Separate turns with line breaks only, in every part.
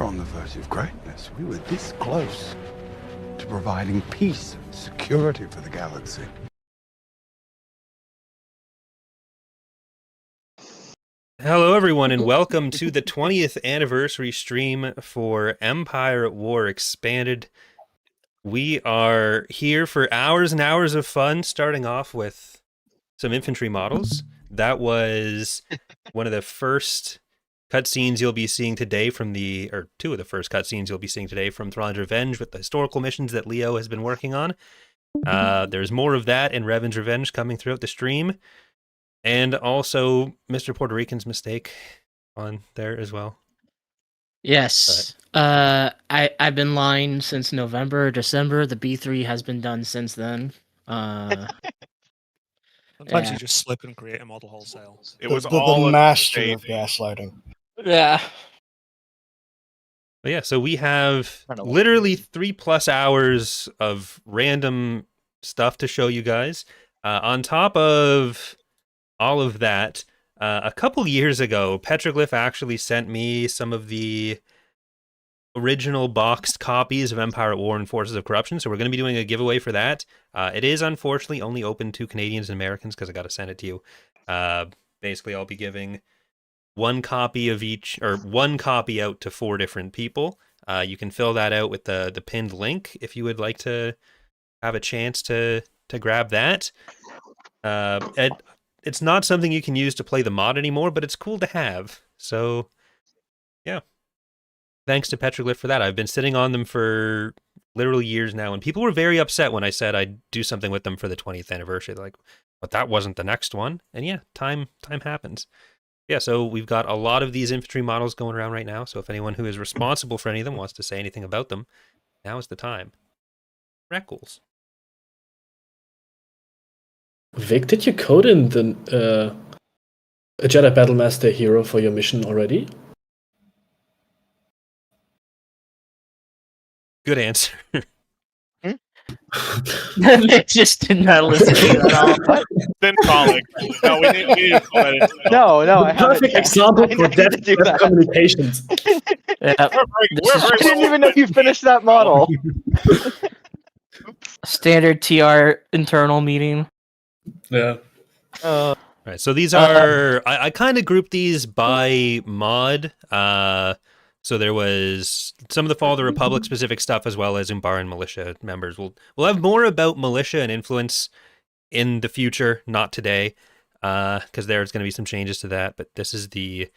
were on the verge of greatness. We were this close to providing peace and security for the galaxy.
Hello, everyone, and welcome to the 20th anniversary stream for Empire at War Expanded. We are here for hours and hours of fun, starting off with some infantry models. That was one of the first cutscenes you'll be seeing today from or two of the first cutscenes you'll be seeing today from Thrawn's Revenge with the historical missions that Leo has been working on. There's more of that in Revan's Revenge coming throughout the stream. And also Mr. Puerto Rican's mistake on there as well.
Yes. I've been lying since November, December. The B3 has been done since then.
Sometimes
yeah.
you just slip and create a model wholesale.
It was
the
all a
master
mistake.
of gaslighting.
Yeah.
But yeah, so we have literally 3+ hours of random stuff to show you guys. On top of all of that, a couple years ago, Petroglyph actually sent me some of the original boxed copies of Empire at War and Forces of Corruption, so we're going to be doing a giveaway for that. It is unfortunately only open to Canadians and Americans because I got to send it to you. Basically, I'll be giving one copy of each, or one copy out to 4 different people. You can fill that out with the pinned link if you would like to have a chance to grab that. It's not something you can use to play the mod anymore, but it's cool to have. So, yeah. Thanks to Petroglyph for that. I've been sitting on them for literally years now, and people were very upset when I said I'd do something with them for the 20th anniversary. They're like, but that wasn't the next one. And yeah, time happens. Yeah, so we've got a lot of these infantry models going around right now, so if anyone who is responsible for any of them wants to say anything about them, now is the time. Reckles.
Vic, did you code in the a Jedi Battlemaster hero for your mission already?
Good answer.
They just did not listen to you at all.
Then calling. No, we need to put that into
No, I haven't.
Perfect example for
I need to do that.
communications.
Yeah.
I didn't even know you finished that model.
Standard TR internal meeting.
Yeah.
All right, so these are I kind of grouped these by mod. So there was some of the Fall of the Republic specific stuff, as well as Umbaran militia members. We'll have more about militia and influence in the future, not today, because there's going to be some changes to that. But this is the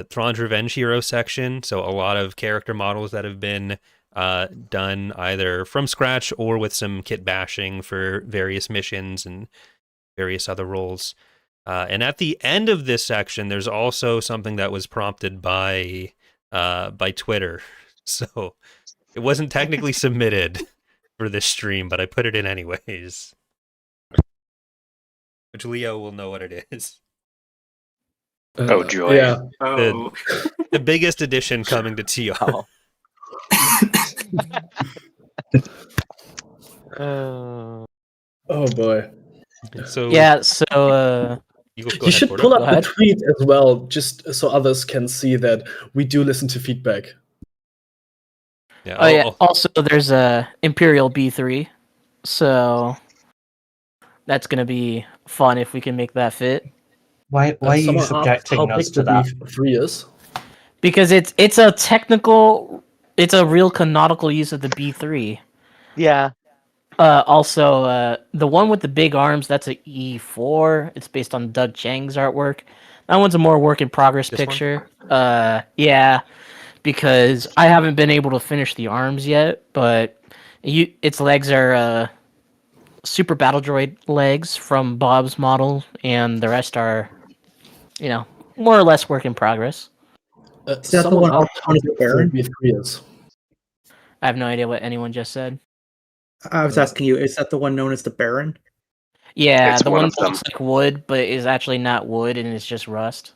Thrawn's Revenge hero section. So a lot of character models that have been done either from scratch or with some kit bashing for various missions and various other roles. And at the end of this section, there's also something that was prompted by Twitter. So it wasn't technically submitted for this stream, but I put it in anyways. Which Leo will know what it is.
Oh, joy.
Yeah.
The biggest edition coming to TR.
Oh.
Oh boy.
So
Yeah, so
You should pull up the tweet as well, just so others can see that we do listen to feedback.
Yeah.
Also, there's a Imperial B3, so that's gonna be fun if we can make that fit.
Why are you subjecting us to that?
3 years.
Because it's a real canonical use of the B3.
Yeah.
Also, the one with the big arms, that's a E4. It's based on Doug Chang's artwork. That one's a more work in progress picture. Yeah, because I haven't been able to finish the arms yet, but its legs are super battle droid legs from Bob's model, and the rest are, more or less work in progress.
Is that the one
asked
on the Baron?
3 years.
I have no idea what anyone just said.
I was asking you, is that the one known as the Baron?
Yeah,
It's
the
one
one
of
that looks like wood, but is actually not wood, and it's just rust.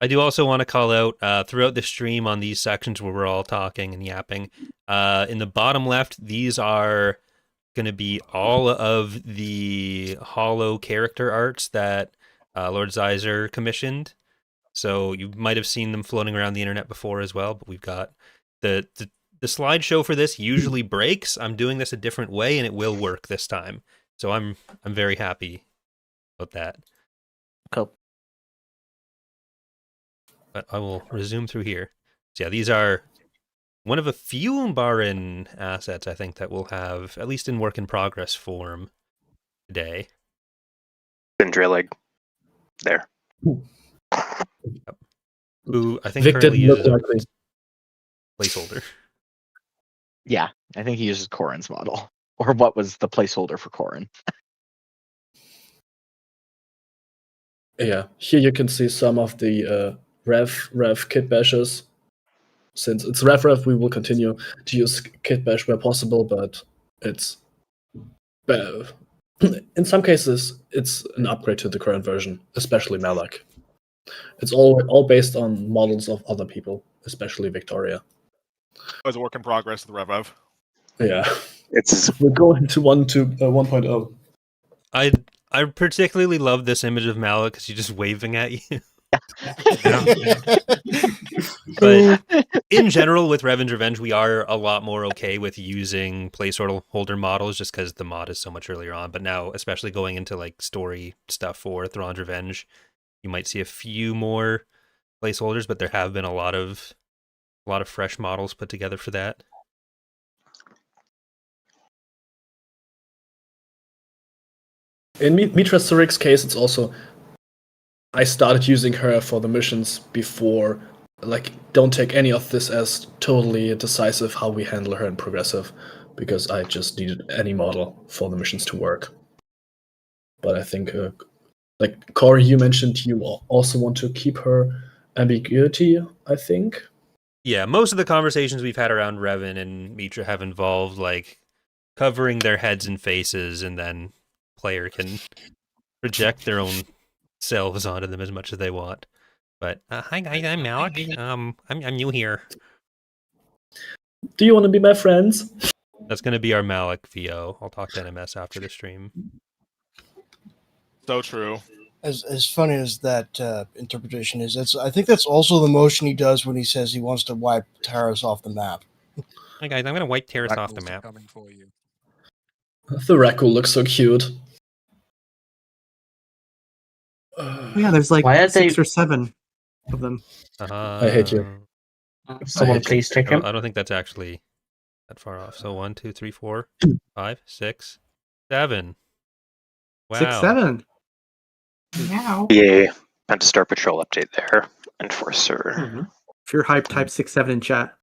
I do also want to call out throughout the stream on these sections where we're all talking and yapping. In the bottom left, these are going to be all of the hollow character arts that Lord Zeiser commissioned. So you might have seen them floating around the internet before as well, but we've got the slideshow for this usually breaks. I'm doing this a different way and it will work this time. So I'm very happy about that.
Cool.
But I will resume through here. So yeah, these are one of a few Umbaran assets, I think, that we'll have, at least in work in progress form today.
Been drilling. There.
Who I think
Vic
currently
didn't look
uses a
likely.
placeholder.
Yeah, I think he uses Corrin's model, or what was the placeholder for Corrin.
Yeah, here you can see some of the Rev kit bashes. Since it's Rev, we will continue to use kit bash where possible, but it's in some cases it's an upgrade to the current version, especially Malak. It's all based on models of other people, especially Victoria.
As a work in progress, the Rev.
Yeah,
It's
we're going to 1.0.
I particularly love this image of Malak because he's just waving at you. But in general, with Revan's Revenge, we are a lot more okay with using placeholder models just because the mod is so much earlier on. But now, especially going into like story stuff for Thrawn's Revenge, you might see a few more placeholders, but there have been a lot of fresh models put together for that.
In Mitra Surik's case, it's also I started using her for the missions before. Like, don't take any of this as totally decisive how we handle her in progressive, because I just needed any model for the missions to work. But I think, like Corey, you mentioned you also want to keep her ambiguity, I think.
Yeah, most of the conversations we've had around Revan and Mitra have involved like covering their heads and faces, and then player can project their own selves onto them as much as they want. But hi guys, I'm Malak. I'm new here.
Do you want to be my friends?
That's gonna be our Malak VO. I'll talk to NMS after the stream.
So true.
As funny as that interpretation is, I think that's also the motion he does when he says he wants to wipe Taros off the map.
Hi guys, I'm gonna wipe Terrace off the
Rackles are
map.
coming for you.
The Raku looks so cute.
Yeah, there's like
Why are
6
they-
or 7 of them.
I hate you.
Someone
hate you.
please take him.
I don't think that's actually that far off. So 1, 2, 3, 4, 5, 6, 7. Wow.
6, 7. Wow.
yeah. And to start patrol update there. Enforcer.
If you're hype, type 6, 7 in chat.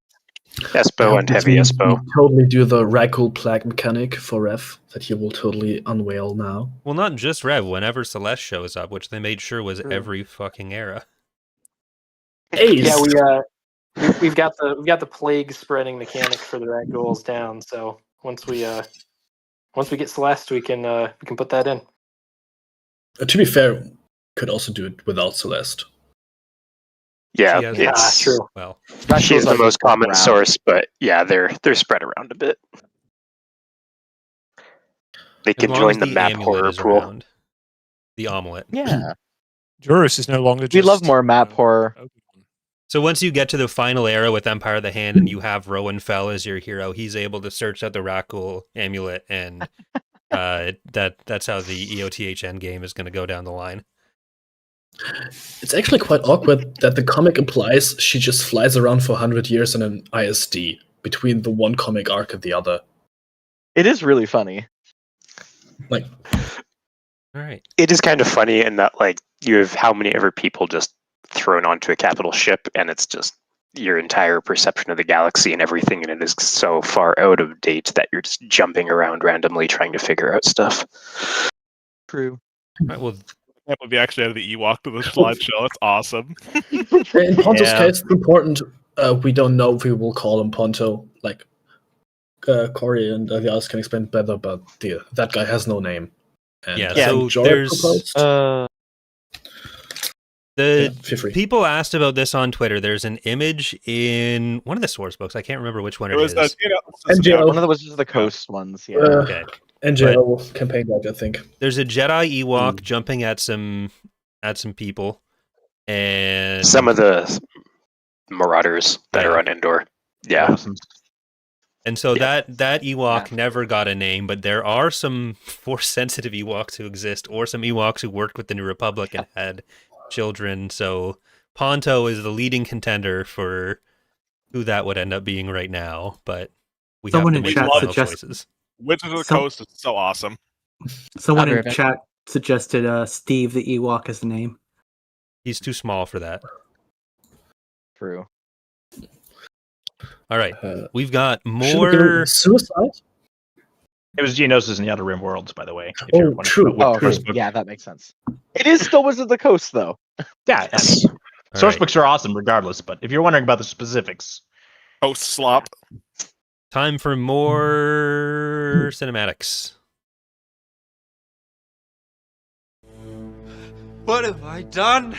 Espo and heavy Espo.
Totally do the Raku plague mechanic for Rev that you will totally unveil now.
Well, not just Rev. Whenever Celeste shows up, which they made sure was every fucking era.
Ace.
Yeah, we've got the plague spreading mechanic for the rat ghouls down. So once we get Celeste, we can put that in.
To be fair, could also do it without Celeste.
Yeah,
She has-
it's
true. Well,
she is the most common
around.
source, but yeah, they're spread around a bit. They
as
can
long
join
as
the map
amulet
horror
is
pool.
around. The omelet.
Yeah,
Joris is no longer
we
just...
love more map horror.
Obi-Wan.
So once you get to the final era with Empire of the Hand and you have Rowan Fell as your hero, he's able to search out the Rakul amulet, and that's how the EOTH endgame is going to go down the line.
It's actually quite awkward that the comic implies she just flies around for 100 years in an ISD between the one comic arc and the other.
It is really funny.
Like,
All right.
It is kind of funny in that, like, you have how many ever people just thrown onto a capital ship, and it's just your entire perception of the galaxy and everything, and it is so far out of date that you're just jumping around randomly trying to figure out stuff.
True.
All right, well,
That would be actually out of the EaWX to the slideshow. It's awesome.
in Ponto's
Yeah.
case, it's important. We don't know if we will call him Ponto. Like, Corey and the others can explain better, but that guy has no name. And
Yeah,
I
so
think Jorah
there's-
proposed.
the
Feel free.
people asked about this on Twitter. There's an image in one of the source books. I can't remember which one
It
it
was
is.
MGO.
One of the was just the coast ones. Yeah.
Okay.
NGO campaign guide, I think.
There's a Jedi Ewok
Mm.
jumping at some people, and
Some of the Marauders that are on Endor. Yeah.
And so
Yeah.
that Ewok never got a name, but there are some Force-sensitive Ewoks who exist, or some Ewoks who worked with the New Republic and had children. So Ponto is the leading contender for who that would end up being right now, but we
Someone
have to
in
make the
chat
final
suggests-
choices.
Wizards of the
Some-
Coast is so awesome.
Someone
I'll be
in
right back.
chat suggested Steve the Ewok as the name.
He's too small for that.
True.
All right, we've got
Should we give him
more.
suicide?
It was Geonosis in the Outer Rim Worlds, by the way. If
Oh,
you're wondering
true.
about what
Oh, okay.
source book-
Yeah, that makes sense. It is still Wizards of the Coast, though.
Yeah, I mean,
All
source
right.
books are awesome regardless, but if you're wondering about the specifics,
Coast slop.
Time for more cinematics.
What have I done?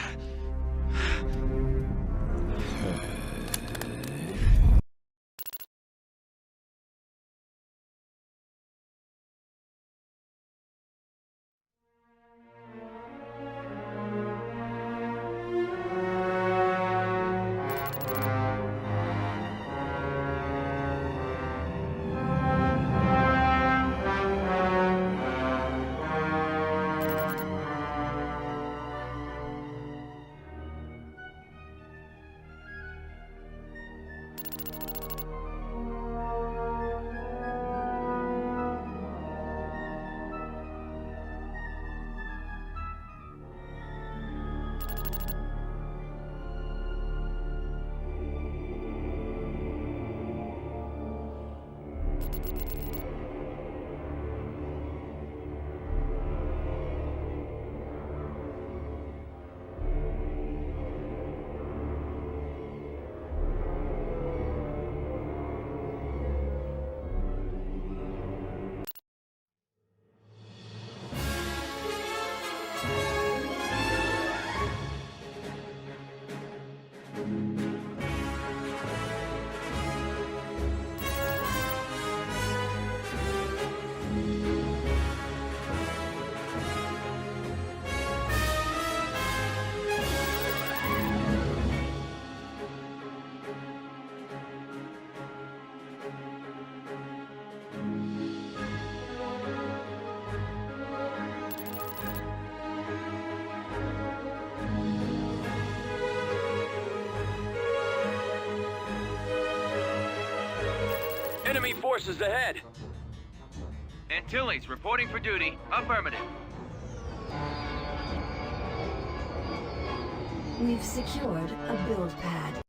Enemy forces ahead. Antilles reporting for duty. Affirmative.
We've secured a build pad.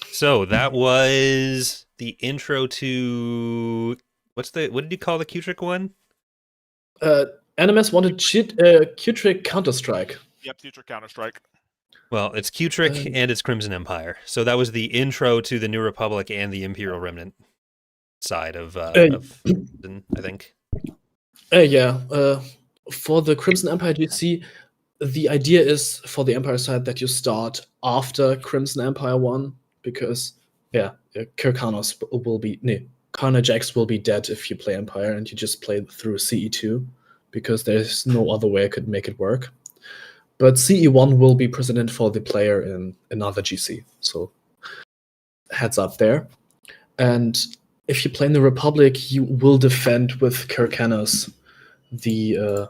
So that was the intro to what did you call the Q-Trick one?
NMS wanted Q-Trick Counter-Strike.
Yep, future Counter-Strike.
Well, it's Q-Trick and it's Crimson Empire. So that was the intro to the New Republic and the Imperial Remnant side of I think.
Yeah. For the Crimson Empire GC, the idea is for the Empire side that you start after Crimson Empire 1, because Kirkanos will be Karna Jax will be dead if you play Empire and you just play through CE2, because there's no other way I could make it work. But CE1 will be present for the player in another GC, so heads up there. And if you play in the Republic, you will defend with Kirkanos the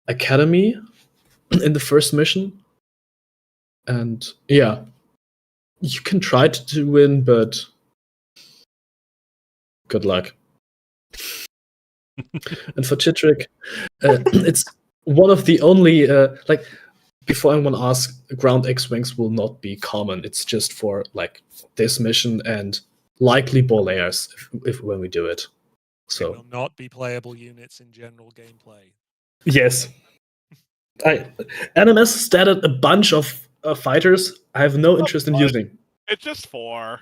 Academy in the first mission. And yeah, you can try to win, but good luck. And for Chittrick, it's one of the only before anyone asks, ground X-Wings will not be common. It's just for this mission and likely Bolears if when we do it. So
They will not be playable units in general gameplay.
yes. NMS started a bunch of fighters I have no interest in using.
It's just 4.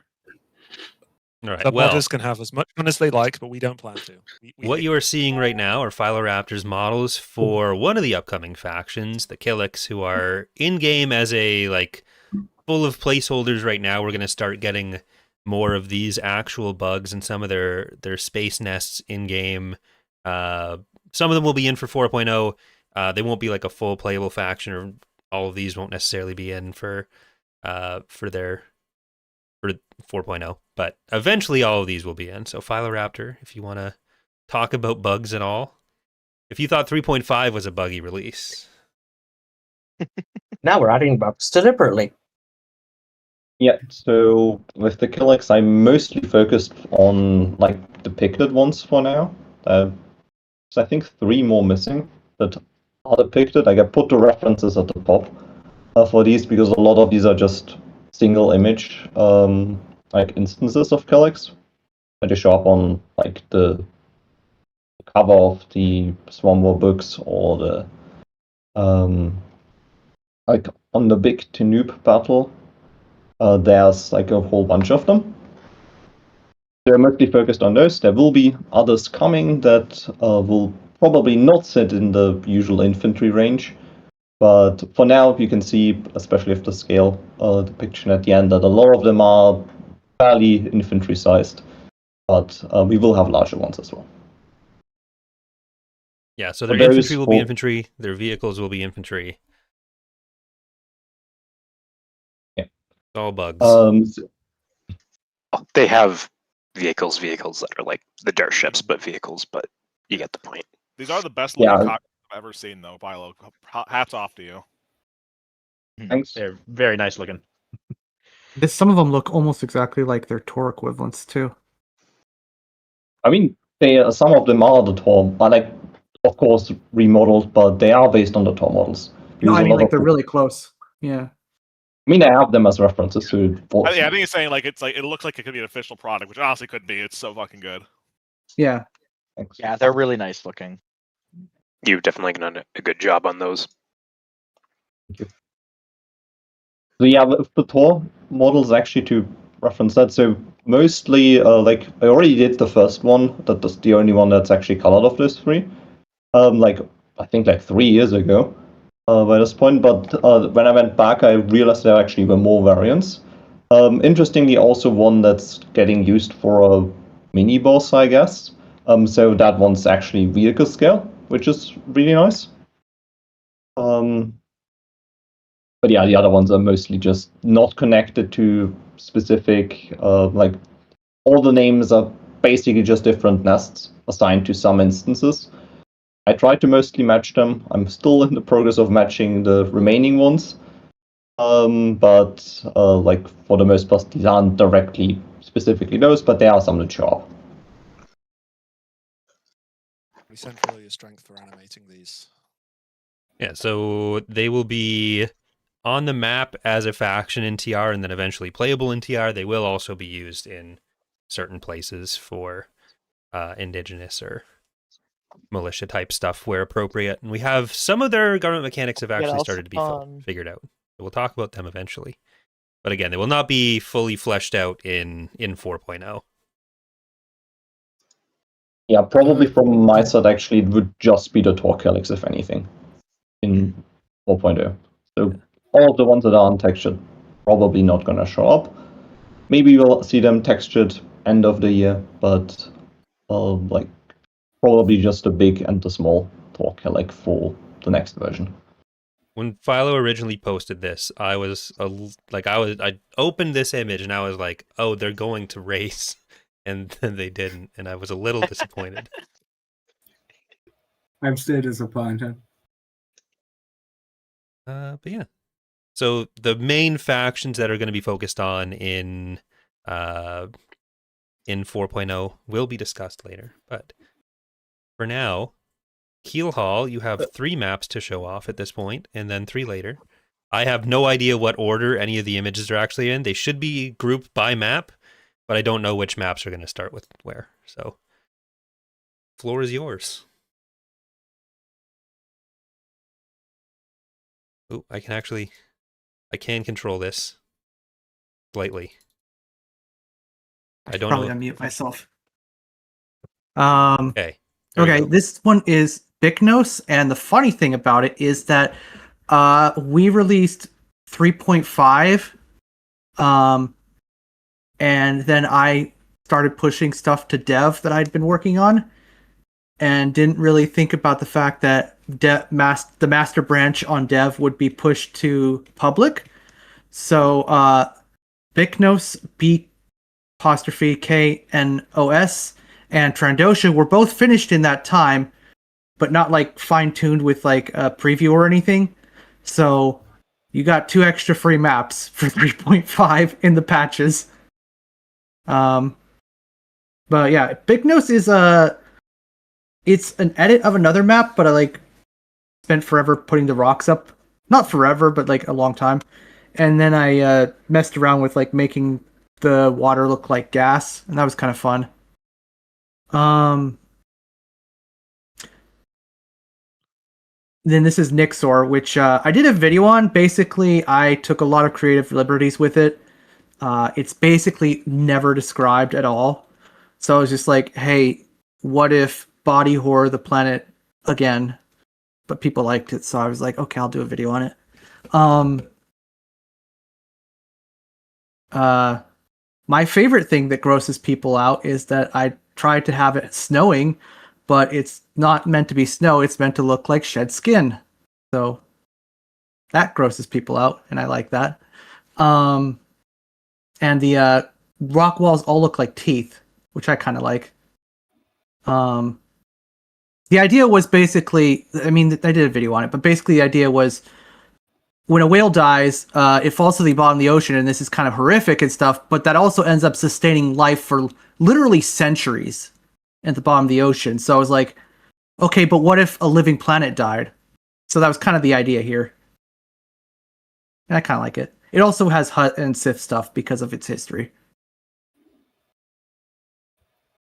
All right.
Submodders can have as much fun as they like, but we don't plan to.
What you are seeing right now are Philoraptor's models for one of the upcoming factions, the Killiks, who are in-game as a, full of placeholders right now. We're going to start getting more of these actual bugs and some of their space nests in-game. Some of them will be in for 4.0. They won't be a full playable faction, or all of these won't necessarily be in for 4.0, but eventually all of these will be in. So Philoraptor, if you want to talk about bugs at all, if you thought 3.5 was a buggy release.
Now we're adding bugs deliberately.
Yeah, so with the Killiks, I mostly focused on the depicted ones for now. So I think 3 more missing that are depicted. I put the references at the top for these, because a lot of these are just single image instances of Killiks that they show up on the cover of the Swarm War books, or the on the big Tanoop battle. There's a whole bunch of them. They're mostly focused on those. There will be others coming that will probably not sit in the usual infantry range. But for now, you can see, especially with the scale depiction at the end, that a lot of them are fairly infantry-sized. But we will have larger ones as well.
Yeah, so their infantry will be infantry, their vehicles will be infantry.
Yeah.
It's all bugs.
They have vehicles that are like the dirt ships, but vehicles, but you get the point.
These are the best looking cockpits I've ever seen, though, Philo. Hats off to you.
Thanks.
They're very nice looking.
Some of them look almost exactly like their Tor equivalents, too.
I mean, some of them are the Tor, but of course, remodeled, but they are based on the Tor models.
No, I mean, they're really close. Yeah.
I mean, I have them as references to.
I think it's saying it looks like it could be an official product, which honestly could be. It's so fucking good.
Yeah.
Thanks.
Yeah, they're really nice looking.
You've definitely done a good job on those.
Thank you. So yeah, the Tor models, actually, to reference that, so mostly, I already did the first one. That's the only one that's actually colored of those 3. I think 3 years ago by this point, but when I went back, I realized there actually were more variants. Interestingly, also one that's getting used for a mini boss, I guess. So that one's actually vehicle scale, which is really nice. But yeah, the other ones are mostly just not connected to specific, all the names are basically just different nests assigned to some instances. I tried to mostly match them. I'm still in the progress of matching the remaining ones. But for the most part, these aren't directly specifically those, but there are some that show up.
Central your strength for animating these.
Yeah, so they will be on the map as a faction in TR and then eventually playable in TR. They will also be used in certain places for indigenous or militia type stuff where appropriate. And we have some of their government mechanics have actually started to be figured out. We'll talk about them eventually. But again, they will not be fully fleshed out in 4.0.
Yeah, probably from my side, actually, it would just be the Torque Helix, if anything, in 4.0. So all of the ones that are untextured probably not going to show up. Maybe we'll see them textured end of the year, but like probably just the big and the small Torque Helix for the next version.
When Philo originally posted this, I opened this image and I was like, oh, they're going to race. And then they didn't, and I was a little disappointed.
I'm still disappointed.
But yeah. So the main factions that are going to be focused on in 4.0 will be discussed later. But for now, Keel Hall, you have 3 maps to show off at this point, and then 3 later. I have no idea what order any of the images are actually in. They should be grouped by map, but I don't know which maps are going to start with where. So, floor is yours. Oh, I can control this slightly. I don't
probably
know.
Unmute myself.
Okay.
Okay, this one is Biknos, and the funny thing about it is that we released 3.5, and then I started pushing stuff to dev that I'd been working on, and didn't really think about the fact that the master branch on dev would be pushed to public. So Biknos, B'(K)N)O)S, and Trandosha were both finished in that time, but not like fine-tuned with like a preview or anything. So you got 2 extra free maps for 3.5 in the patches. But yeah, Biknos is it's an edit of another map, but I like spent forever putting the rocks up. Not forever, but like a long time. And then I messed around with like making the water look like gas, and that was kind of fun. Then this is Nixor, which I did a video on. Basically, I took a lot of creative liberties with it. It's basically never described at all. So I was just like, hey, what if body horror the planet again? But people liked it, so I was like, okay, I'll do a video on it. My favorite thing that grosses people out is that I tried to have it snowing, but it's not meant to be snow. It's meant to look like shed skin. So that grosses people out, and I like that. And the rock walls all look like teeth, which I kind of like. The idea was basically, I mean, I did a video on it, but basically the idea was when a whale dies, it falls to the bottom of the ocean, and this is kind of horrific and stuff, but that also ends up sustaining life for literally centuries at the bottom of the ocean. So I was like, okay, but what if a living planet died? So that was kind of the idea here. And I kind of like it. It also has Hutt and Sith stuff because of its history.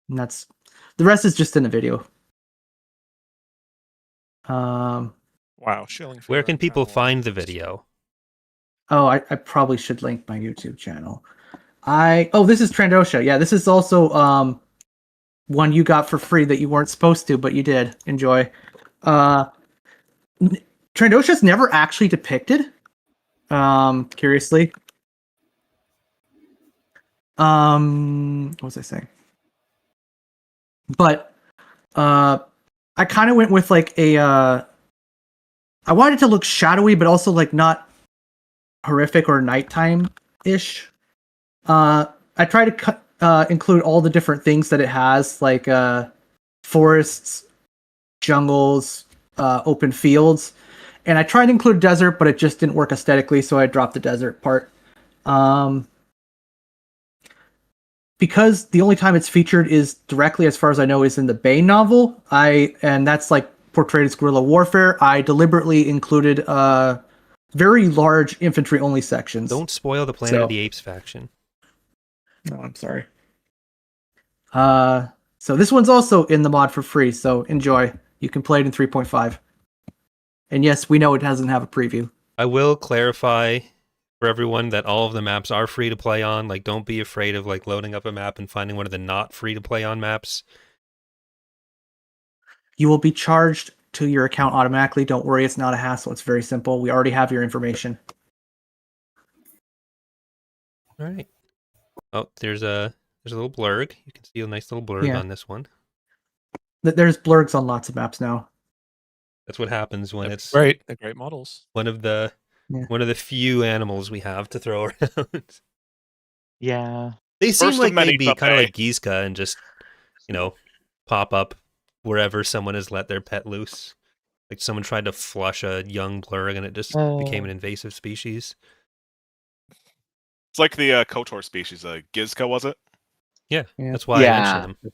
And that's the rest is just in the video.
Wow, shilling.
Where can people find the video?
Oh, I probably should link my YouTube channel. This is Trandosha. Yeah, this is also one you got for free that you weren't supposed to, but you did. Enjoy. Trandosha's never actually depicted. Curiously. What was I saying? But I kind of went with like a I wanted it to look shadowy, but also like not horrific or nighttime-ish. I try to include all the different things that it has, like forests, jungles, open fields. And I tried to include desert, but it just didn't work aesthetically, so I dropped the desert part. Because the only time it's featured is directly, as far as I know, is in the Bane novel. And that's like portrayed as guerrilla warfare. I deliberately included very large infantry only sections.
Don't spoil the Planet of the Apes faction.
No, I'm sorry. So this one's also in the mod for free, so enjoy. You can play it in 3.5. And yes, we know it doesn't have a preview.
I will clarify for everyone that all of the maps are free to play on. Like, don't be afraid of like loading up a map and finding one of the not free to play on maps.
You will be charged to your account automatically. Don't worry, it's not a hassle. It's very simple. We already have your information.
All right. Oh, there's a little blurg. You can see a nice little blurg on this one.
There's blurgs on lots of maps now.
That's what happens when it's
great. They're great models.
One of the few animals we have to throw around.
Yeah.
They seem
First of
like
many
they'd be kind of
buffet.
like Gizka and just, pop up wherever someone has let their pet loose. Like someone tried to flush a young blurg and it just became an invasive species.
It's like the Kotor species, Gizka, was it?
Yeah, that's why I mentioned them.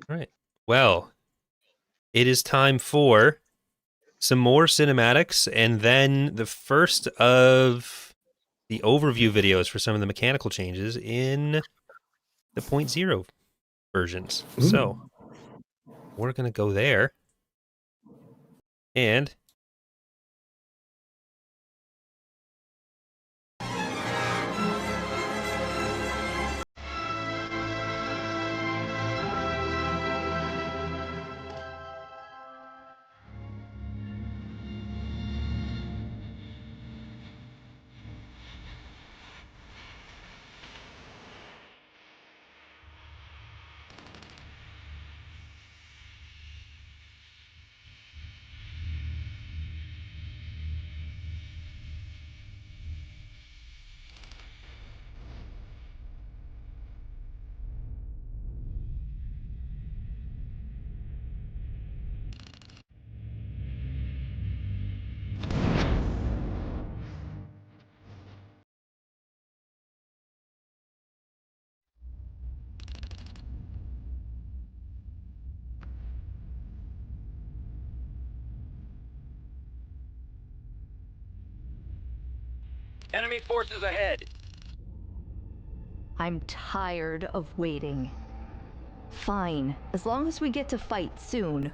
All right. Well, it is time for some more cinematics, and then the first of the overview videos for some of the mechanical changes in the 0.0 versions.
Ooh.
So we're going to go there. And
Enemy forces ahead.
I'm tired of waiting. Fine, as long as we get to fight soon.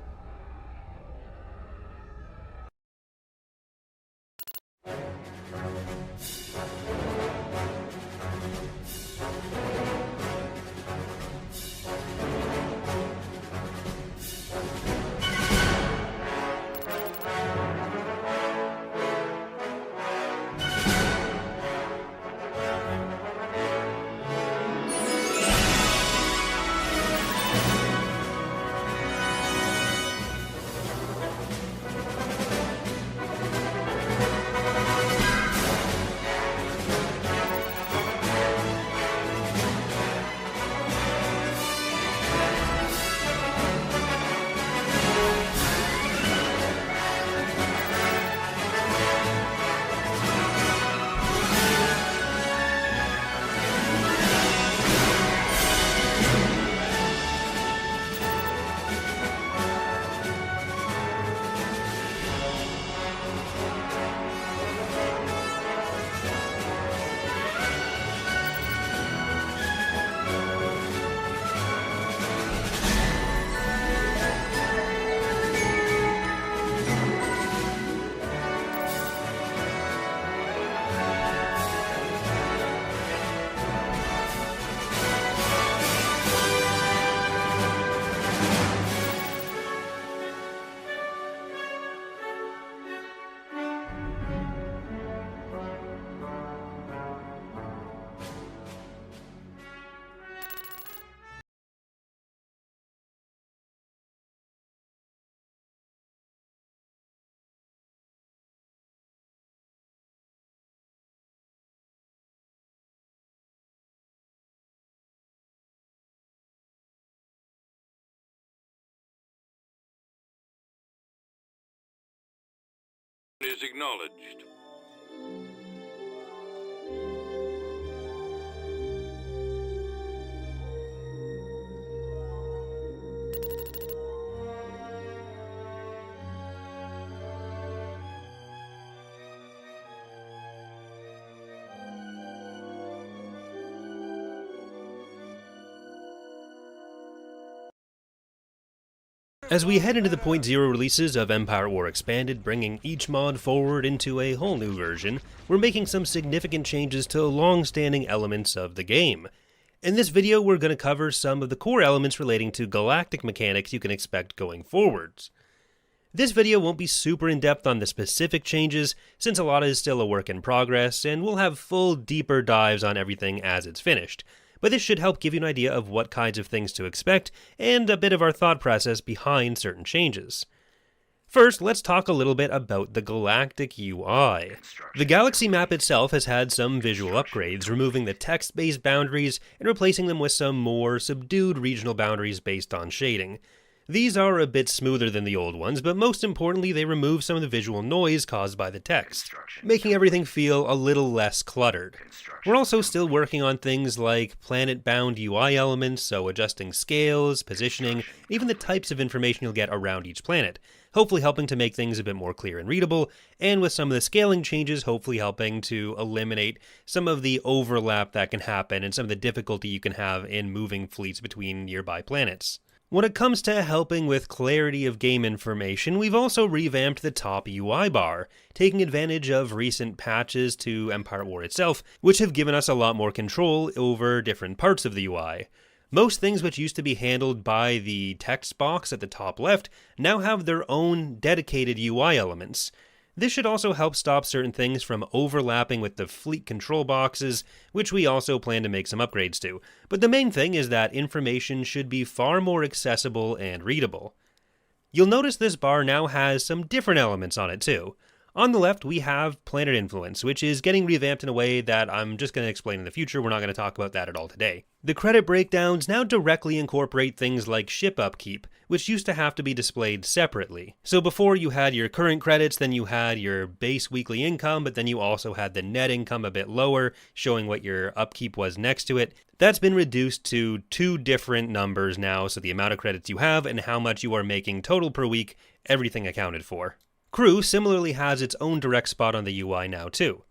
Is acknowledged.
As we head into the .0 releases of Empire War Expanded, bringing each mod forward into a whole new version, we're making some significant changes to long-standing elements of the game. In this video, we're going to cover some of the core elements relating to galactic mechanics you can expect going forwards. This video won't be super in-depth on the specific changes, since a lot is still a work in progress, and we'll have full, deeper dives on everything as it's finished. But this should help give you an idea of what kinds of things to expect, and a bit of our thought process behind certain changes. First, let's talk a little bit about the galactic UI. The galaxy map itself has had some visual upgrades, removing the text-based boundaries and replacing them with some more subdued regional boundaries based on shading. These are a bit smoother than the old ones, but most importantly they remove some of the visual noise caused by the text, making everything feel a little less cluttered. We're also still working on things like planet-bound UI elements, so adjusting scales, positioning, even the types of information you'll get around each planet, hopefully helping to make things a bit more clear and readable, and with some of the scaling changes hopefully helping to eliminate some of the overlap that can happen and some of the difficulty you can have in moving fleets between nearby planets. When it comes to helping with clarity of game information, we've also revamped the top UI bar, taking advantage of recent patches to Empire War itself, which have given us a lot more control over different parts of the UI. Most things which used to be handled by the text box at the top left now have their own dedicated UI elements. This should also help stop certain things from overlapping with the fleet control boxes, which we also plan to make some upgrades to. But the main thing is that information should be far more accessible and readable. You'll notice this bar now has some different elements on it too. On the left, we have Planet Influence, which is getting revamped in a way that I'm just going to explain in the future. We're not going to talk about that at all today. The credit breakdowns now directly incorporate things like ship upkeep, which used to have to be displayed separately. So before you had your current credits, then you had your base weekly income, but then you also had the net income a bit lower, showing what your upkeep was next to it. That's been reduced to two different numbers now, so the amount of credits you have and how much you are making total per week, everything accounted for. Crew similarly has its own direct spot on the UI now too.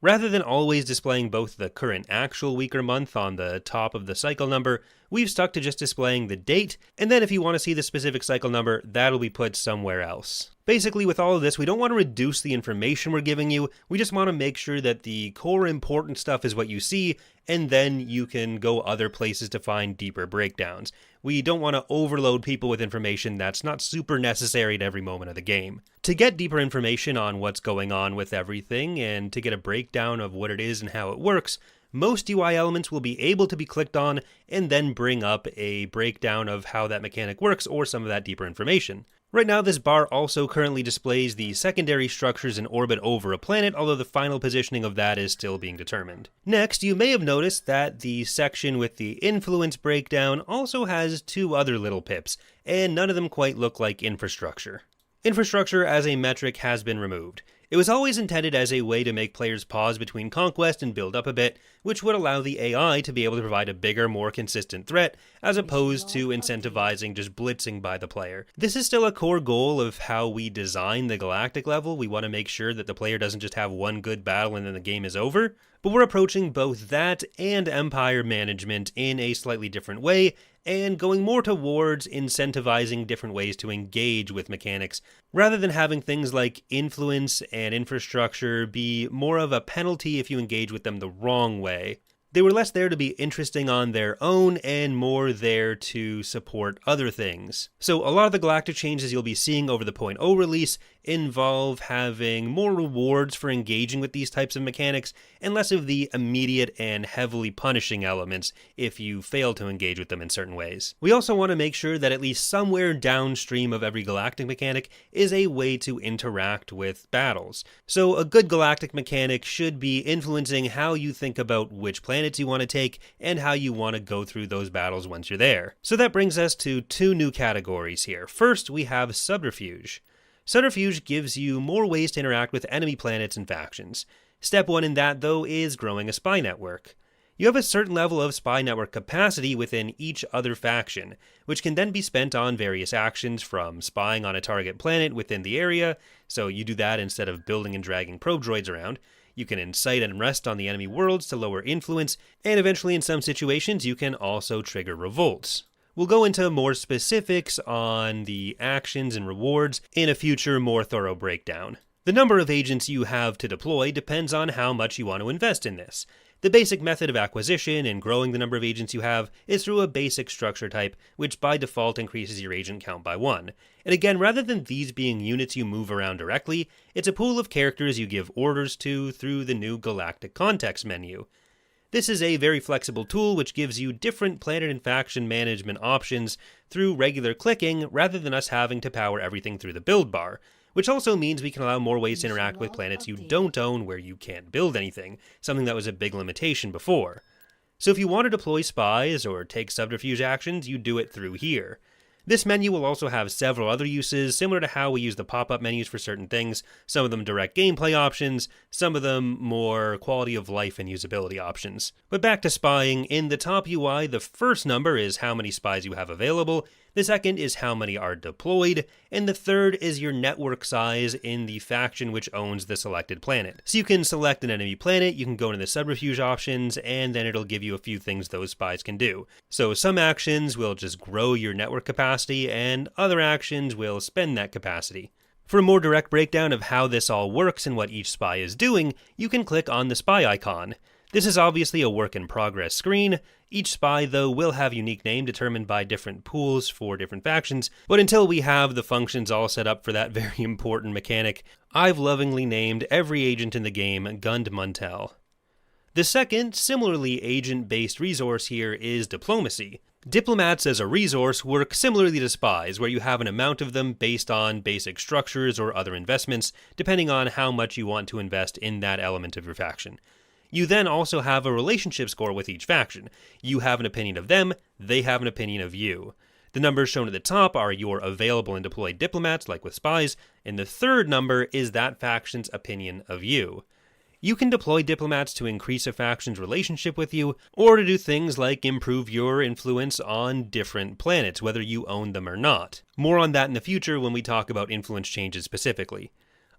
Rather than always displaying both the current actual week or month on the top of the cycle number, we've stuck to just displaying the date, and then if you want to see the specific cycle number, that'll be put somewhere else. Basically, with all of this, we don't want to reduce the information we're giving you, we just want to make sure that the core important stuff is what you see, and then you can go other places to find deeper breakdowns. We don't want to overload people with information that's not super necessary at every moment of the game. To get deeper information on what's going on with everything, and to get a breakdown of what it is and how it works, most UI elements will be able to be clicked on and then bring up a breakdown of how that mechanic works or some of that deeper information. Right now, this bar also currently displays the secondary structures in orbit over a planet, although the final positioning of that is still being determined. Next, you may have noticed that the section with the influence breakdown also has two other little pips, and none of them quite look like infrastructure. Infrastructure as a metric has been removed. It was always intended as a way to make players pause between conquest and build up a bit, which would allow the AI to be able to provide a bigger, more consistent threat, as opposed to incentivizing just blitzing by the player. This is still a core goal of how we design the galactic level. We want to make sure that the player doesn't just have one good battle and then the game is over, but we're approaching both that and Empire management in a slightly different way, and going more towards incentivizing different ways to engage with mechanics, rather than having things like influence and infrastructure be more of a penalty if you engage with them the wrong way. They were less there to be interesting on their own and more there to support other things. So a lot of the galactic changes you'll be seeing over the .0 release involve having more rewards for engaging with these types of mechanics and less of the immediate and heavily punishing elements if you fail to engage with them in certain ways. We also want to make sure that at least somewhere downstream of every galactic mechanic is a way to interact with battles. So a good galactic mechanic should be influencing how you think about which planets you want to take and how you want to go through those battles once you're there. So that brings us to two new categories here. First, we have Subterfuge. Subterfuge gives you more ways to interact with enemy planets and factions. Step one in that, though, is growing a spy network. You have a certain level of spy network capacity within each other faction, which can then be spent on various actions from spying on a target planet within the area, so you do that instead of building and dragging probe droids around. You can incite unrest on the enemy worlds to lower influence, and eventually in some situations you can also trigger revolts. We'll go into more specifics on the actions and rewards in a future, more thorough breakdown. The number of agents you have to deploy depends on how much you want to invest in this. The basic method of acquisition and growing the number of agents you have is through a basic structure type, which by default increases your agent count by 1. And again, rather than these being units you move around directly, it's a pool of characters you give orders to through the new Galactic Context menu. This is a very flexible tool which gives you different planet and faction management options through regular clicking rather than us having to power everything through the build bar, which also means we can allow more ways to interact with planets you don't own where you can't build anything, something that was a big limitation before. So if you want to deploy spies or take subterfuge actions, you do it through here. This menu will also have several other uses, similar to how we use the pop-up menus for certain things, some of them direct gameplay options, some of them more quality of life and usability options. But back to spying, in the top UI, the first number is how many spies you have available, the second is how many are deployed, and the third is your network size in the faction which owns the selected planet. So you can select an enemy planet, you can go into the subterfuge options, and then it'll give you a few things those spies can do. So some actions will just grow your network capacity, and other actions will spend that capacity. For a more direct breakdown of how this all works and what each spy is doing, you can click on the spy icon. This is obviously a work in progress screen. Each spy, though, will have a unique name determined by different pools for different factions, but until we have the functions all set up for that very important mechanic, I've lovingly named every agent in the game Gund Muntel. The second, similarly agent-based resource here is diplomacy. Diplomats as a resource work similarly to spies, where you have an amount of them based on basic structures or other investments, depending on how much you want to invest in that element of your faction. You then also have a relationship score with each faction. You have an opinion of them, they have an opinion of you. The numbers shown at the top are your available and deployed diplomats, like with spies, and the third number is that faction's opinion of you. You can deploy diplomats to increase a faction's relationship with you, or to do things like improve your influence on different planets, whether you own them or not. More on that in the future when we talk about influence changes specifically.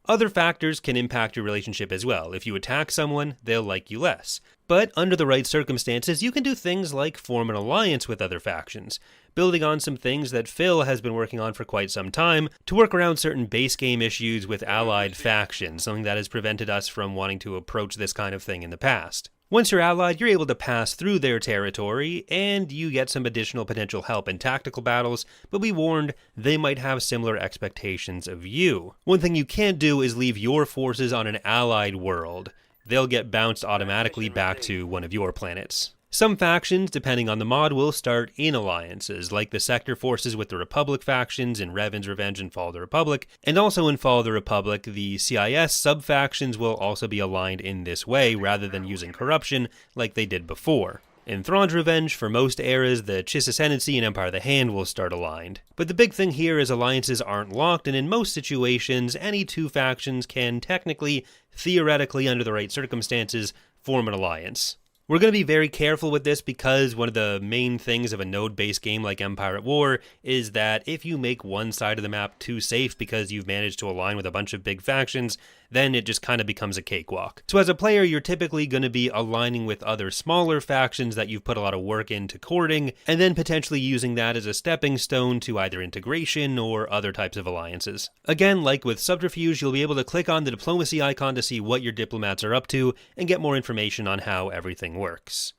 Other factors can impact your relationship as well. If you attack someone, they'll like you less. But under the right circumstances, you can do things like form an alliance with other factions, building on some things that Phil has been working on for quite some time to work around certain base game issues with allied factions, something that has prevented us from wanting to approach this kind of thing in the past. Once you're allied, you're able to pass through their territory, and you get some additional potential help in tactical battles, but be warned, they might have similar expectations of you. One thing you can't do is leave your forces on an allied world. They'll get bounced automatically back to one of your planets. Some factions, depending on the mod, will start in alliances, like the Sector forces with the Republic factions in Revan's Revenge and Fall of the Republic, and also in Fall of the Republic, the CIS sub-factions will also be aligned in this way, rather than using corruption like they did before. In Thrawn's Revenge, for most eras, the Chiss Ascendancy and Empire of the Hand will start aligned. But the big thing here is alliances aren't locked, and in most situations, any two factions can technically, theoretically, under the right circumstances, form an alliance. We're going to be very careful with this because one of the main things of a node-based game like Empire at War is that if you make one side of the map too safe because you've managed to align with a bunch of big factions, then it just kind of becomes a cakewalk. So as a player, you're typically going to be aligning with other smaller factions that you've put a lot of work into courting, and then potentially using that as a stepping stone to either integration or other types of alliances. Again, like with Subterfuge, you'll be able to click on the diplomacy icon to see what your diplomats are up to and get more information on how everything works.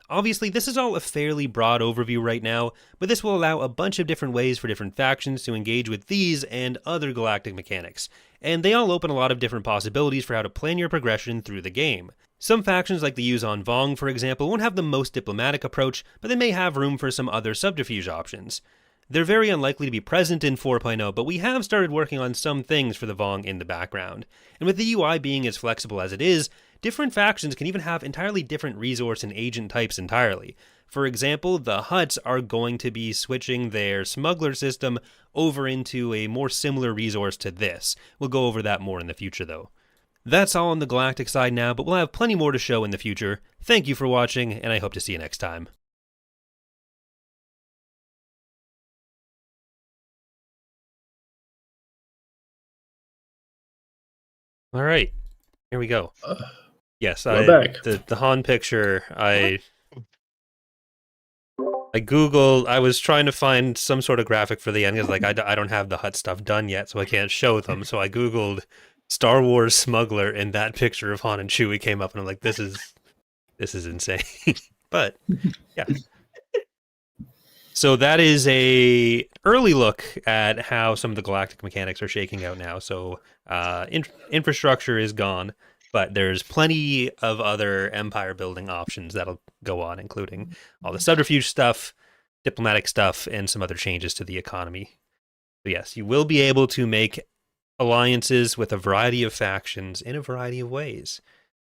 Obviously, this is all a fairly broad overview right now, but this will allow a bunch of different ways for different factions to engage with these and other galactic mechanics, and they all open a lot of different possibilities for how to plan your progression through the game. Some factions like the Yuuzhan Vong, for example, won't have the most diplomatic approach, but they may have room for some other subterfuge options. They're very unlikely to be present in 4.0, but we have started working on some things for the Vong in the background. And with the UI being as flexible as it is, different factions can even have entirely different resource and agent types entirely. For example, the Hutts are going to be switching their smuggler system over into a more similar resource to this. We'll go over that more in the future though. That's all on the galactic side now, but we'll have plenty more to show in the future. Thank you for watching, and I hope to see you next time. All right, here we go. Yes,
we're back.
The Han picture. I I was trying to find some sort of graphic for the end because, like, I don't have the Hut stuff done yet, so I can't show them. So I Googled Star Wars smuggler, and that picture of Han and Chewie came up, and I'm like, this is insane. But yeah. So that is a early look at how some of the galactic mechanics are shaking out now. So infrastructure is gone, but there's plenty of other empire building options that'll go on, including all the subterfuge stuff, diplomatic stuff, and some other changes to the economy. So yes, you will be able to make alliances with a variety of factions in a variety of ways.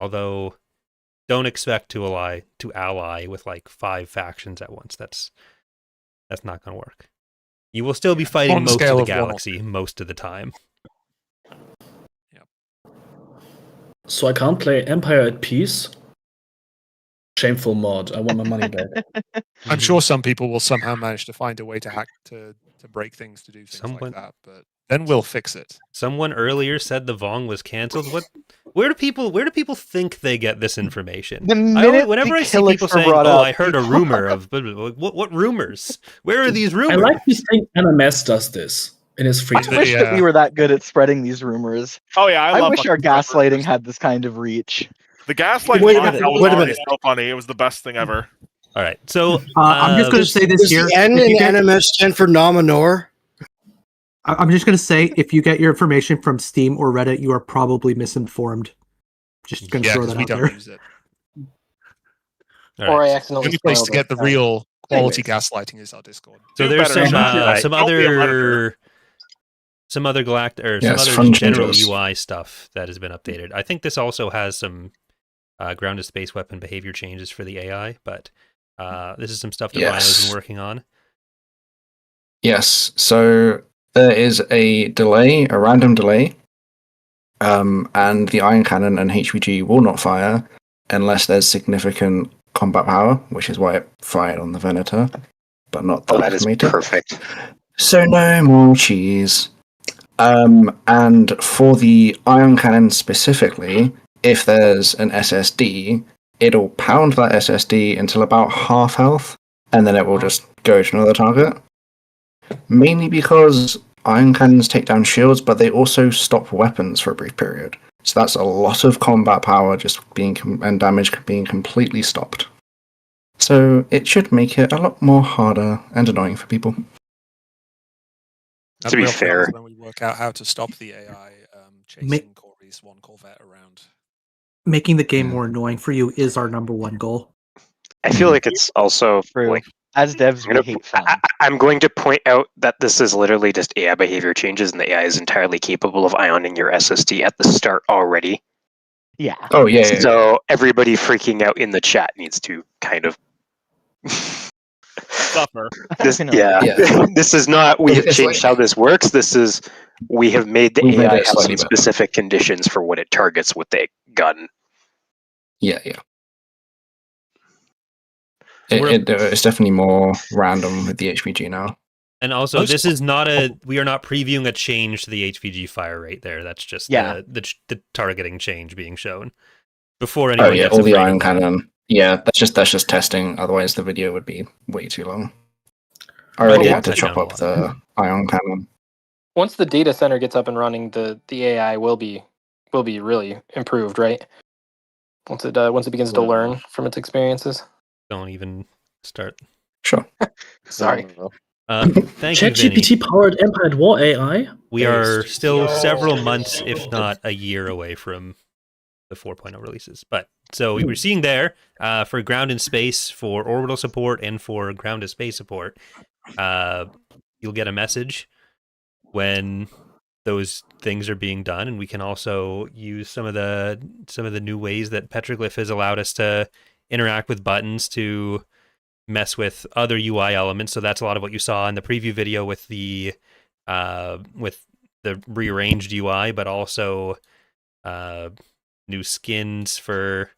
Although, don't expect to ally with like 5 factions at once. That's not going to work. You will still be fighting most of the galaxy most of the time.
So I can't play Empire at Peace? Shameful mod. I want my money back.
I'm sure some people will somehow manage to find a way to hack to break things, to do things like that, but then we'll fix it.
Someone earlier said the Vong was canceled. Where do people think they get this information? Whenever I see people saying, "Oh, I heard a rumor of," what rumors? Where are these rumors?
I like to think NMS does this in his free time.
I wish that we were that good at spreading these rumors.
Oh yeah,
I wish our gaslighting had this kind of reach.
The gaslighting
Wait a
was
minute, wait a minute.
so funny. It was the best thing ever.
All right, so
I'm just going to say this
Does
here.
the N in NMS stand for Nominor?
I'm just going to say, if you get your information from Steam or Reddit, you are probably misinformed. Just going to throw that out there.
Use it.
Or I
The
accidentally
only place
spoiled
to get the
it.
real quality gaslighting is our Discord.
So there's some other galactic or some other general UI stuff that has been updated. I think this also has some grounded space weapon behavior changes for the AI, but this is some stuff that Rhino's been working on.
Yes, so there is a delay, a random delay, and the ion cannon and HVG will not fire unless there's significant combat power, which is why it fired on the Venator, but not the
that is perfect.
So no more cheese. And for the ion cannon specifically, if there's an SSD, it'll pound that SSD until about half health, and then it will just go to another target. Mainly because ion cannons take down shields, but they also stop weapons for a brief period. So that's a lot of combat power just being and damage being completely stopped. So it should make it a lot more harder and annoying for people.
And
To be
we'll
fair,
when we work out how to stop the AI chasing Corey's one Corvette around.
Making the game more annoying for you is our number one goal.
I feel like it's also like,
as devs, we hate fun.
I'm going to point out that this is literally just AI behavior changes, and the AI is entirely capable of ioning your SSD at the start already.
Yeah.
Oh yeah.
So everybody freaking out in the chat needs to kind of
suffer.
This is not we have changed how this works. This is we have made the AI have some specific conditions for what it targets with the gun.
Yeah. It's definitely more random with the HVG now.
And also, this is not we are not previewing a change to the HVG fire rate there. That's just the targeting change being shown before anyone gets
all the
afraid
ion
of that.
cannon. Yeah, that's just testing. Otherwise, the video would be way too long. I already had to chop up the ion cannon.
Once the data center gets up and running, the AI will be really improved, right? Once it begins to learn from its experiences.
Don't even start.
Sure.
Sorry.
Thank you, Vinny.
ChatGPT powered Empire at War AI.
We are still several months, if not a year, away from the 4.0 releases. But so we were seeing there for ground and space, for orbital support, and for ground to space support, you'll get a message when those things are being done, and we can also use some of the new ways that Petroglyph has allowed us to interact with buttons to mess with other UI elements. So that's a lot of what you saw in the preview video with the rearranged UI, but also new skins for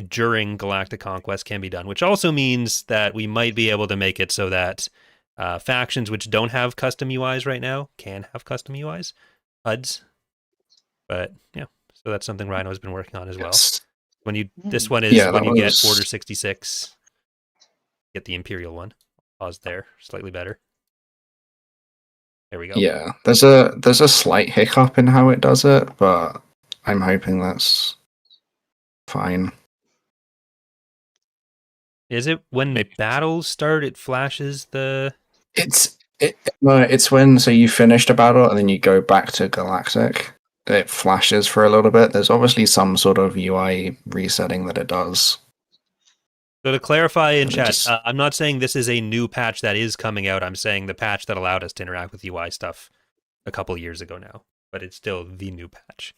during Galactic Conquest can be done, which also means that we might be able to make it so that factions which don't have custom UIs right now can have custom UIs, HUDs. But yeah, so that's something Rhino has been working on as well. This one is when you get Order 66. get the Imperial one. Pause there, slightly better. There we go.
Yeah, there's a slight hiccup in how it does it, but I'm hoping that's fine.
Is it when battles start? It flashes the.
It's when you finished a battle and then you go back to Galactic. It flashes for a little bit. There's obviously some sort of UI resetting that it does.
So to clarify in
But it
chat,
just-
I'm not saying this is a new patch that is coming out. I'm saying the patch that allowed us to interact with UI stuff a couple years ago now, but it's still the new patch.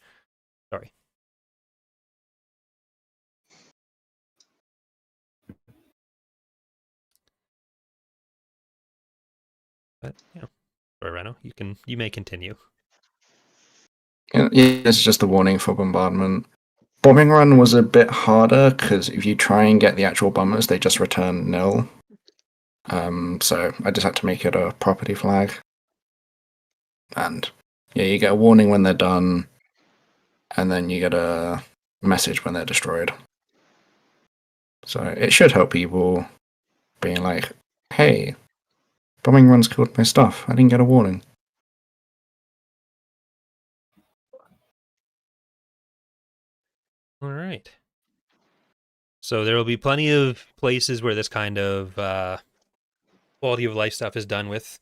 Sorry. But yeah, sorry, Reno, you may continue.
Yeah, it's just a warning for bombardment. Bombing run was a bit harder because if you try and get the actual bombers, they just return nil. So I just had to make it a property flag. And yeah, you get a warning when they're done, and then you get a message when they're destroyed. So it should help people being like, hey, bombing runs killed my stuff. I didn't get a warning.
All right. So there will be plenty of places where this kind of quality of life stuff is done with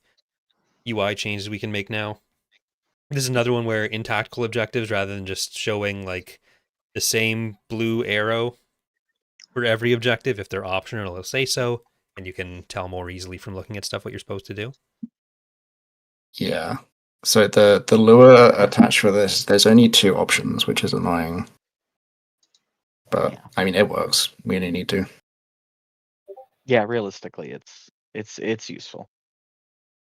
UI changes we can make now. This is another one where in tactical objectives, rather than just showing like the same blue arrow for every objective, if they're optional, it'll say so, and you can tell more easily from looking at stuff what you're supposed to do.
Yeah. So the lure attached for this, there's only 2 options, which is annoying. But I mean, it works. We only need to.
Yeah, realistically, it's useful.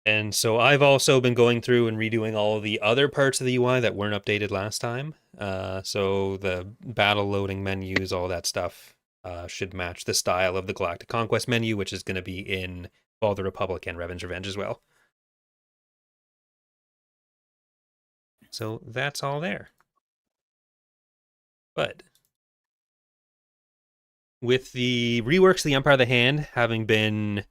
And so I've also been going through and redoing all of the other parts of the UI that weren't updated last time. So the battle loading menus, all that stuff should match the style of the Galactic Conquest menu, which is going to be in Fall of the Republic and Revan's Revenge as well. So that's all there. But with the reworks of the Empire of the Hand having been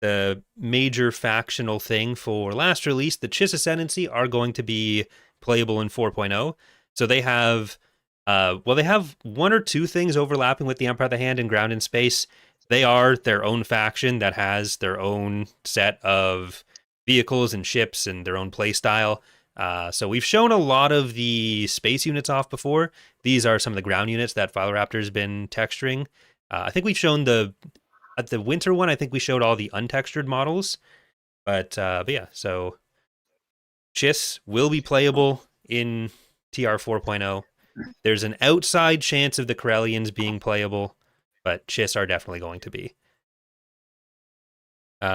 the major factional thing for last release, the Chiss Ascendancy are going to be playable in 4.0. So they have, they have 1 or 2 things overlapping with the Empire of the Hand in Ground and Space. They are their own faction that has their own set of vehicles and ships and their own play style. So we've shown a lot of the space units off before. These are some of the ground units that Philoraptor's been texturing. I think we've shown at the winter one, I think we showed all the untextured models. But yeah, so Chiss will be playable in TR 4.0. There's an outside chance of the Corellians being playable, but Chiss are definitely going to be.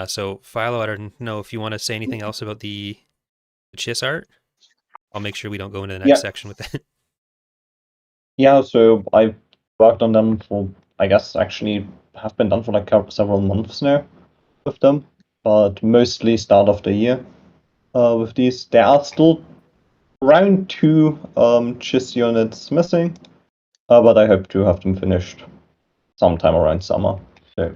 So Philo, I don't know if you want to say anything else about the Chiss art. I'll make sure we don't go into the next section with that.
Yeah, so I've worked on them for, I guess, actually have been done for like several months now with them, but mostly start of the year with these. There are still around 2 Chiss units missing, but I hope to have them finished sometime around summer. So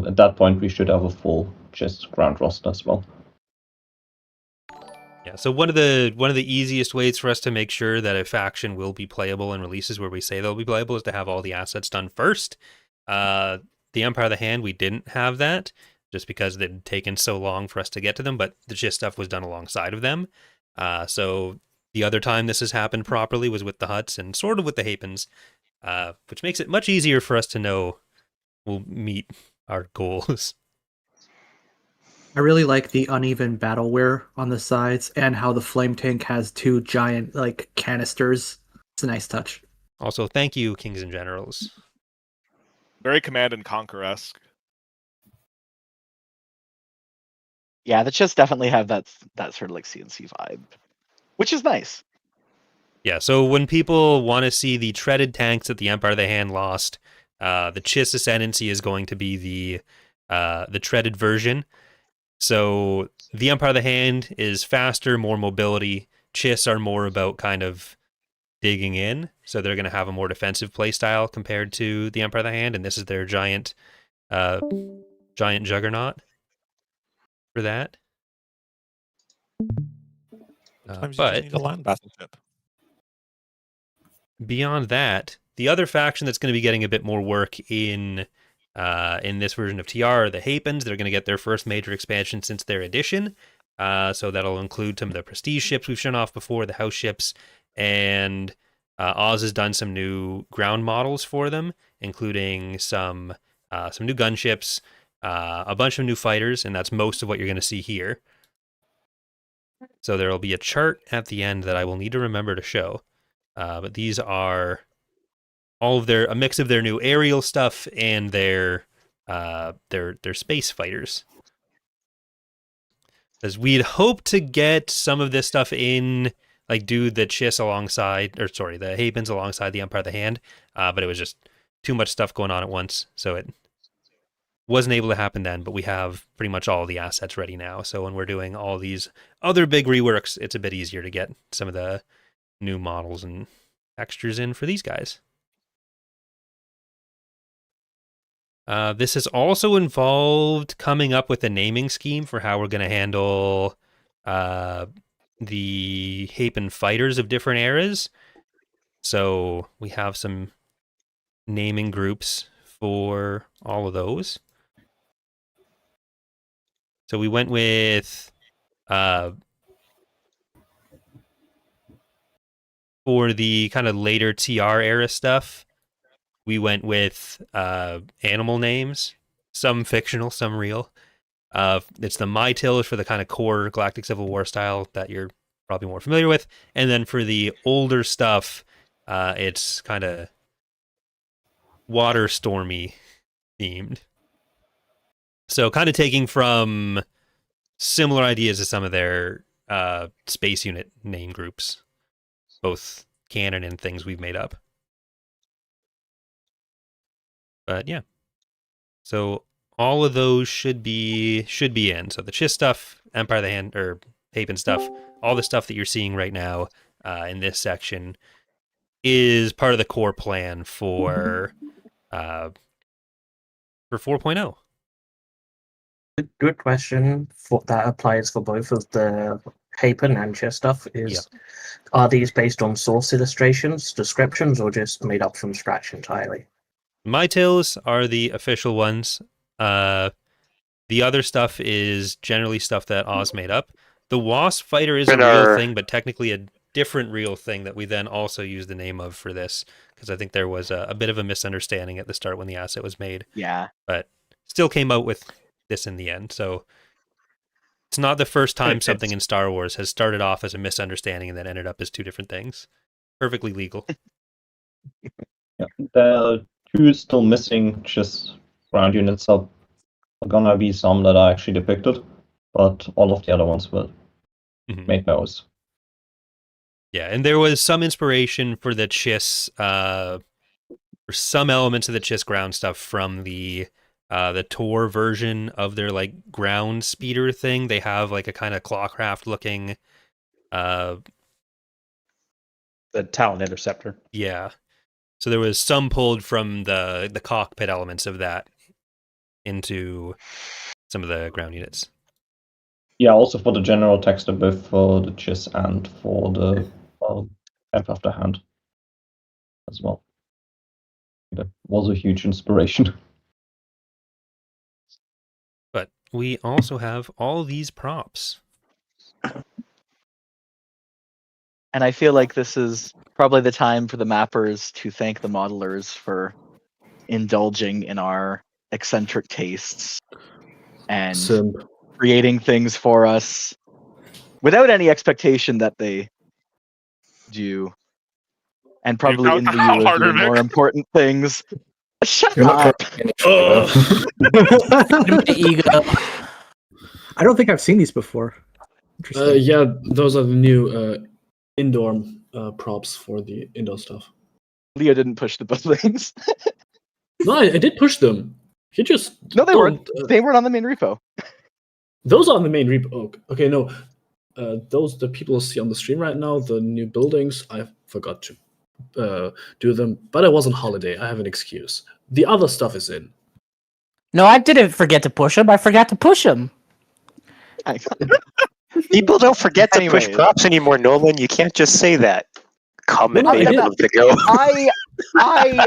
at that point, we should have a full Chiss ground roster as well.
Yeah, so one of the easiest ways for us to make sure that a faction will be playable in releases where we say they'll be playable is to have all the assets done first. The Empire of the Hand, we didn't have that just because it had taken so long for us to get to them, but the Chiss stuff was done alongside of them. So the other time this has happened properly was with the Hutts and sort of with the Hapens, which makes it much easier for us to know we'll meet our goals.
I really like the uneven battle wear on the sides and how the flame tank has 2 giant like canisters. It's a nice touch.
Also, thank you, Kings and Generals.
Very Command and Conquer-esque.
Yeah, the Chiss definitely have that sort of like CNC vibe, which is nice.
Yeah, so when people want to see the treaded tanks that the Empire of the Hand lost, the Chiss Ascendancy is going to be the treaded version. So the Empire of the Hand is faster, more mobility. Chiss are more about kind of digging in, so they're going to have a more defensive play style compared to the Empire of the Hand, and this is their giant giant juggernaut for that.
Sometimes you just need a land battleship.
Beyond that, the other faction that's going to be getting a bit more work in this version of TR are the Hapens. They're going to get their first major expansion since their addition. So that'll include some of the prestige ships we've shown off before, the house ships, and Oz has done some new ground models for them, including some new gunships, a bunch of new fighters, and that's most of what you're going to see here. So there will be a chart at the end that I will need to remember to show. But these are all of a mix of their new aerial stuff and their space fighters. As we'd hoped to get some of this stuff in, like do the Chiss alongside, the Hapens alongside the Empire of the Hand, but it was just too much stuff going on at once, so it wasn't able to happen then, but we have pretty much all the assets ready now, so when we're doing all these other big reworks, it's a bit easier to get some of the new models and textures in for these guys. This has also involved coming up with a naming scheme for how we're going to handle the Hapen fighters of different eras. So we have some naming groups for all of those. So we went with for the kind of later TR era stuff, we went with animal names, some fictional, some real. It's the Mytils for the kind of core Galactic Civil War style that you're probably more familiar with. And then for the older stuff, it's kind of water stormy themed. So kind of taking from similar ideas to some of their space unit name groups, both canon and things we've made up. But yeah, so all of those should be in. So the Chiss stuff, Empire of the Hand, or Hapen stuff, all the stuff that you're seeing right now in this section is part of the core plan for 4.0.
Good question. That applies for both of the Hapen and Chiss stuff. Are these based on source illustrations, descriptions, or just made up from scratch entirely?
Mytils are the official ones. The other stuff is generally stuff that Oz made up. The Wasp fighter is a real thing, but technically a different real thing that we then also used the name of for this, because I think there was a bit of a misunderstanding at the start when the asset was made.
Yeah.
But still came out with this in the end. So it's not the first time something in Star Wars has started off as a misunderstanding and then ended up as two different things. Perfectly legal.
Yeah, there are two still missing Chiss ground units. Are gonna be some that are actually depicted, but all of the other ones were made those.
Yeah, and there was some inspiration for the Chiss, for some elements of the Chiss ground stuff from the Tor version of their like ground speeder thing. They have like a kind of clawcraft looking
the Talon Interceptor.
Yeah. So there was some pulled from the cockpit elements of that into some of the ground units.
Yeah, also for the general texture, both for the Chiss and for the Empire of the Hand as well. That was a huge inspiration.
But we also have all these props.
And I feel like this is probably the time for the mappers to thank the modelers for indulging in our eccentric tastes and creating things for us without any expectation that they do. And probably in lieu of doing more important things. Shut up!
Ego.
I don't think I've seen these before.
Yeah, those are the new indoor props for the indoor stuff.
Leo didn't push the buildings.
No, I did push them. He just
they weren't. They weren't on the main repo.
Those are on the main repo. Oh, okay, no. Those the people see on the stream right now. The new buildings. I forgot to do them, but I was on holiday. I have an excuse. The other stuff is in.
No, I didn't forget to push him. I forgot to push him.
People don't forget to push
Anyways.
props anymore, Nolan. You can't just say that. Comment
No,
made a
no,
month ago.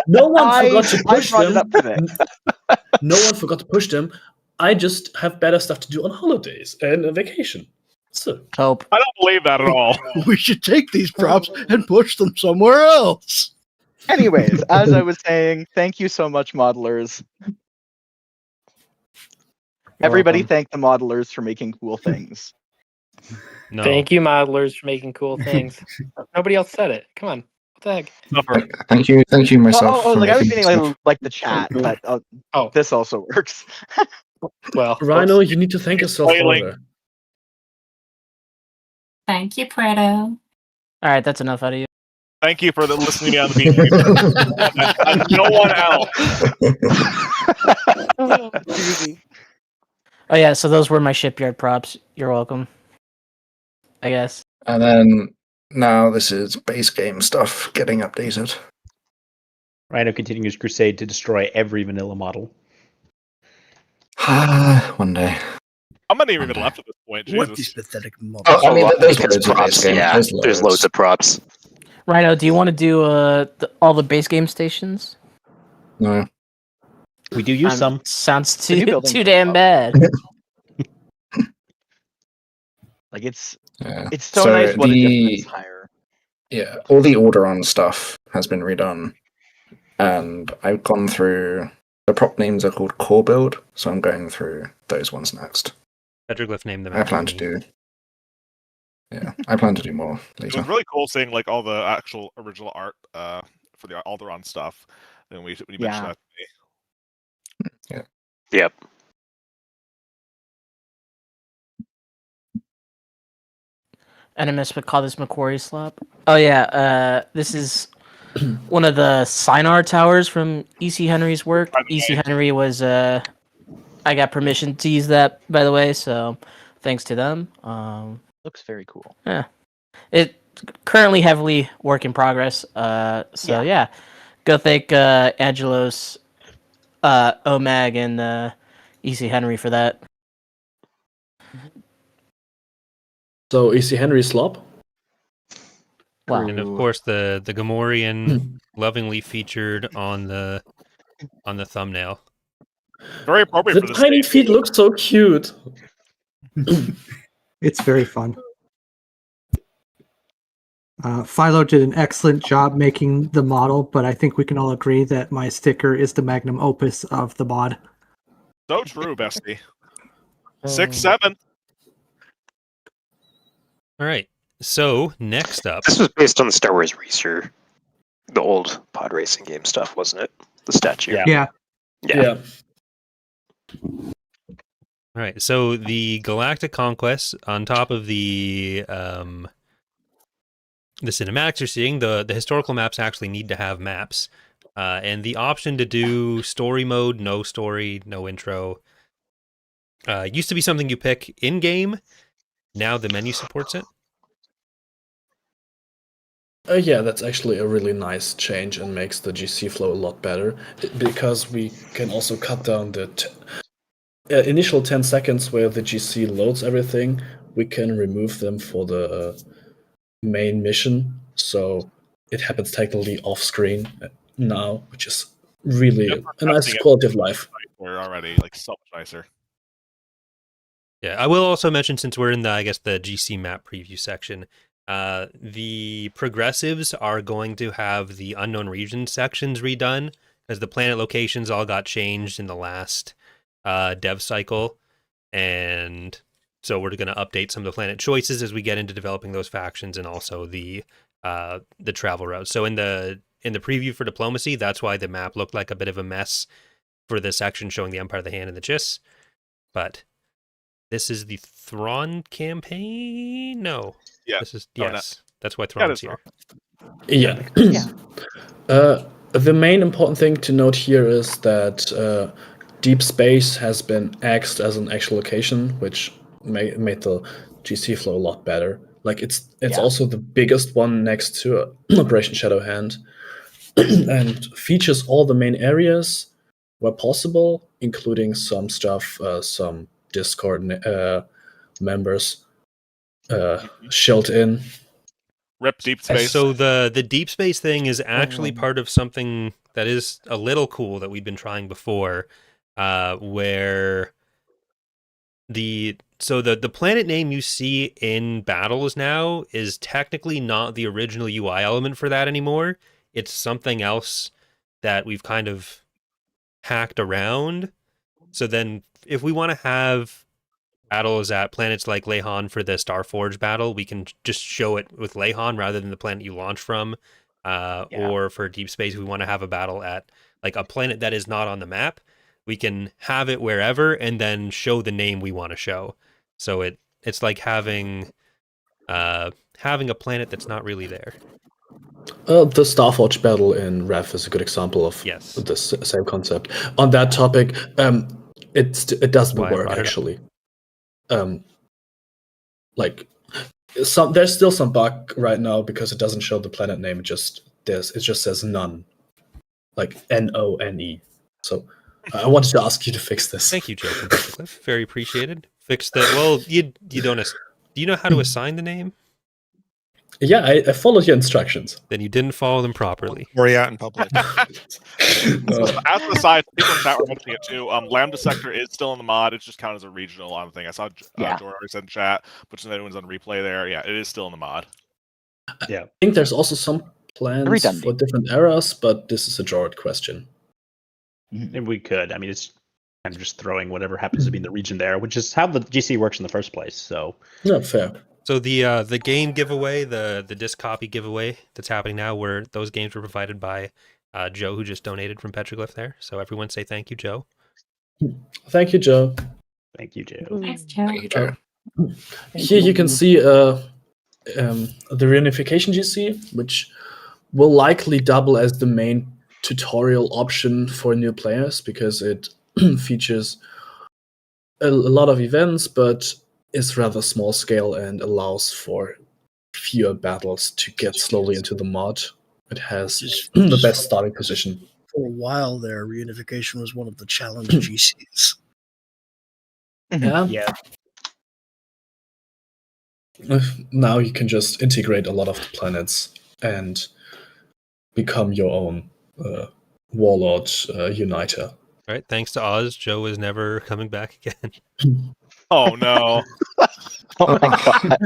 No one forgot to
I
push
brought
them.
it up today.
No one forgot to push them. I just have better stuff to do on holidays and a vacation. So
Hope.
I don't believe that at all.
We should take these props and push them somewhere else.
Anyways, as I was saying, thank you so much, modelers. Everybody
welcome.
thank the modelers for making cool things.
No.
Thank you, modelers, for making cool things. Nobody else said it. Come on. What the heck?
Thank you myself.
Oh,
for
like I was
making
meaning
stuff.
like the chat, but this also works.
Well,
Rhino, you need to thank yourself further.
Thank you, Preto.
All right, that's enough out of you.
Thank you for listening to me on the beat. No one else.
Oh yeah, so those were my shipyard props. You're welcome. I guess.
And then now this is base game stuff getting updated.
Rhino continuing his crusade to destroy every vanilla model.
One day.
How many even left at this point?
What
Jesus.
these pathetic models?
Oh, I mean, there's
It's
loads of base
props.
game.
Yeah, there's loads of props.
Rhino, do you want to do all the base game stations?
No.
We do use some.
Sounds
The new
too
building's
damn
up.
bad.
Like it's
Yeah.
so nice what a difference higher.
Yeah, all the Orderon stuff has been redone. And I've gone through... The prop names are called Core Build, so I'm going through those ones next.
Petroglyph named them.
I plan to do... Yeah, I plan to do more
It
later.
was really cool seeing like all the actual original art for the Alderaan stuff. And when you mentioned that to me.
Yeah.
Yep.
Enemies would call this Macquarie Slop. Oh yeah, this is one of the Sinar towers from E.C. Henry's work. E.C. Henry was I got permission to use that, by the way, so thanks to them.
Looks very cool.
Yeah. It currently heavily work in progress. Yeah. Go thank Angelos, Omag, and E.C. Henry for that.
So E.C. Henry slop.
Wow.
And of course the Gamorrean lovingly featured on the thumbnail.
Very appropriate
The
for this
tiny
game.
feet look so cute.
It's very fun. Philo did an excellent job making the model, but I think we can all agree that my sticker is the magnum opus of the mod.
So true, bestie. 6-7.
All right. So next up,
This was based on the Star Wars Racer, the old pod racing game stuff, wasn't it? The statue.
Yeah.
All right. So the Galactic Conquest, on top of the cinematics you're seeing, the historical maps actually need to have maps, and the option to do story mode, no story, no intro, used to be something you pick in game. Now the menu supports it.
Yeah, that's actually a really nice change and makes the GC flow a lot better because we can also cut down the initial 10 seconds where the GC loads everything. We can remove them for the main mission, so it happens technically off screen now, which is really a nice quality of life.
We're already like so much nicer.
Yeah, I will also mention, since we're in the GC map preview section, the progressives are going to have the unknown region sections redone, because the planet locations all got changed in the last dev cycle, and so we're going to update some of the planet choices as we get into developing those factions, and also the travel routes. So in the preview for diplomacy, that's why the map looked like a bit of a mess for the section showing the Empire of the Hand and the Chiss, but this is the Thrawn campaign? No.
Yeah.
This is,
Oh,
yes. That's why Thrawn's here.
Yeah. The main important thing to note here is that deep space has been axed as an actual location, which made the GC flow a lot better. Like it's also the biggest one next to Operation Shadowhand, and features all the main areas, where possible, including some stuff, some Discord members shelled in.
Rip deep space.
So the deep space thing is actually part of something that is a little cool that we've been trying before, where the planet name you see in battles now is technically not the original UI element for that anymore. It's something else that we've kind of hacked around. So then if we want to have battles at planets like Lehan for the Starforge battle, we can just show it with Lehan rather than the planet you launch from. Or for deep space, we want to have a battle at like a planet that is not on the map. We can have it wherever and then show the name we want to show. So it's like having a planet that's not really there.
The Starforge battle in Rev is a good example of this same concept. On that topic, it doesn't work actually. Like there's still some bug right now because it doesn't show the planet name. It just says none, like NONE. So I wanted to ask you to fix this.
Thank you, Joe from Cliff. Very appreciated. Fix that. Well, you don't. Do you know how to assign the name?
Yeah, I followed your instructions.
Then you didn't follow them properly.
Worry out in public.
So, as the side, people in chat were mentioning it too. Lambda Sector is still in the mod. It's just counted as a regional thing. I saw Jordan said in chat, but since everyone's on replay there, yeah, it is still in the mod.
Yeah, I think there's also some plans for different eras, but this is a Jordan question.
And we could. I mean, it's kind of just throwing whatever happens to be in the region there, which is how the GC works in the first place. So
yeah, fair.
So the game giveaway, the disc copy giveaway that's happening now, where those games were provided by Joe, who just donated from Petroglyph there. So everyone say thank you, Joe.
Thank you, Joe.
Thank you, Joe.
Thanks, Joe.
Thank you, Joe.
Here you can see the reunification GC, which will likely double as the main tutorial option for new players because it features a lot of events, but is rather small scale and allows for fewer battles to get slowly into the mod. It has the best starting position.
For a while there, reunification was one of the challenge GCs.
Yeah. Now you can just integrate a lot of the planets and become your own warlord uniter.
All right, thanks to Oz, Joe is never coming back again.
Oh no.
Oh my god.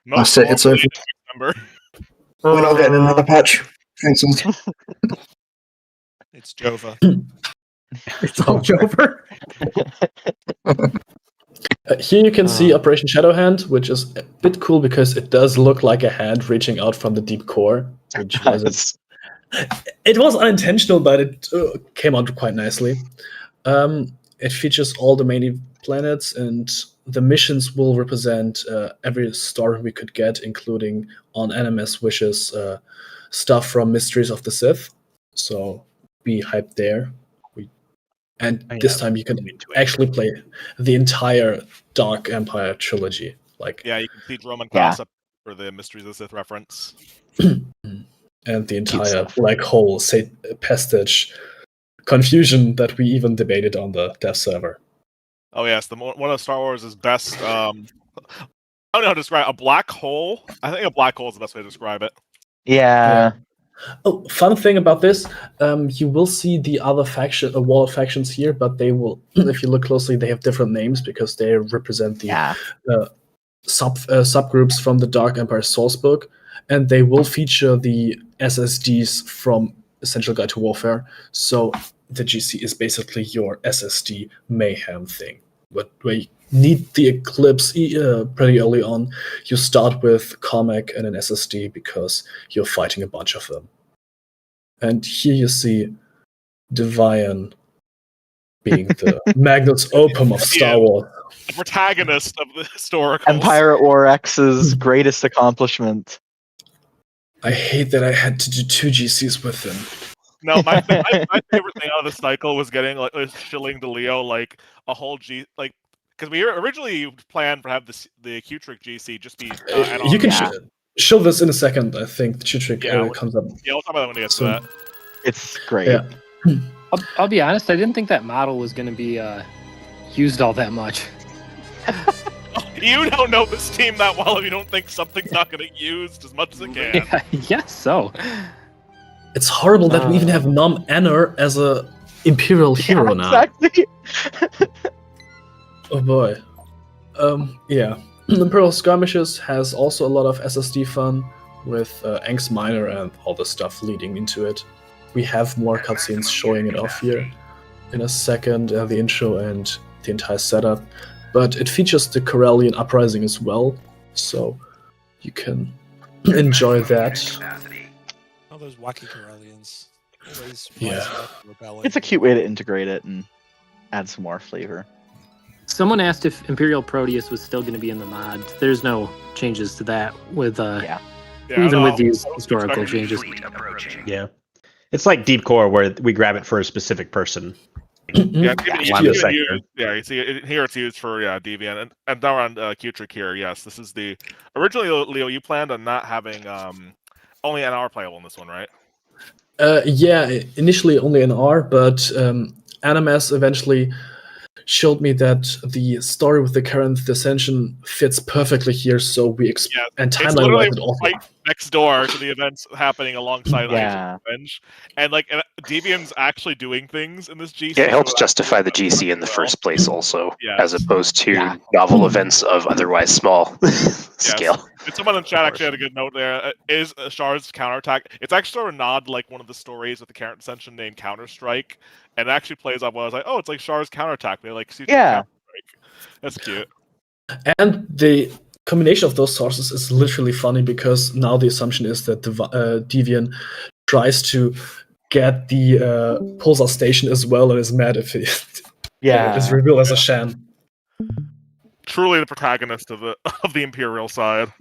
That's it, it's over. We're not getting another patch. Thanks.
It's Jova.
It's all Jover.
Here you can see Operation Shadowhand, which is a bit cool because it does look like a hand reaching out from the deep core. Which it was unintentional, but it came out quite nicely. It features all the main planets, and the missions will represent every story we could get, including on NMS wishes, stuff from Mysteries of the Sith. So be hyped there. This time you can actually play the entire Dark Empire trilogy.
Yeah, you can see Roman Cross up for the Mysteries of the Sith reference.
And the entire black hole pestage confusion that we even debated on the dev server.
Oh yes, one of Star Wars' best. I don't know how to describe a black hole. I think a black hole is the best way to describe it.
Yeah.
Oh, fun thing about this, you will see the other faction, a wall of factions here, but they will, if you look closely, they have different names because they represent the subgroups from the Dark Empire sourcebook, and they will feature the SSDs from Essential Guide to Warfare. So the GC is basically your SSD mayhem thing. But where you need the Eclipse pretty early on, you start with Comic and an SSD because you're fighting a bunch of them. And here you see Devian being the Magnus Opum of Star Wars.
The protagonist of the historical
Empire ORX's greatest accomplishment.
I hate that I had to do 2 GCs with him.
No, my favorite thing out of the cycle was getting shilling to Leo a whole because we originally planned to have the Q-Trick GC just be.
You can show this in a second. I think the trick comes up.
Yeah, we'll talk about that when we get to
soon.
that.
It's great.
Yeah.
I'll be honest. I didn't think that model was going to be used all that much.
You don't know this team that well if you don't think something's not going to get used as much as it can.
Yeah, yes, so.
It's horrible that we even have Nom Anor as a Imperial hero now.
Exactly.
Oh boy. Yeah. Imperial Skirmishes has also a lot of SSD fun with Angst Minor and all the stuff leading into it. We have more cutscenes showing it off here in a second, the intro and the entire setup. But it features the Corellian Uprising as well, so you can enjoy that.
Oh, those wacky Corellians. Always
Yeah. It's a cute way to integrate it and add some more flavor.
Someone asked if Imperial Proteus was still going to be in the mod. There's no changes to that with even with these historical changes.
Yeah. It's like Deep Core where we grab it for a specific person.
Yeah,
Lambda Sector.
you see here it's used for Deviant, and now on Q-Trick here. Yes, this is the originally Leo. You planned on not having only an hour playable in this one, right?
Yeah, initially only an R, but Animas eventually showed me that the story with the current Ascension fits perfectly here, so we and timeline-wise it also.
Right next door to the events happening alongside Revenge, and Deviant's actually doing things in this GC.
Yeah, it helps justify the GC in the first place, also, as opposed to novel events of otherwise small scale.
And someone in chat actually had a good note there. Is Shard's counterattack? It's actually sort of nod like one of the stories with the current Ascension named Counter Strike, and it actually plays up well. I was like, oh, it's like Shard's counterattack. They like that's cute.
And the combination of those sources is literally funny because now the assumption is that the Deviant tries to get the Pulsar station as well and is mad if it is revealed as a Shan.
Truly the protagonist of the Imperial side.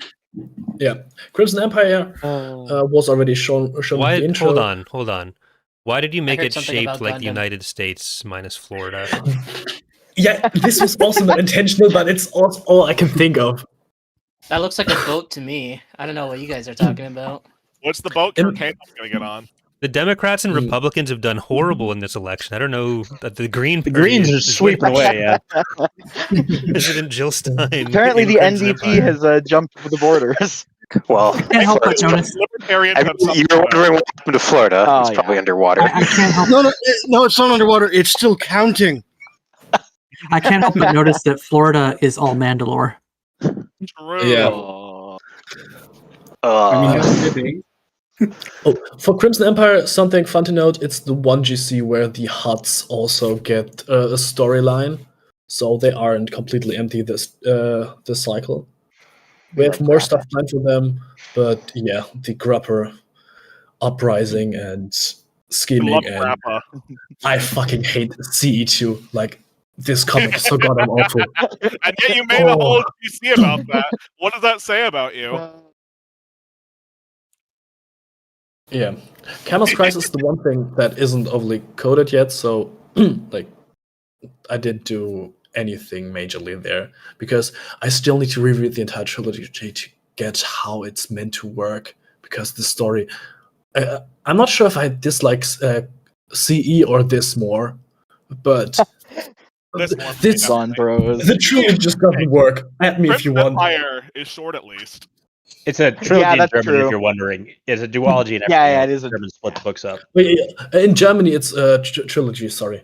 Yeah, Crimson Empire was already shown in the intro.
Hold on. Why did you make
heard
it
something
shaped
about
like the
Gundam.
United States minus Florida?
Yeah, this was also not intentional, but it's all I can think of.
That looks like a boat to me. I don't know what you guys are talking about.
What's the boat Kane's going to get on?
The Democrats and Republicans have done horrible in this election. I don't know that the Greens
are sweeping away. Yeah.
President Jill Stein.
Apparently, the NDP has jumped over the borders.
Well,
can't help but notice.
You're wondering what happened to Florida. It's probably underwater.
I can't help.
No, it's not underwater. It's still counting.
I can't help but notice that Florida is all Mandalore.
True.
Yeah.
I mean,
for Crimson Empire, something fun to note, it's the one GC where the Huts also get a storyline, so they aren't completely empty this cycle. We have more stuff planned for them, but yeah, the Grapper uprising and scheming, and I fucking hate CE2. Like, this comic is so goddamn awful.
And yet you made a whole GC about that. What does that say about you?
Yeah, Camel's Crisis is the one thing that isn't overly coded yet, so like I didn't do anything majorly there because I still need to reread the entire trilogy to get how it's meant to work, because the story I'm not sure if I dislike CE or this more, but
this
on, bros.
The trilogy just doesn't work. At me if you want.
Empire is short at least.
It's a trilogy in
that's
German,
true.
if you're wondering. It's a duology in everything.
Yeah, it is a
German split the books up.
Wait, in Germany, it's a trilogy. Sorry.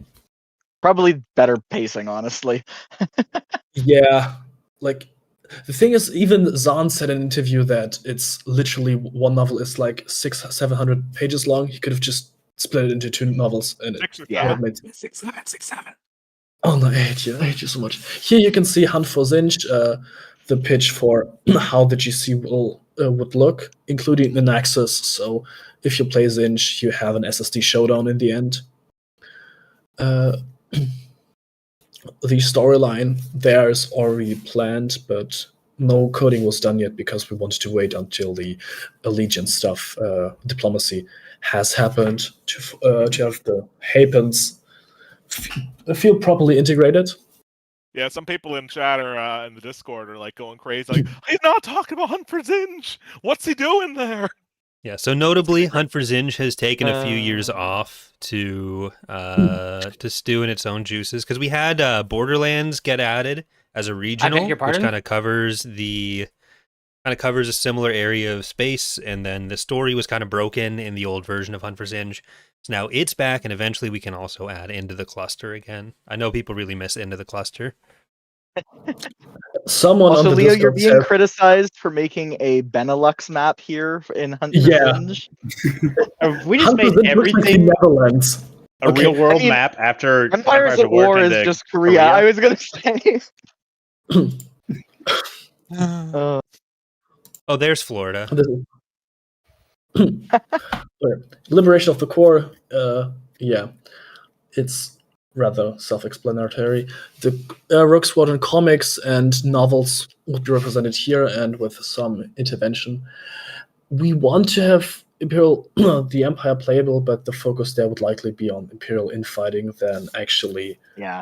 Probably better pacing, honestly.
Yeah, like the thing is, even Zahn said in an interview that it's literally one novel is like 600-700 pages long. He could have just split it into two novels, and it would have made
6, 7.
Oh no, I hate you so much. Here you can see Hunt for Zinj, the pitch for how the GC would look, including the Nexus. So if you play Zinj, you have an SSD showdown in the end. The storyline there is already planned, but no coding was done yet because we wanted to wait until the allegiance stuff, diplomacy, has happened to have the Hapens feel properly integrated.
Yeah, some people in chat or in the Discord are like going crazy. Like, he's not talking about Hunt for Zinj. What's he doing there?
Yeah, so notably, Hunt for Zinj has taken a few years off to stew in its own juices because we had Borderlands get added as a regional,
your
which
pardon?
kind of covers a similar area of space, and then the story was kind of broken in the old version of Hunt for Zinj. So now it's back, and eventually we can also add Into the Cluster again. I know people really miss Into the Cluster.
Someone
also,
on the
Leo, you're
Discord
being
said,
criticized for making a Benelux map here in Hunt for
Yeah.
Zinj.
We just
Hunt for
made
Zinj looks like the
everything
Netherlands.
a
Okay.
real world
I mean,
map after
Empires at War is just Korea. I was gonna say.
Oh, there's Florida.
Liberation of the Core, yeah, it's rather self-explanatory. The Rogue Squadron comics and novels would be represented here, and with some intervention. We want to have Imperial, the Empire playable, but the focus there would likely be on Imperial infighting than actually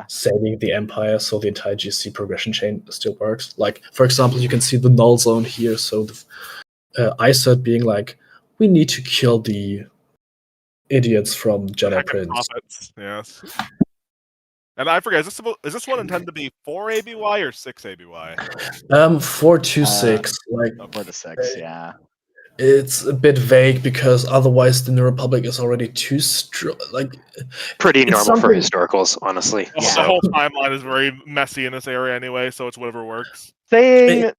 saving the Empire, so the entire GC progression chain still works. Like, for example, you can see the null zone here, so the ISAT being like, we need to kill the idiots from Jedi Prince.
Puppets, yes. And I forget, is this one intended to be 4 ABY or 6 ABY?
4 to 6, like
4 to 6, yeah.
It's a bit vague because otherwise the New Republic is already too
pretty
it's
normal for
something-
historicals, honestly.
The whole timeline is very messy in this area anyway, so it's whatever works.
Saying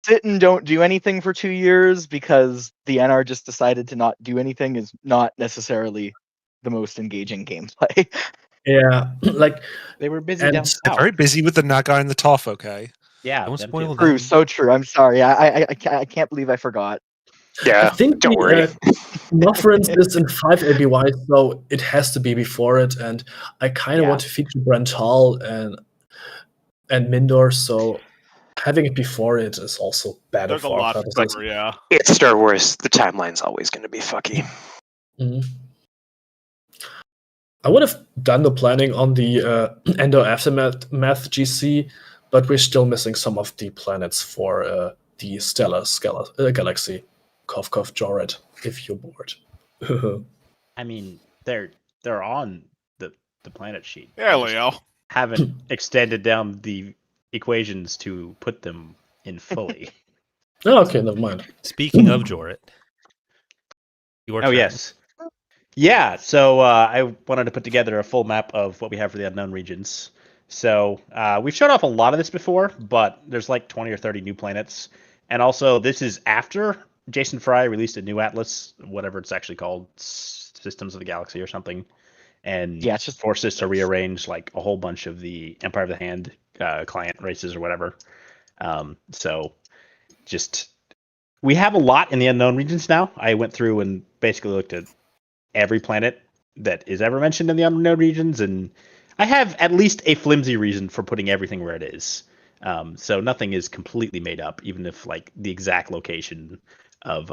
sit and don't do anything for 2 years because the NR just decided to not do anything is not necessarily the most engaging gameplay.
Yeah, like
they were busy
and
down
They're very busy with the Naga and the Toph, okay?
Yeah,
don't spoil
True, so true. I'm sorry. I can't believe I forgot.
Yeah,
I think
don't worry.
Reference is in 5 ABY, so it has to be before it, and I kind of want to feature Brental and Mindor, so having it before it is also better
There's a
for our
lot to
purposes.
cover, yeah.
It's Star Wars. The timeline's always going to be fucky.
Mhm. I would have done the planning on the Endor Aftermath GC, but we're still missing some of the planets for the Stellar Galaxy. Cough, cough, Joret, if you're bored.
I mean, they're on the planet sheet.
Yeah,
I just
Leo.
haven't extended down the equations to put them in fully.
Oh, okay, never mind.
Speaking of Joret, your turn.
Yes. Yeah, so I wanted to put together a full map of what we have for the unknown regions. So we've showed off a lot of this before, but there's like 20 or 30 new planets. And also, this is after Jason Fry released a new atlas, whatever it's actually called, Systems of the Galaxy or something. And
it's just
forced us to rearrange like a whole bunch of the Empire of the Hand client races or whatever. So just we have a lot in the unknown regions now. I went through and basically looked at every planet that is ever mentioned in the unknown regions, and I have at least a flimsy reason for putting everything where it is. So nothing is completely made up, even if like the exact location of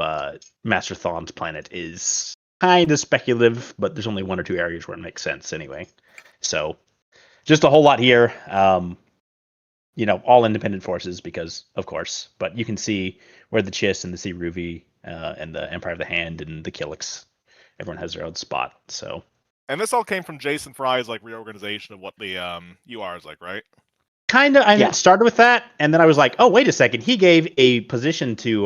Master Thrawn's planet is kind of speculative, but there's only 1 or 2 areas where it makes sense anyway. So just a whole lot here. All independent forces because, of course, but you can see where the Chiss and the Sea Ruvi and the Empire of the Hand and the Killiks, everyone has their own spot. So,
and this all came from Jason Fry's like reorganization of what the UR is like, right?
Kind of. I started with that, and then I was like, oh, wait a second. He gave a position to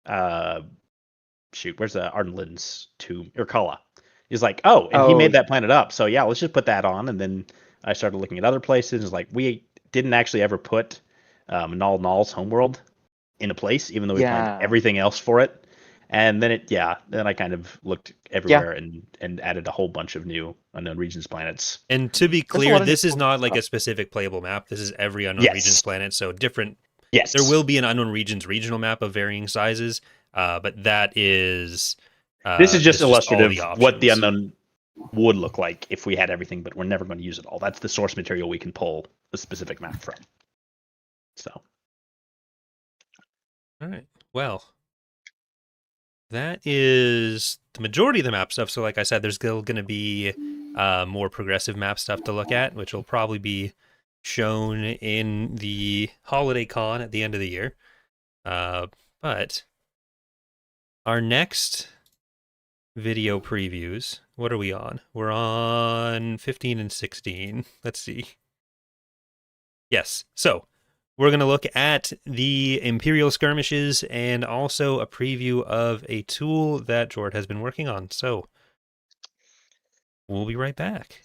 where's the Ardenlin's to Urkala? He's like, he made that planet up. So yeah, let's just put that on. And then I started looking at other places. It's like we didn't actually ever put Nal Nal's homeworld in a place, even though we planned everything else for it. And then then I kind of looked everywhere and added a whole bunch of new unknown regions planets.
And to be clear, this is not like a specific playable map. This is every unknown regions planet. So different.
Yes.
There will be an unknown regions regional map of varying sizes, but that is.
This is just illustrative what the unknown would look like if we had everything, but we're never going to use it all. That's the source material we can pull a specific map from. So.
All right. Well. That is the majority of the map stuff. So like I said, there's still going to be more progressive map stuff to look at, which will probably be shown in the holiday con at the end of the year. But our next video previews, what are we on? We're on 15 and 16. Let's see. Yes, so we're going to look at the Imperial skirmishes and also a preview of a tool that Jord has been working on. So we'll be right back.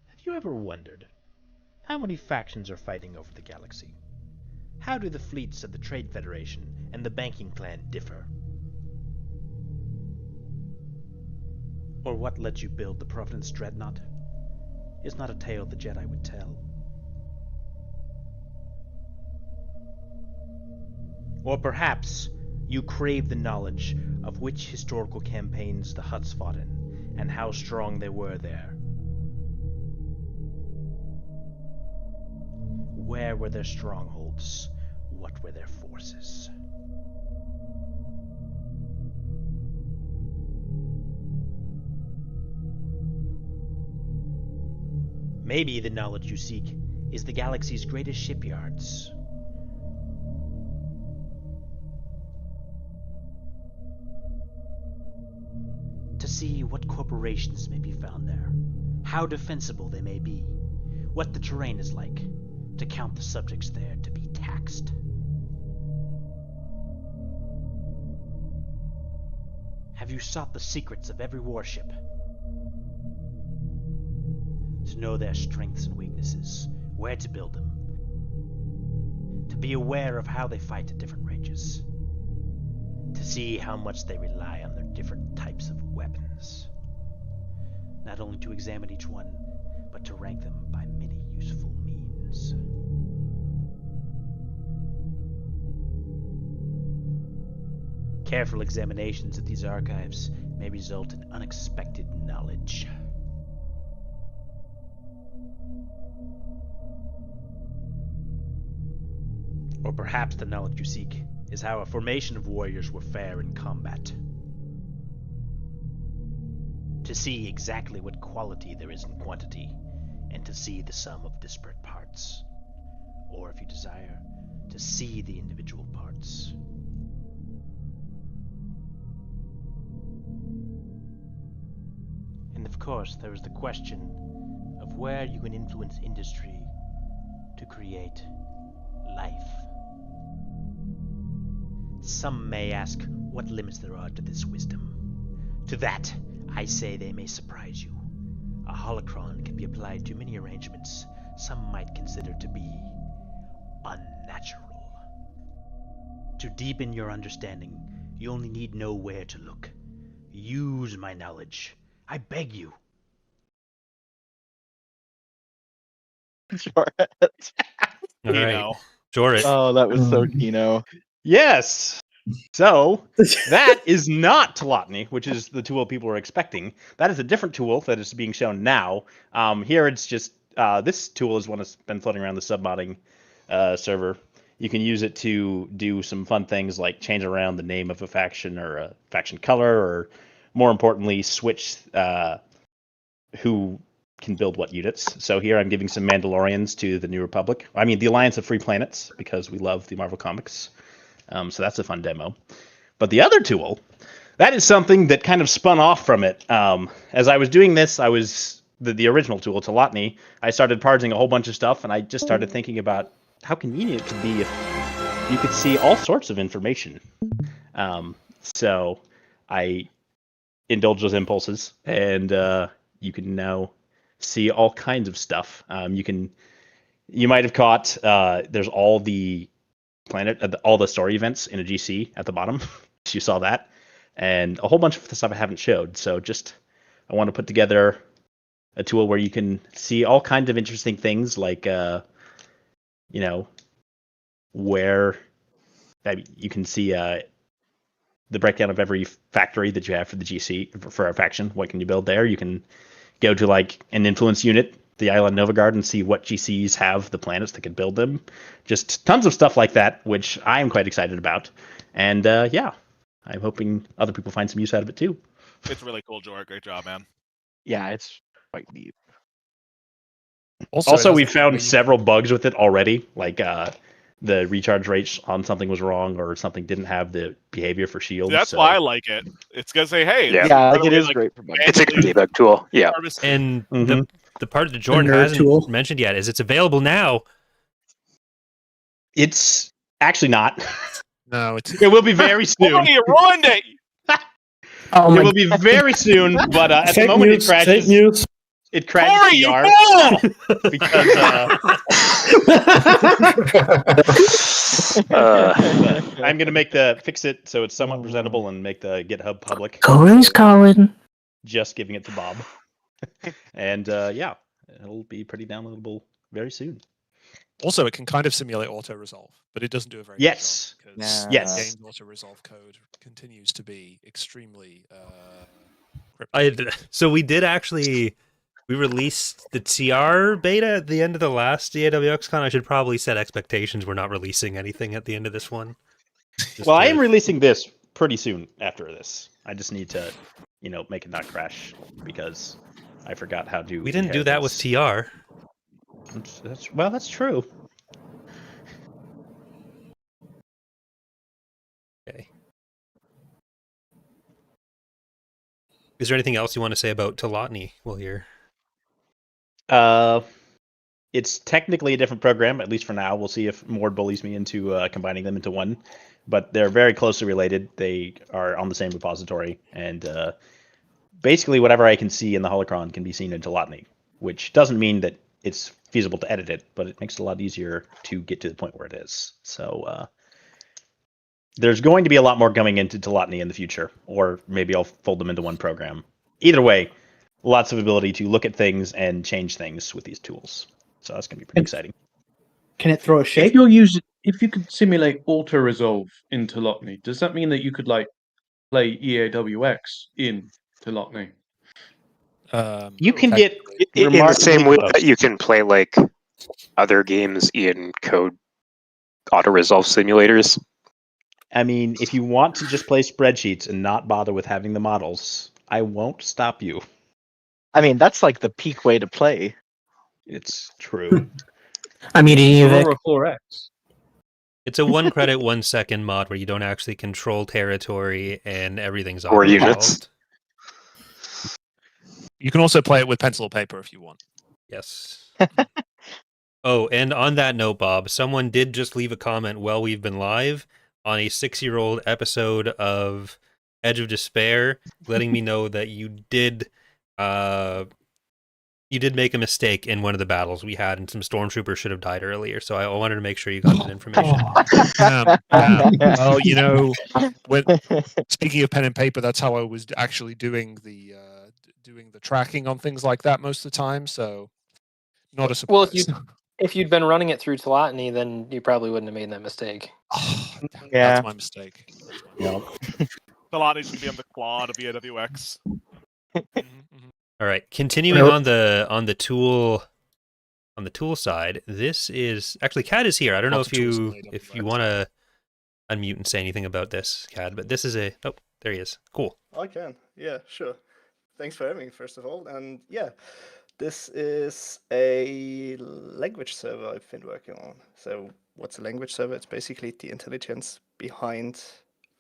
Have you ever wondered how many factions are fighting over the galaxy? How do the fleets of the Trade Federation and the Banking Clan differ? Or what led you build the Providence Dreadnought is not a tale the Jedi would tell. Or perhaps you crave the knowledge of which historical campaigns the Hutts fought in, and how strong they were there. Where were their strongholds? What were their forces? Maybe the knowledge you seek is the galaxy's greatest shipyards. To see what corporations may be found there, how defensible they may be, what the terrain is like, to count the subjects there to be taxed. Have you sought the secrets of every warship? To know their strengths and weaknesses, where to build them. To be aware of how they fight at different ranges. To see how much they rely on their different types of weapons. Not only to examine each one, but to rank them by many useful means. Careful examinations of these archives may result in unexpected knowledge. Or perhaps the knowledge you seek is how a formation of warriors will fare in combat. To see exactly what quality there is in quantity, and to see the sum of disparate parts. Or, if you desire, to see the individual parts. And of course, there is the question of where you can influence industry to create life. Some may ask what limits there are to this wisdom. To that, I say they may surprise you. A holocron can be applied to many arrangements some might consider to be unnatural. To deepen your understanding, you only need know where to look. Use my knowledge. I beg you.
All right. Jorit.
Oh, that was so Kino.
Yes. So that is not Telotny, which is the tool people are expecting. That is a different tool that is being shown now. Here it's just this tool is one that's been floating around the submodding server. You can use it to do some fun things like change around the name of a faction or a faction color, or more importantly, switch who can build what units. So here I'm giving some Mandalorians to the New Republic. I mean, the Alliance of Free Planets, because we love the Marvel Comics. So that's a fun demo. But the other tool, that is something that kind of spun off from it. As I was doing this, I was the original tool, Telotny. I started parsing a whole bunch of stuff, and I just started thinking about how convenient it could be if you could see all sorts of information. So I indulged those impulses, and you can now see all kinds of stuff. You might have caught there's all the all the story events in a GC at the bottom. So you saw that, and a whole bunch of the stuff I haven't showed. So I want to put together a tool where you can see all kinds of interesting things, like where you can see the breakdown of every factory that you have for the GC for a faction. What can you build there? You can go to like an influence unit, the Island Novagard, and see what GCs have the planets that can build them. Just tons of stuff like that, which I am quite excited about. And I'm hoping other people find some use out of it too.
It's really cool, Jorik. Great job, man.
Yeah, it's quite neat.
Also we found several bugs with it already, like the recharge rate on something was wrong, or something didn't have the behavior for shields.
That's why I like it. It's gonna say, hey,
it is great for bugs. It's a good debug tool. Yeah.
And the part that Jordan hasn't mentioned yet is it's available now.
It's actually not.
No,
it will be very soon.
Only a ruined it.
It will be very soon, but at the moment it crashes.
Fake news.
It crashes PR because I'm gonna fix it so it's somewhat presentable and make the GitHub public.
Corey's calling.
Just giving it to Bob, and it'll be pretty downloadable very soon.
Also, it can kind of simulate auto resolve, but it doesn't do a very
yes.
good job because
yes.
the game's auto resolve code continues to be extremely.
So we did actually. We released the TR beta at the end of the last EaWX Con. I should probably set expectations. We're not releasing anything at the end of this one.
I am releasing this pretty soon after this. I just need to, make it not crash because I forgot how to.
We didn't do that with TR.
That's true.
Okay. Is there anything else you want to say about Telotny while you're...
It's technically a different program, at least for now. We'll see if Mord bullies me into combining them into one. But they're very closely related. They are on the same repository. And basically whatever I can see in the holocron can be seen in Telotny, which doesn't mean that it's feasible to edit it, but it makes it a lot easier to get to the point where it is. So there's going to be a lot more coming into Telotny in the future, or maybe I'll fold them into one program. Either way, lots of ability to look at things and change things with these tools. So that's going to be pretty exciting.
Can it throw a shake?
If you could simulate auto resolve in Telotny, does that mean that you could play EaWX in Telotny?
You can get
in the same way that you can play like other games in code auto-resolve simulators.
I mean, if you want to just play spreadsheets and not bother with having the models, I won't stop you.
I mean, that's like the peak way to play.
It's true.
I mean,
Aurora 4X.
It's a 1 credit, 1 second mod where you don't actually control territory and everything's
Or
auto-resolved.
units.
You can also play it with pencil and paper if you want.
Yes. Oh, and on that note, Bob, someone did just leave a comment while we've been live on a 6-year-old episode of Edge of Despair, letting me know that you did make a mistake in one of the battles we had, and some stormtroopers should have died earlier. So I wanted to make sure you got that information.
Well, you know, speaking of pen and paper, that's how I was actually doing the tracking on things like that most of the time. So, not a surprise.
Well, if you'd been running it through Telatony, then you probably wouldn't have made that mistake.
That's my mistake.
Telatony's going to be on the quad of EaWX.
All right, continuing on the tool side. This is actually Cad is here. I don't know if you want to unmute and say anything about this, Cad, but this is there he is. Cool.
I can. Yeah, sure. Thanks for having me, first of all. And yeah, this is a language server I've been working on. So what's a language server? It's basically the intelligence behind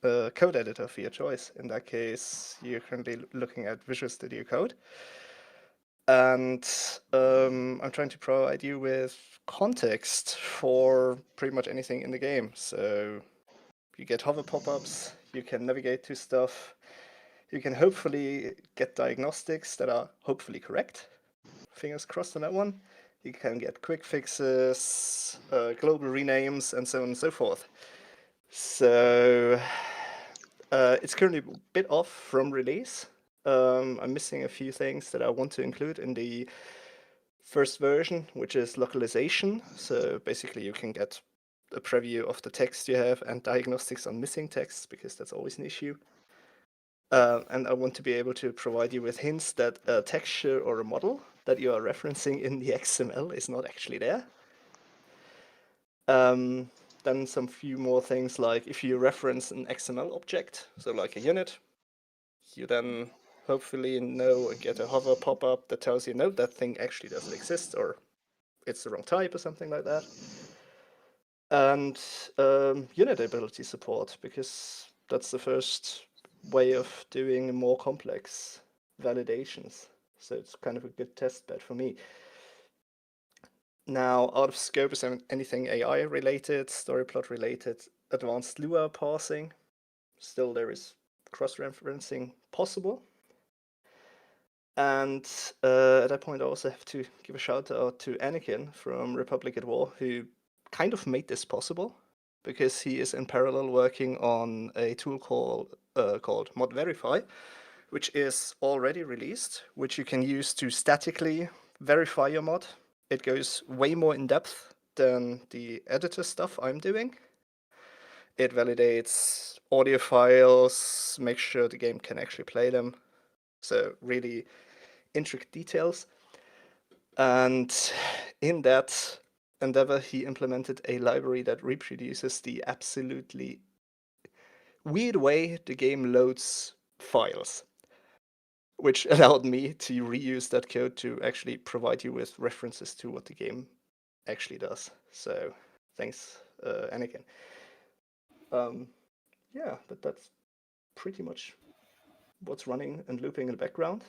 a code editor for your choice. In that case, you're currently looking at Visual Studio Code. And I'm trying to provide you with context for pretty much anything in the game. So you get hover pop-ups, you can navigate to stuff, you can hopefully get diagnostics that are hopefully correct. Fingers crossed on that one. You can get quick fixes, global renames, and so on and so forth. So it's currently a bit off from release. I'm missing a few things that I want to include in the first version, which is localization. So basically you can get a preview of the text you have and diagnostics on missing text, because that's always an issue. And I want to be able to provide you with hints that a texture or a model that you are referencing in the XML is not actually there. Then some few more things, like if you reference an XML object, so like a unit, you then hopefully get a hover pop-up that tells you, no, that thing actually doesn't exist, or it's the wrong type or something like that. And unit ability support, because that's the first way of doing more complex validations. So it's kind of a good test bed for me. Now, out of scope is anything AI related, story plot related, advanced Lua parsing. Still, there is cross-referencing possible. And at that point, I also have to give a shout out to Anakin from Republic at War, who kind of made this possible, because he is in parallel working on a tool called Mod Verify, which is already released, which you can use to statically verify your mod. It goes way more in depth than the editor stuff I'm doing. It validates audio files, makes sure the game can actually play them. So really intricate details. And in that endeavor, he implemented a library that reproduces the absolutely weird way the game loads files, which allowed me to reuse that code to actually provide you with references to what the game actually does. So thanks, Anakin. Yeah, but that's pretty much what's running and looping in the background.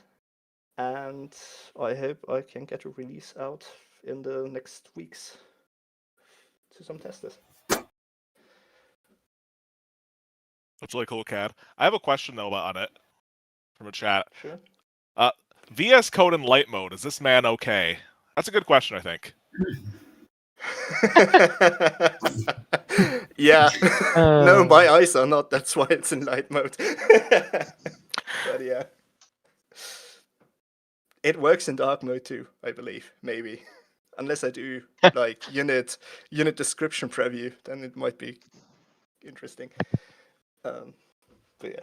And I hope I can get a release out in the next weeks to some testers.
That's really cool, Cad. I have a question though on it from a chat.
Sure.
VS Code in light mode, is this man okay? That's a good question, I think.
Yeah. No, my eyes are not. That's why it's in light mode. But yeah. It works in dark mode too, I believe. Maybe. Unless I do like unit description preview, then it might be interesting. But yeah.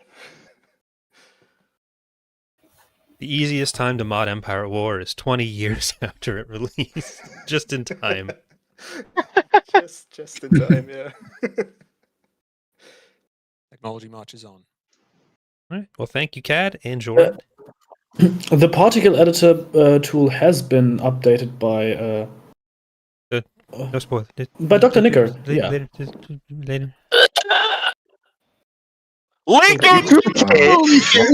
The easiest time to mod Empire at War is 20 years after it released. Just in time.
just in time, yeah.
Technology marches on.
All right. Well, thank you, Cad and Jordan.
The particle editor tool has been updated by
No spoil.
by Dr. Nicker. Yeah.
Later.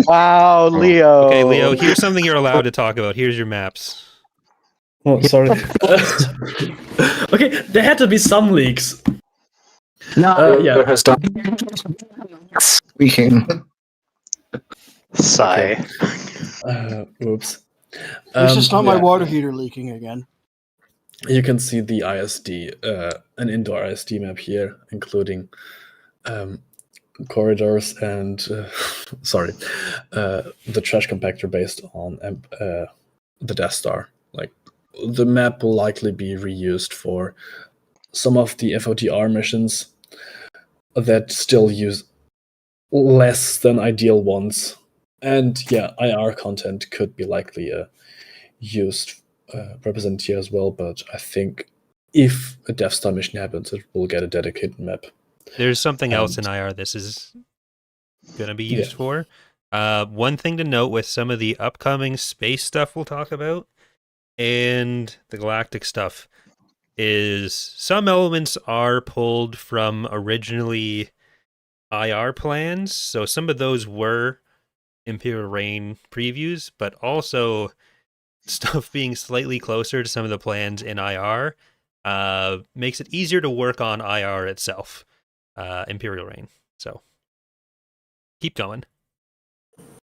Wow, Leo.
Okay, Leo. Here's something you're allowed to talk about. Here's your maps.
Oh, sorry. Okay, there had to be some leaks.
No,
yeah.
Squeaking.
Sigh.
Oops.
At least it's not my
yeah.
water heater leaking again.
You can see the ISD, an indoor ISD map here, including corridors and the trash compactor based on the Death Star. Like the map will likely be reused for some of the FOTR missions that still use less than ideal ones, and yeah, IR content could be likely used represented here as well. But I think if a Death Star mission happens, it will get a dedicated map.
There's something else in IR this is going to be used for. One thing to note with some of the upcoming space stuff we'll talk about and the galactic stuff is some elements are pulled from originally IR plans. So some of those were Imperial Reign previews, but also stuff being slightly closer to some of the plans in IR makes it easier to work on IR itself. Imperial Reign. So keep going.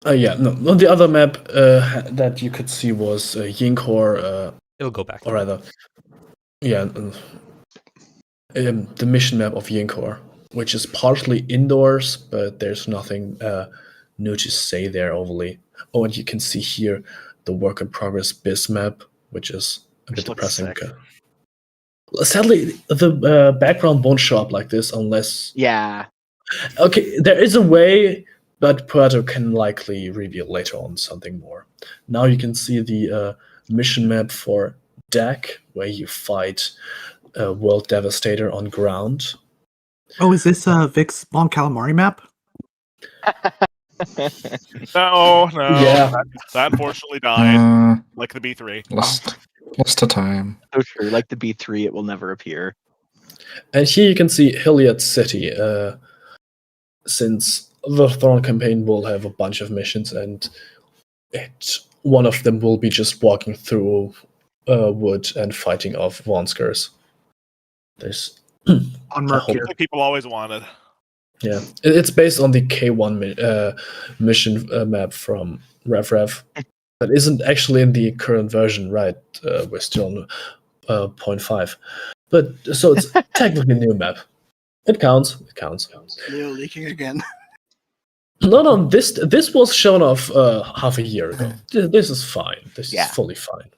The other map that you could see was Yinkor.
It'll go back.
Or rather, the mission map of Yinkor, which is partially indoors, but there's nothing new to say there overly. Oh, and you can see here the work in progress BIS map, which is a bit depressing. Sadly, the background won't show up like this unless...
Yeah.
Okay, there is a way, but Puerto can likely reveal later on something more. Now you can see the mission map for DAC, where you fight World Devastator on ground.
Oh, is this Vic's Mon Calamari map?
No.
Yeah.
That unfortunately died, like the B3.
Lost to time.
So true. Like the B3, it will never appear.
And here you can see Hilliard City, since the Thrawn campaign will have a bunch of missions, and one of them will be just walking through wood and fighting off Vonskers. There's
on Mercury.
Like people always wanted.
Yeah, it's based on the K1 mission map from Rev. That isn't actually in the current version, right? We're still on 0.5. But so it's technically a new map. It counts. It counts.
Leo leaking again.
No. This was shown off half a year ago. This is fine. This is fully fine.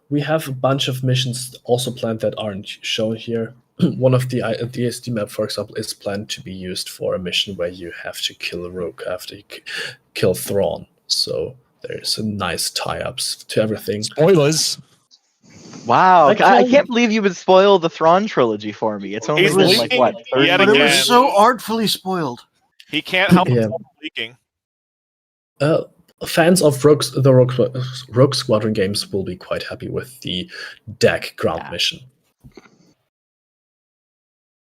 We have a bunch of missions also planned that aren't shown here. One of the SD map, for example, is planned to be used for a mission where you have to kill a rogue after you kill Thrawn. So there's a nice tie-ups to everything.
Spoilers.
Wow, I can't believe you would spoil the Thrawn trilogy for me. It's only been like what? 30
But it was so artfully spoiled.
He can't help himself from leaking.
Fans of the Rogue Squadron games will be quite happy with the DAC ground mission.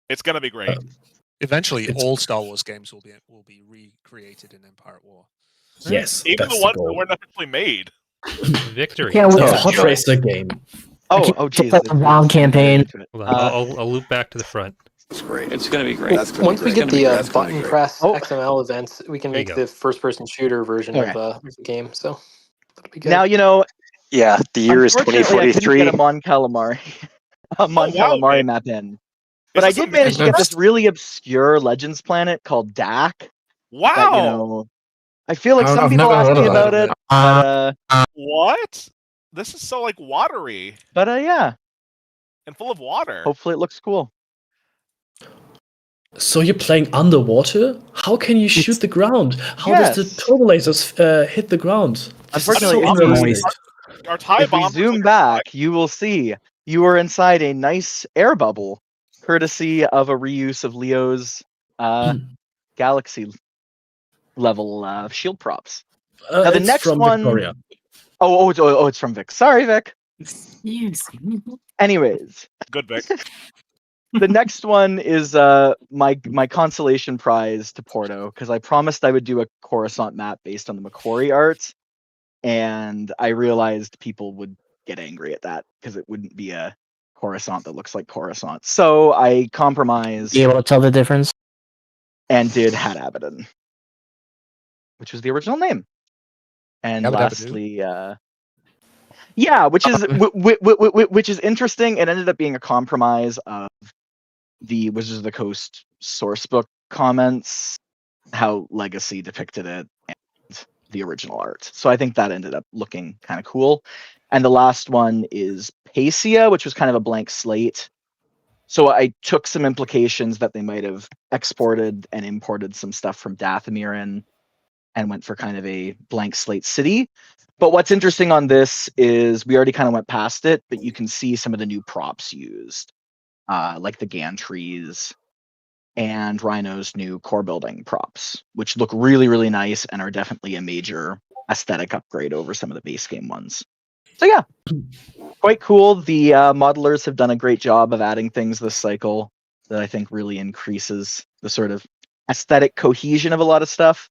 It's gonna be great.
Eventually, all Star Wars games will be recreated in Empire at War.
Yes,
even
that's
the ones
goal.
that weren't officially made.
Victory.
Yeah,
It's a hot racer game.
Oh, geez.
The long campaign.
Hold on, I'll loop back to the front.
It's great.
It's going to be great.
Once we get the button press XML events, we can
There you
make
go.
the first-person shooter version of the game. So that'll be good.
Now,
Yeah, the year is
unfortunately, I couldn't
2043.
get a Mon Calamari map in. But I did manage to get this really obscure Legends planet called DAC.
Wow!
I feel like some people asked me about it. But,
What? This is so like watery
yeah.
and full of water.
Hopefully it looks cool.
So you're playing underwater? How can you shoot the ground? How does the turbo lasers hit the ground?
Unfortunately,
So
Our TIE
if we
bombers
zoom back, you will see you are inside a nice air bubble, courtesy of a reuse of Leo's Galaxy level shield props. Now the
It's
next
from
one,
Victoria.
it's from Vic. Sorry, Vic.
Yes.
Anyways,
Good, Vic.
the next one is my consolation prize to Porto, because I promised I would do a Coruscant map based on the Macquarie art, and I realized people would get angry at that because it wouldn't be a Coruscant that looks like Coruscant. So I compromised.
Be able to tell the difference.
And did Had Abaddon, which was the original name. And
Yabba dabba
lastly, yeah, which is interesting. It ended up being a compromise of the Wizards of the Coast sourcebook comments, how Legacy depicted it, and the original art. So I think that ended up looking kind of cool. And the last one is Pacia, which was kind of a blank slate. So I took some implications that they might have exported and imported some stuff from Dathomir in, and went for kind of a blank slate city. But what's interesting on this is we already kind of went past it, but you can see some of the new props used, like the gantries and Rhino's new core building props, which look really, really nice and are definitely a major aesthetic upgrade over some of the base game ones. So yeah, quite cool. The modelers have done a great job of adding things this cycle that I think really increases the sort of aesthetic cohesion of a lot of stuff.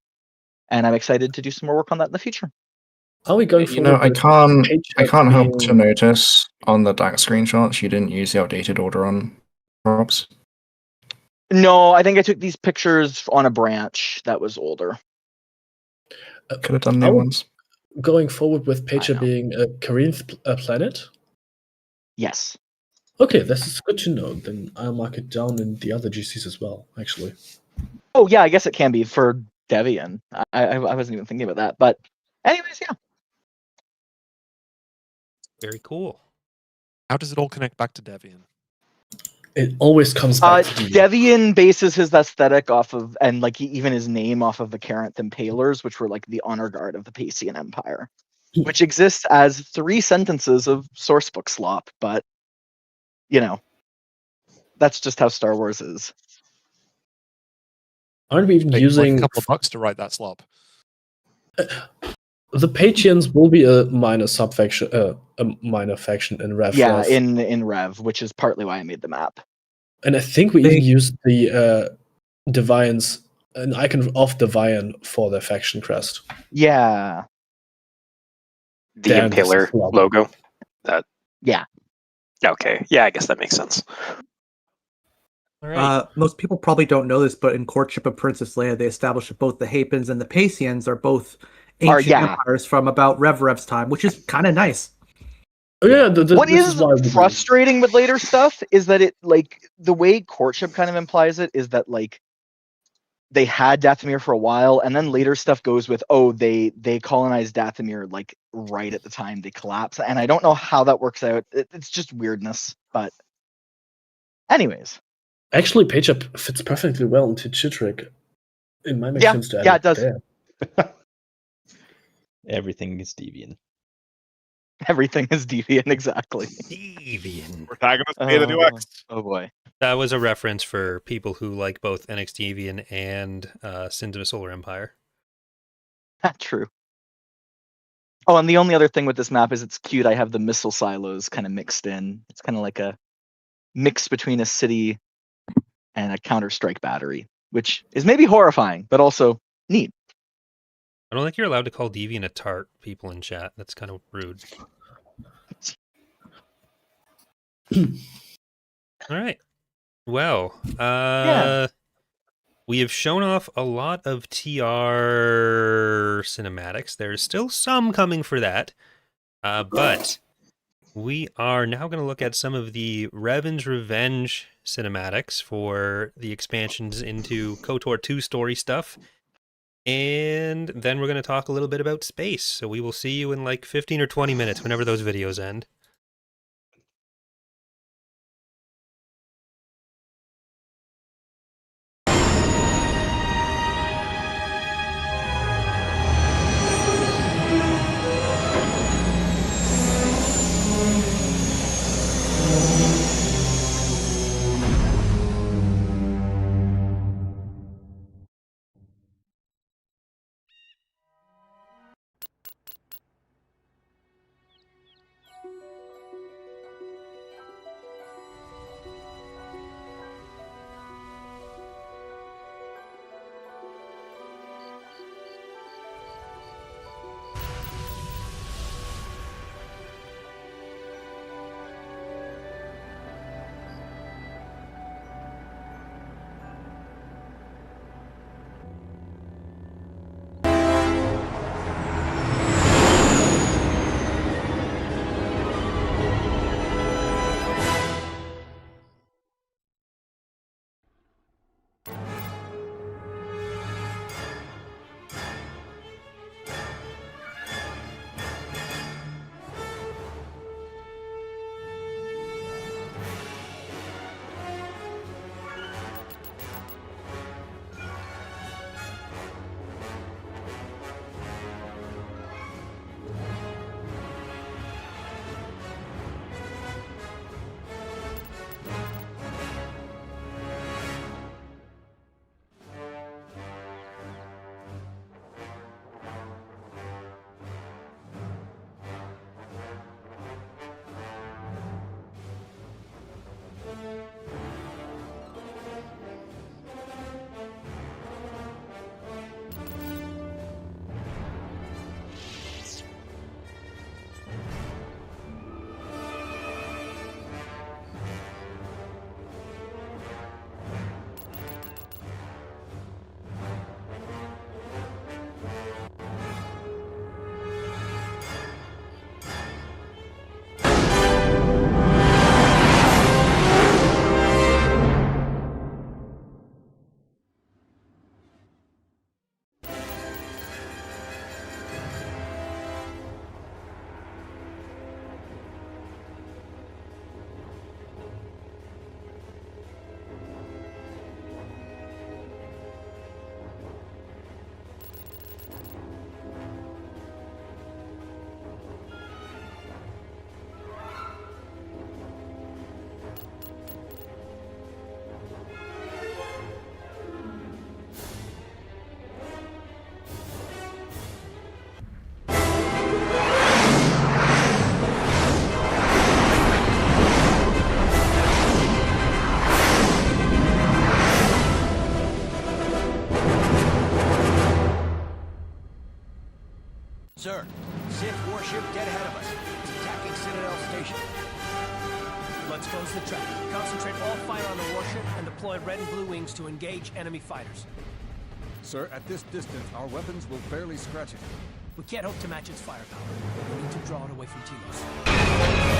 And I'm excited to do some more work on that in the future.
Are we going
You know,
forward
I
with
can't help to
being-
notice on the DAC screenshots you didn't use the updated order on props.
No, I think I took these pictures on a branch that was older.
Could have done
Are
new
we
ones.
going forward with Pacha being a Korean planet?
Yes.
Okay, this is good to know. Then I'll mark it down in the other GCs as well, actually.
Oh yeah, I guess it can be for Devian. I wasn't even thinking about that. But anyways, yeah.
Very cool.
How does it all connect back to Devian?
It always comes back to Devian.
Devian bases his aesthetic off of, and like even his name off of the Caranth Impalers, which were like the honor guard of the Pacian Empire, which exists as 3 sentences of sourcebook slop. But you know, that's just how Star Wars is.
Aren't we even
Take
using
like a couple of bucks to write that slop?
the Pachians will be a minor subfaction, a minor faction in Rev?
Yeah, in Rev, which is partly why I made the map.
And I think we even used the Deviants, an icon of Deviant for their faction crest.
Yeah.
The
Damn, this is
Impaler
lovely.
logo. That.
Yeah.
Okay. Yeah, I guess that makes sense.
Most people probably don't know this, but in Courtship of Princess Leia, they established that both the Hapens and the Pacians are both ancient empires from about Rev's time, which is kind of nice.
Oh yeah,
What is frustrating with later stuff is that it, like, the way Courtship kind of implies it is that, like, they had Dathomir for a while, and then later stuff goes with, oh, they colonized Dathomir, like, right at the time they collapsed. And I don't know how that works out. It's just weirdness. But anyways.
Actually, Pacha fits perfectly well into Chitrik. It might make sense to add
it does.
there.
Everything is deviant.
Everything is deviant, exactly.
Deviant.
Protagonist made a new X.
Oh boy.
That was a reference for people who like both NX Deviant and Sins of a Solar Empire.
True. Oh, and the only other thing with this map is it's cute. I have the missile silos kind of mixed in. It's kind of like a mix between a city and a Counter-Strike battery, which is maybe horrifying, but also neat.
I don't think you're allowed to call Deviant a tart, people in chat. That's kind of rude. All right. Well, we have shown off a lot of TR cinematics. There's still some coming for that. But we are now going to look at some of the Revan's Revenge cinematics for the expansions into KOTOR 2 story stuff. And then we're going to talk a little bit about space. So we will see you in like 15 or 20 minutes whenever those videos end.
expose the trap. Concentrate all fire on the warship and deploy red and blue wings to engage enemy fighters.
Sir, at this distance, our weapons will barely scratch it.
We can't hope to match its firepower. We need to draw it away from Telos.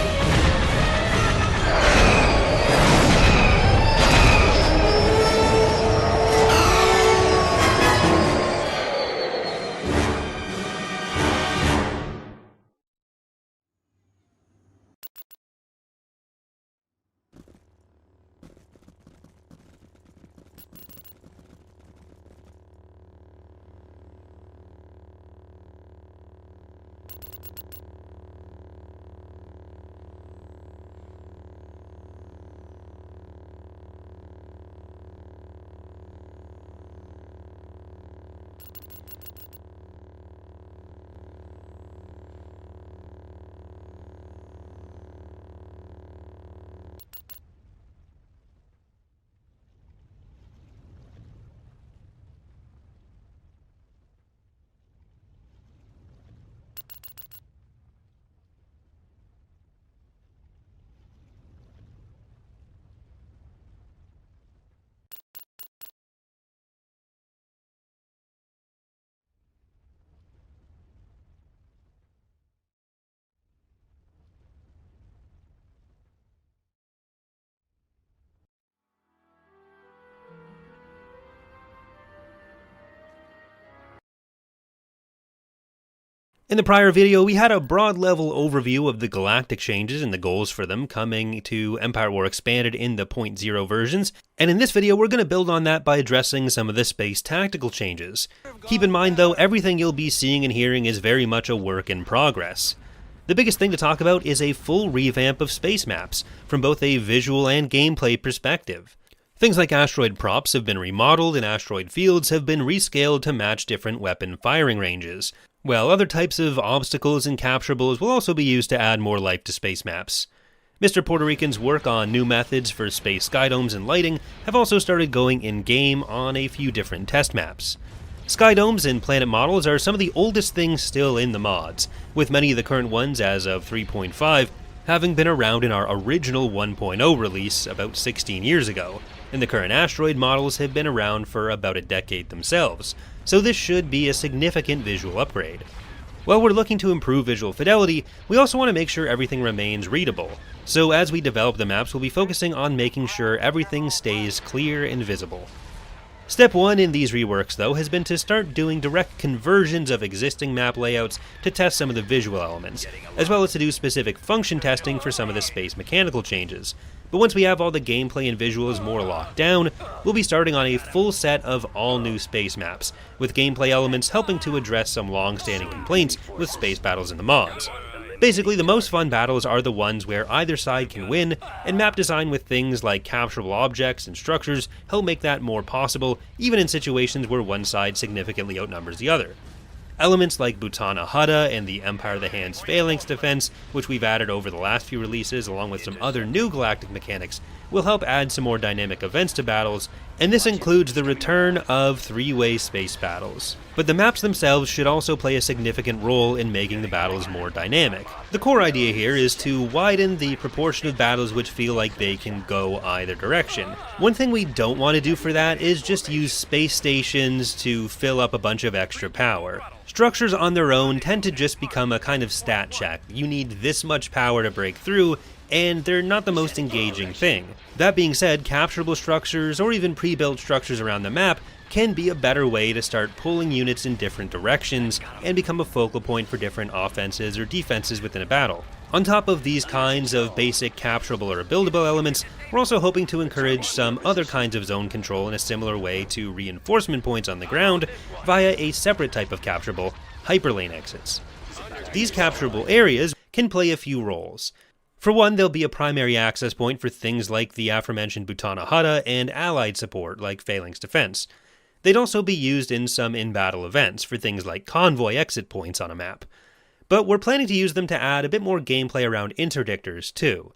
In the prior video, we had a broad level overview of the galactic changes and the goals for them coming to Empire War Expanded in the 0.0 versions, and in this video we're going to build on that by addressing some of the space tactical changes. Keep in mind though, everything you'll be seeing and hearing is very much a work in progress. The biggest thing to talk about is a full revamp of space maps, from both a visual and gameplay perspective. Things like asteroid props have been remodeled and asteroid fields have been rescaled to match different weapon firing ranges, while other types of obstacles and capturables will also be used to add more life to space maps. Mr. Puerto Rican's work on new methods for space skydomes and lighting have also started going in-game on a few different test maps. Skydomes and planet models are some of the oldest things still in the mods, with many of the current ones as of 3.5 having been around in our original 1.0 release about 16 years ago, and the current asteroid models have been around for about a decade themselves, so this should be a significant visual upgrade. While we're looking to improve visual fidelity, we also want to make sure everything remains readable, so as we develop the maps we'll be focusing on making sure everything stays clear and visible. Step 1 in these reworks, though, has been to start doing direct conversions of existing map layouts to test some of the visual elements, as well as to do specific function testing for some of the space mechanical changes. But once we have all the gameplay and visuals more locked down, we'll be starting on a full set of all new space maps, with gameplay elements helping to address some long-standing complaints with space battles in the mods. Basically, the most fun battles are the ones where either side can win, and map design with things like capturable objects and structures help make that more possible, even in situations where one side significantly outnumbers the other. Elements like Butana Hutta and the Empire of the Hand's Phalanx defense, which we've added over the last few releases along with some other new galactic mechanics, will help add some more dynamic events to battles, and this includes the return of three-way space battles. But the maps themselves should also play a significant role in making the battles more dynamic. The core idea here is to widen the proportion of battles which feel like they can go either direction. One thing we don't want to do for that is just use space stations to fill up a bunch of extra power. Structures on their own tend to just become a kind of stat check. You need this much power to break through, and they're not the most engaging thing. That being said, capturable structures or even pre-built structures around the map can be a better way to start pulling units in different directions and become a focal point for different offenses or defenses within a battle. On top of these kinds of basic capturable or buildable elements, we're also hoping to encourage some other kinds of zone control in a similar way to reinforcement points on the ground via a separate type of capturable, hyperlane exits. These capturable areas can play a few roles. For one, there'll be a primary access point for things like the aforementioned Butana Hutta and allied support like Phalanx defense. They'd also be used in some in-battle events for things like convoy exit points on a map. But we're planning to use them to add a bit more gameplay around interdictors too.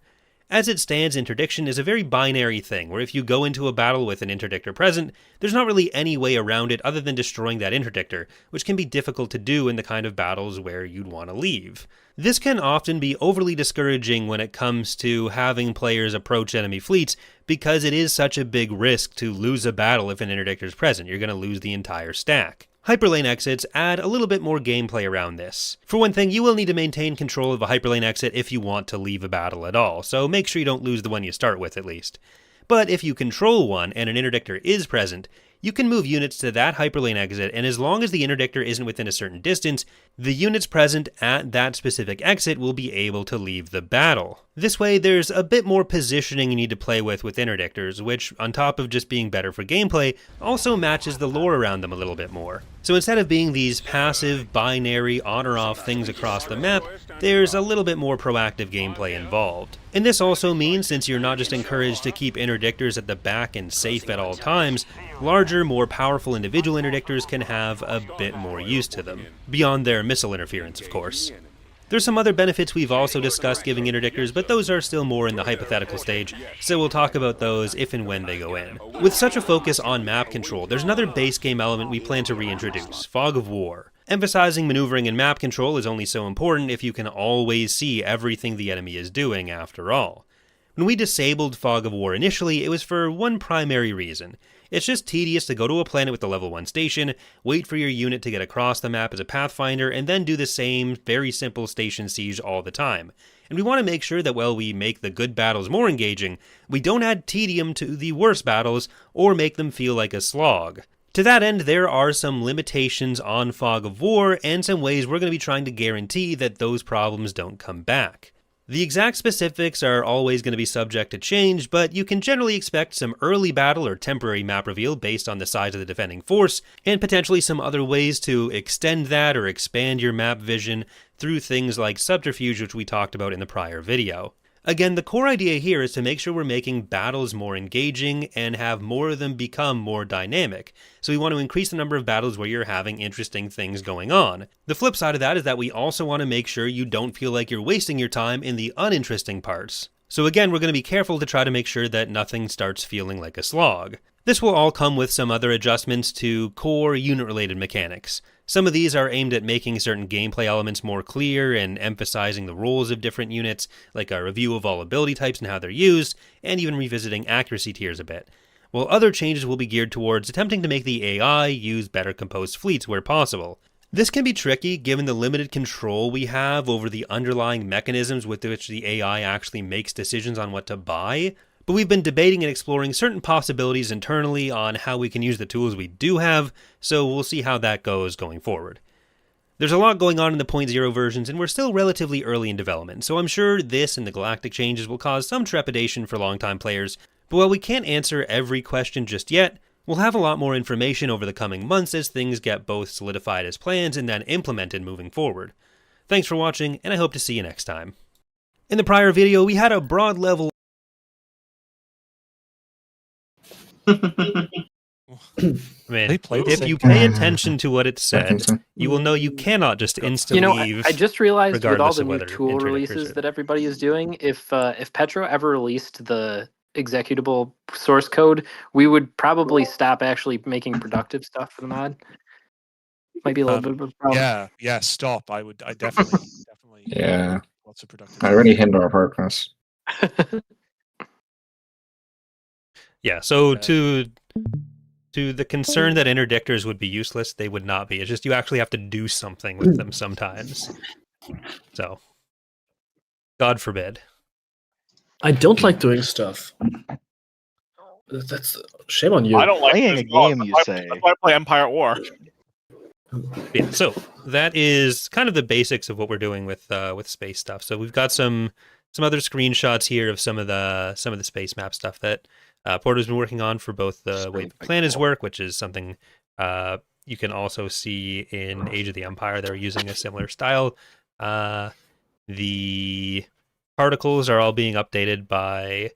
As it stands, interdiction is a very binary thing, where if you go into a battle with an interdictor present, there's not really any way around it other than destroying that interdictor, which can be difficult to do in the kind of battles where you'd want to leave. This can often be overly discouraging when it comes to having players approach enemy fleets, because it is such a big risk to lose a battle if an interdictor is present. You're going to lose the entire stack. Hyperlane exits add a little bit more gameplay around this. For one thing, you will need to maintain control of a hyperlane exit if you want to leave a battle at all, so make sure you don't lose the one you start with at least. But if you control one and an interdictor is present, you can move units to that hyperlane exit, and as long as the interdictor isn't within a certain distance, the units present at that specific exit will be able to leave the battle. This way, there's a bit more positioning you need to play with interdictors, which, on top of just being better for gameplay, also matches the lore around them a little bit more. So instead of being these passive, binary, on or off things across the map, there's a little bit more proactive gameplay involved. And this also means, since you're not just encouraged to keep interdictors at the back and safe at all times, larger, more powerful individual interdictors can have a bit more use to them, beyond their missile interference, of course. There's some other benefits we've also discussed giving interdictors, but those are still more in the hypothetical stage, so we'll talk about those if and when they go in. With such a focus on map control, there's another base game element we plan to reintroduce, Fog of War. Emphasizing maneuvering and map control is only so important if you can always see everything the enemy is doing, after all. When we disabled Fog of War initially, it was for one primary reason. It's just tedious to go to a planet with a level 1 station, wait for your unit to get across the map as a Pathfinder, and then do the same very simple station siege all the time. And we want to make sure that while we make the good battles more engaging, we don't add tedium to the worse battles or make them feel like a slog. To that end, there are some limitations on Fog of War and some ways we're going to be trying to guarantee that those problems don't come back. The exact specifics are always going to be subject to change, but you can generally expect some early battle or temporary map reveal based on the size of the defending force, and potentially some other ways to extend that or expand your map vision through things like subterfuge, which we talked about in the prior video. Again, the core idea here is to make sure we're making battles more engaging and have more of them become more dynamic. So we want to increase the number of battles where you're having interesting things going on. The flip side of that is that we also want to make sure you don't feel like you're wasting your time in the uninteresting parts. So again, we're going to be careful to try to make sure that nothing starts feeling like a slog. This will all come with some other adjustments to core unit-related mechanics. Some of these are aimed at making certain gameplay elements more clear and emphasizing the roles of different units, like a review of all ability types and how they're used, and even revisiting accuracy tiers a bit. While other changes will be geared towards attempting to make the AI use better composed fleets where possible. This can be tricky given the limited control we have over the underlying mechanisms with which the AI actually makes decisions on what to buy, but we've been debating and exploring certain possibilities internally on how we can use the tools we do have, so we'll see how that goes going forward. There's a lot going on in the 0.0 versions, and we're still relatively early in development, so I'm sure this and the galactic changes will cause some trepidation for longtime players, but while we can't answer every question just yet, we'll have a lot more information over the coming months as things get both solidified as plans and then implemented moving forward. Thanks for watching, and I hope to see you next time. In the prior video, we had a broad level Man, if you pay attention to what it said, you will know you cannot just instantly leave.
I just realized with all
regardless
the
of
new
whether
tool
interdictors
releases
are-
that everybody is doing, if Petro ever released the executable source code, we would probably stop actually making productive stuff for the mod. Might be a little bit of a problem.
Yeah, stop. I definitely
Yeah.
lots of productive.
I really hinder our progress.
Yeah, so to the concern that interdictors would be useless, they would not be. It's just you actually have to do something with them sometimes. So, God forbid.
I don't like doing stuff. That's shame on you.
I don't like
Playing
this
a
at all.
game,
That's
you
why-
say.
That's why I play Empire at War.
Yeah, so that is kind of the basics of what we're doing with space stuff. So we've got some other screenshots here of some of the space map stuff that Porter's been working on for both the way the planets work, which is something you can also see in Age of the Empire. They're using a similar style. The particles are all being updated by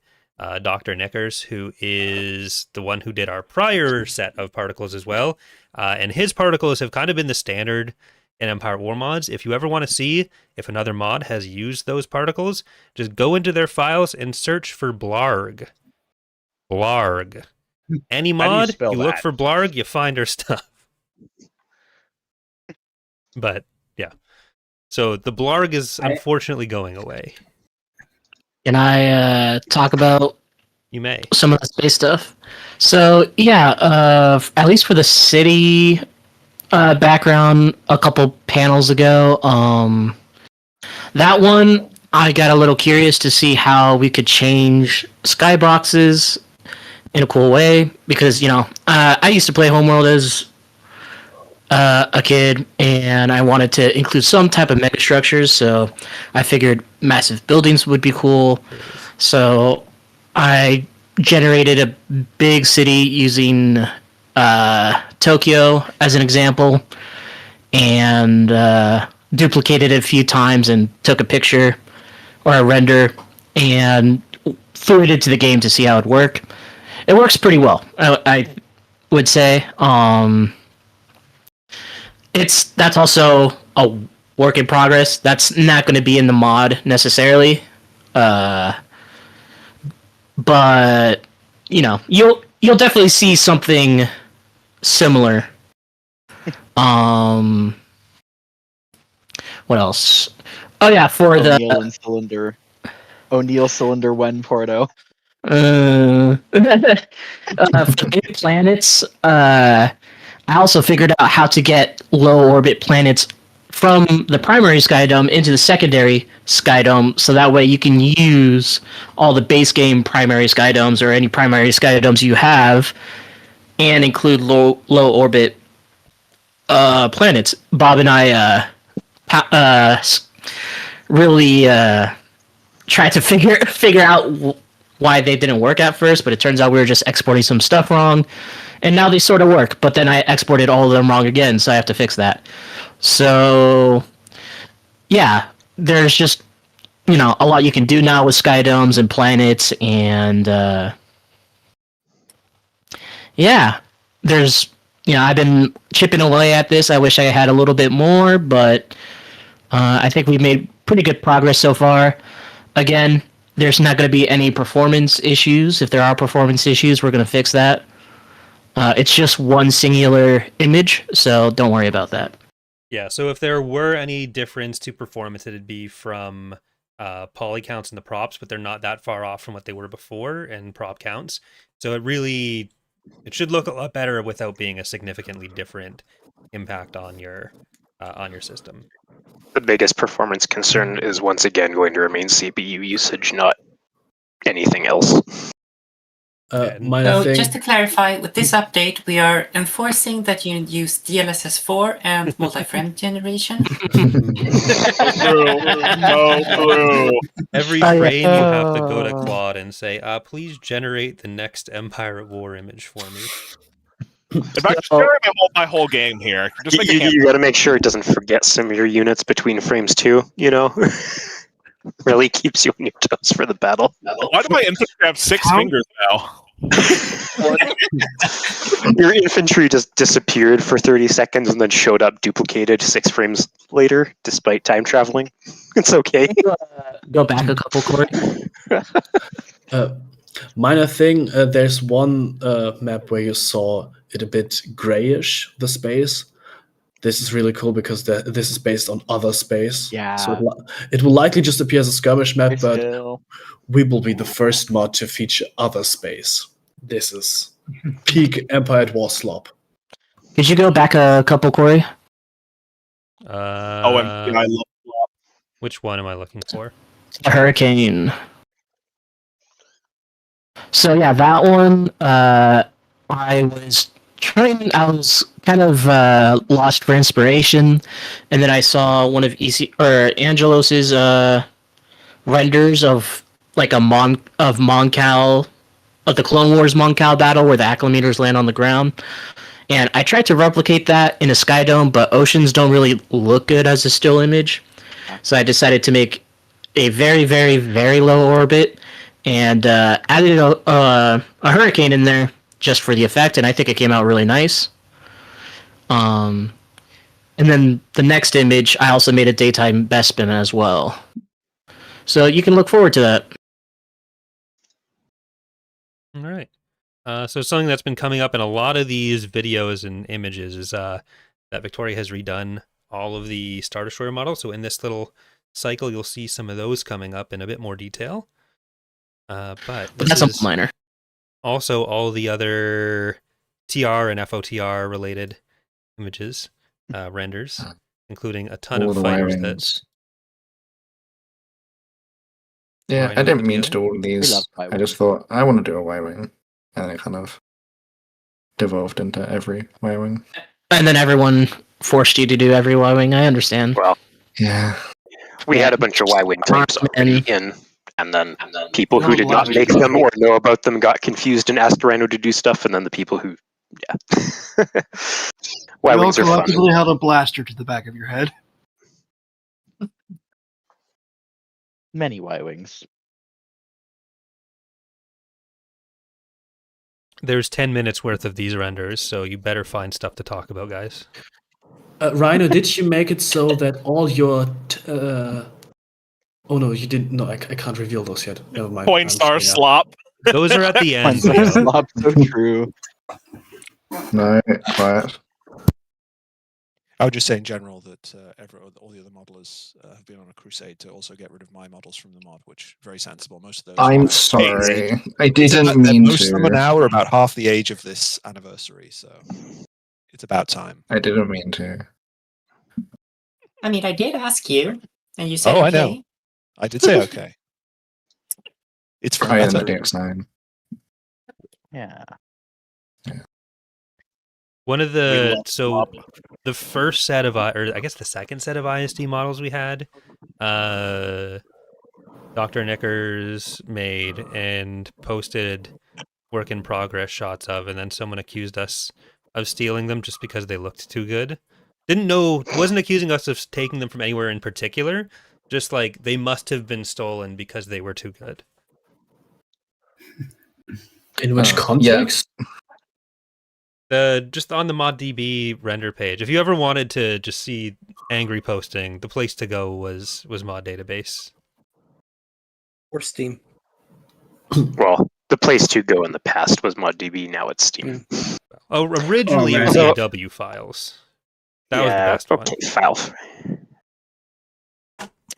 Dr. Nickers, who is the one who did our prior set of particles as well. And his particles have kind of been the standard in Empire War mods. If you ever want to see if another mod has used those particles, just go into their files and search for Blarg. Blarg. Any
How do you
mod,
spell
you look
that?
for Blarg, you find her stuff. But yeah. So the Blarg is unfortunately going away.
Can I talk about
You may.
some of the space stuff? So yeah, at least for the city background a couple panels ago, that one I got a little curious to see how we could change skyboxes in a cool way, because I used to play Homeworld as a kid, and I wanted to include some type of megastructures, so I figured massive buildings would be cool. So I generated a big city using Tokyo as an example, and duplicated it a few times and took a picture or a render and threw it into the game to see how it would work. It works pretty well, I would say. That's also a work in progress. That's not going to be in the mod necessarily, but you'll definitely see something similar. What else? Oh yeah, for
O'Neill cylinder when Porto.
For new planets, I also figured out how to get low orbit planets from the primary sky dome into the secondary sky dome, so that way you can use all the base game primary sky domes or any primary sky domes you have, and include low orbit planets. Bob and I really tried to figure out why they didn't work at first, but it turns out we were just exporting some stuff wrong, and now they sort of work, but then I exported all of them wrong again, so I have to fix that. So yeah, there's just a lot you can do now with sky domes and planets, and yeah, there's I've been chipping away at this. I wish I had a little bit more, but I think we've made pretty good progress so far. Again, there's not going to be any performance issues. If there are performance issues, we're going to fix that. It's just one singular image, so don't worry about that.
Yeah, so if there were any difference to performance, it'd be from poly counts in the props, but they're not that far off from what they were before in prop counts. So it should look a lot better without being a significantly different impact on your system.
The biggest performance concern is once again going to remain CPU usage, not anything else.
Just to clarify, with this update, we are enforcing that you use DLSS4 and multi-frame generation.
Every frame you have to go to Quad and say, please generate the next Empire at War image for me.
If I just generate my whole game here, just make
You got to make sure it doesn't forget some of your units between frames too, Really keeps you on your toes for the battle.
Why do my infantry have 6 fingers now?
Your infantry just disappeared for 30 seconds and then showed up duplicated 6 frames later, despite time traveling. It's okay.
Go back a couple, Corey.
Minor thing, there's one map where you saw it a bit grayish, the space. This is really cool because this is based on other space.
Yeah.
So it will likely just appear as a skirmish map, but we will be the first mod to feature other space. This is peak Empire at War slop.
Could you go back a couple, Corey?
I love slop.
Which one am I looking for?
The Hurricane. So yeah, that one, I was kind of lost for inspiration, and then I saw one of Angelos's renders of like of the Clone Wars Mon Cal battle where the acclimators land on the ground, and I tried to replicate that in a sky dome, but oceans don't really look good as a still image, so I decided to make a very, very, very low orbit and added a hurricane in there just for the effect, and I think it came out really nice. And And then the next image, I also made a daytime Bespin as well. So you can look forward to that.
All right. So something that's been coming up in a lot of these videos and images is that Victoria has redone all of the Star Destroyer models. So in this little cycle, you'll see some of those coming up in a bit more detail. But
that's a minor.
Also, all the other TR and FOTR related images, renders, including a ton
All
of
the
fighters
Y-wings. Yeah,
Rhino
I didn't
put
mean to
together.
do all of these.
love
I just thought I want to do a Y-wing, and it kind of devolved into every Y-wing.
And then everyone forced you to do every Y-wing. I understand.
Well,
Yeah.
we had a bunch of Y-wing types already in, and then people who did not make them or know about them got confused and asked Rhino to do stuff, and then the people who, yeah.
You all
Y-wings are fun.
collectively held a blaster to the back of your head.
Many Y-wings.
There's 10 minutes worth of these renders, so you better find stuff to talk about, guys.
Rhino, did you make it so that all your... Oh no, you didn't. No, I can't reveal those yet. Never mind.
Point star slop.
Those are at the end.
Point star slop, so true.
No, quiet.
I would just say in general that all the other modelers have been on a crusade to also get rid of my models from the mod, which very sensible. Most of those.
I'm
are
sorry.
aged.
I didn't mean
most of them
to.
now are about half the age of this anniversary, so it's about time.
I didn't mean to.
I mean, I did ask you, and you said
Oh,
okay.
I know. I did say okay. It's for
Higher than
meta.
the DX9.
Yeah.
One of the the first set of or I guess the second set of ISD models we had, Dr. Knickers made and posted work in progress shots of, and then someone accused us of stealing them just because they looked too good. Wasn't accusing us of taking them from anywhere in particular, just like they must have been stolen because they were too good.
In which context?
Just on the ModDB render page. If you ever wanted to just see angry posting, the place to go was Mod Database.
Or Steam.
Well, the place to go in the past was ModDB, now it's Steam.
Oh, originally it was
So-
AW files. That was the best one.
File.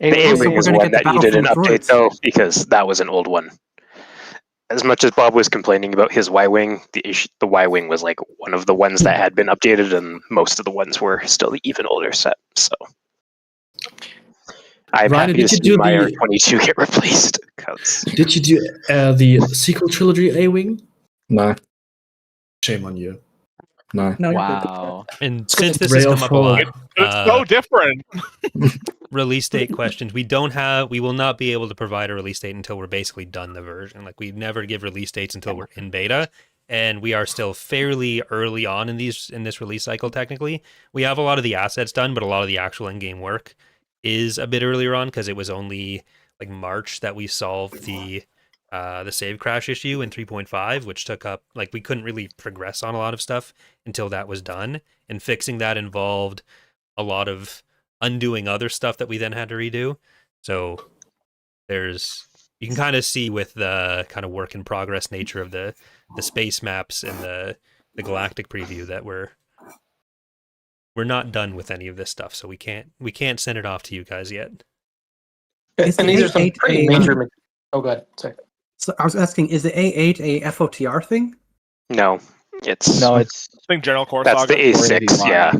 The
Also,
A-Wing
we're
is
gonna
one
get the
that needed an
Battlefront
update
droids.
though, because that was an old one. As much as Bob was complaining about his Y-Wing, the Y-Wing was like one of the ones that had been updated, and most of the ones were still the even older set. So I'm
Ryan,
happy to
did you
see
do
my
the-
R22 get replaced. 'Cause
Did you do the sequel trilogy A-Wing?
No.
Shame on you.
No.
Wow.
And
It's
since
got
this has
Ray
come
of
up a lot,
It's so different.
release date questions. We will not be able to provide a release date until we're basically done the version. Like, we never give release dates until we're in beta, and we are still fairly early on in this release cycle. Technically, we have a lot of the assets done, but a lot of the actual in-game work is a bit earlier on because it was only like March that we solved the save crash issue in 3.5, which took up, like, we couldn't really progress on a lot of stuff until that was done, and fixing that involved a lot of undoing other stuff that we then had to redo. So you can kind of see with the kind of work in progress nature of the space maps and the galactic preview that we're not done with any of this stuff, so we can't send it off to you guys yet.
Is
And
the
these are some
A8
pretty
a,
major. Oh, good. Sorry.
So I was asking, is the A8 a FOTR thing?
no, it's
I think General Core
that's
Saga.
the A6. Yeah,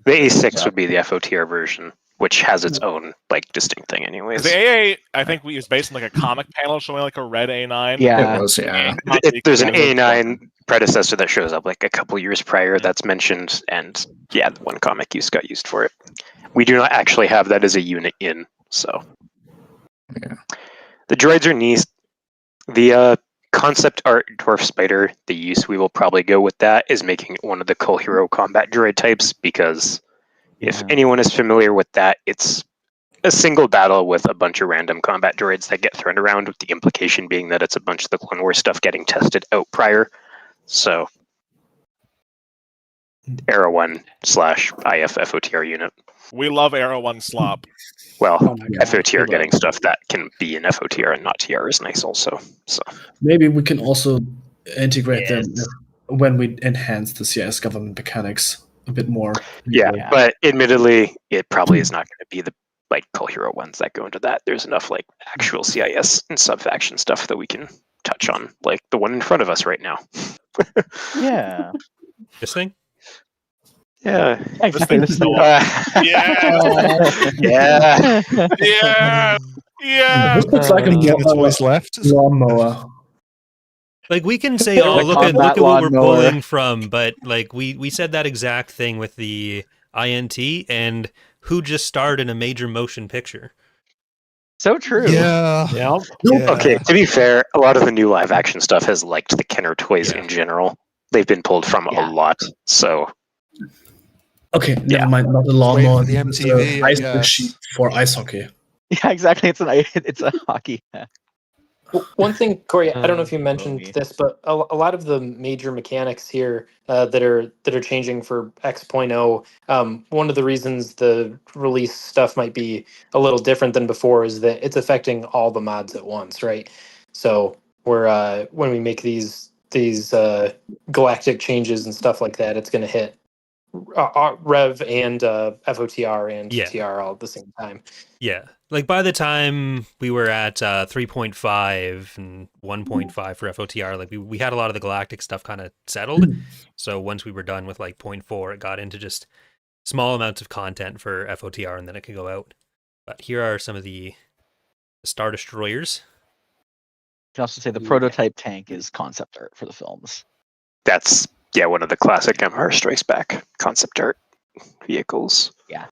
the A6
Yeah.
would be the FOTR version, which has its own like distinct thing, anyways.
The A8, I think we was based on like a comic panel showing like a red A9.
Yeah.
It was, yeah.
There's an A9 predecessor that shows up like a couple years prior that's mentioned, and yeah, the one comic use got used for it. We do not actually have that as a unit in, so.
Yeah.
The droids are neat. The concept art Dwarf Spider, the use we will probably go with that is making it one of the Cull Hero combat droid types, because if anyone is familiar with that, it's a single battle with a bunch of random combat droids that get thrown around, with the implication being that it's a bunch of the Clone Wars stuff getting tested out prior. So Arrow 1 / IF FOTR unit.
We love Arrow 1 slop.
Well,
Oh my God.
FOTR getting stuff that can be in FOTR and not TR is nice also. So
Maybe we can also integrate them when we enhance the CIS government mechanics a bit more.
yeah, but admittedly, it probably is not going to be the Call Hero ones that go into that. There's enough actual CIS and sub-faction stuff that we can touch on, like the one in front of us right now.
Yeah.
This thing?
Yeah.
Exactly.
This
thing.
Yeah.
Yeah.
Yeah. Yeah.
This looks like a
toys left.
lawnmower.
We can say, oh, look at what we're pulling from, but we said that exact thing with the INT, and who just starred in a major motion picture?
So true.
Yeah.
Okay, to be fair, a lot of the new live action stuff has liked the Kenner toys in general. They've been pulled from a lot, so.
Okay, never mind. Not the lawnmower.
The MTV,
ice machine for ice hockey.
Yeah, exactly. It's a hockey.
One thing, Corey, I don't know if you mentioned this, but a lot of the major mechanics here that are changing for X.0, one of the reasons the release stuff might be a little different than before is that it's affecting all the mods at once, right? So we're when we make these galactic changes and stuff like that, it's going to hit Rev and FOTR and TR all at the same time.
Yeah. By the time we were at 3.5 and 1.5 for FOTR, we had a lot of the galactic stuff kind of settled. So once we were done with 0.4, it got into just small amounts of content for FOTR, and then it could go out. But here are some of the Star Destroyers.
You can also say the prototype tank is concept art for the films.
That's, one of the classic Empire Strikes Back concept art vehicles.
Yeah.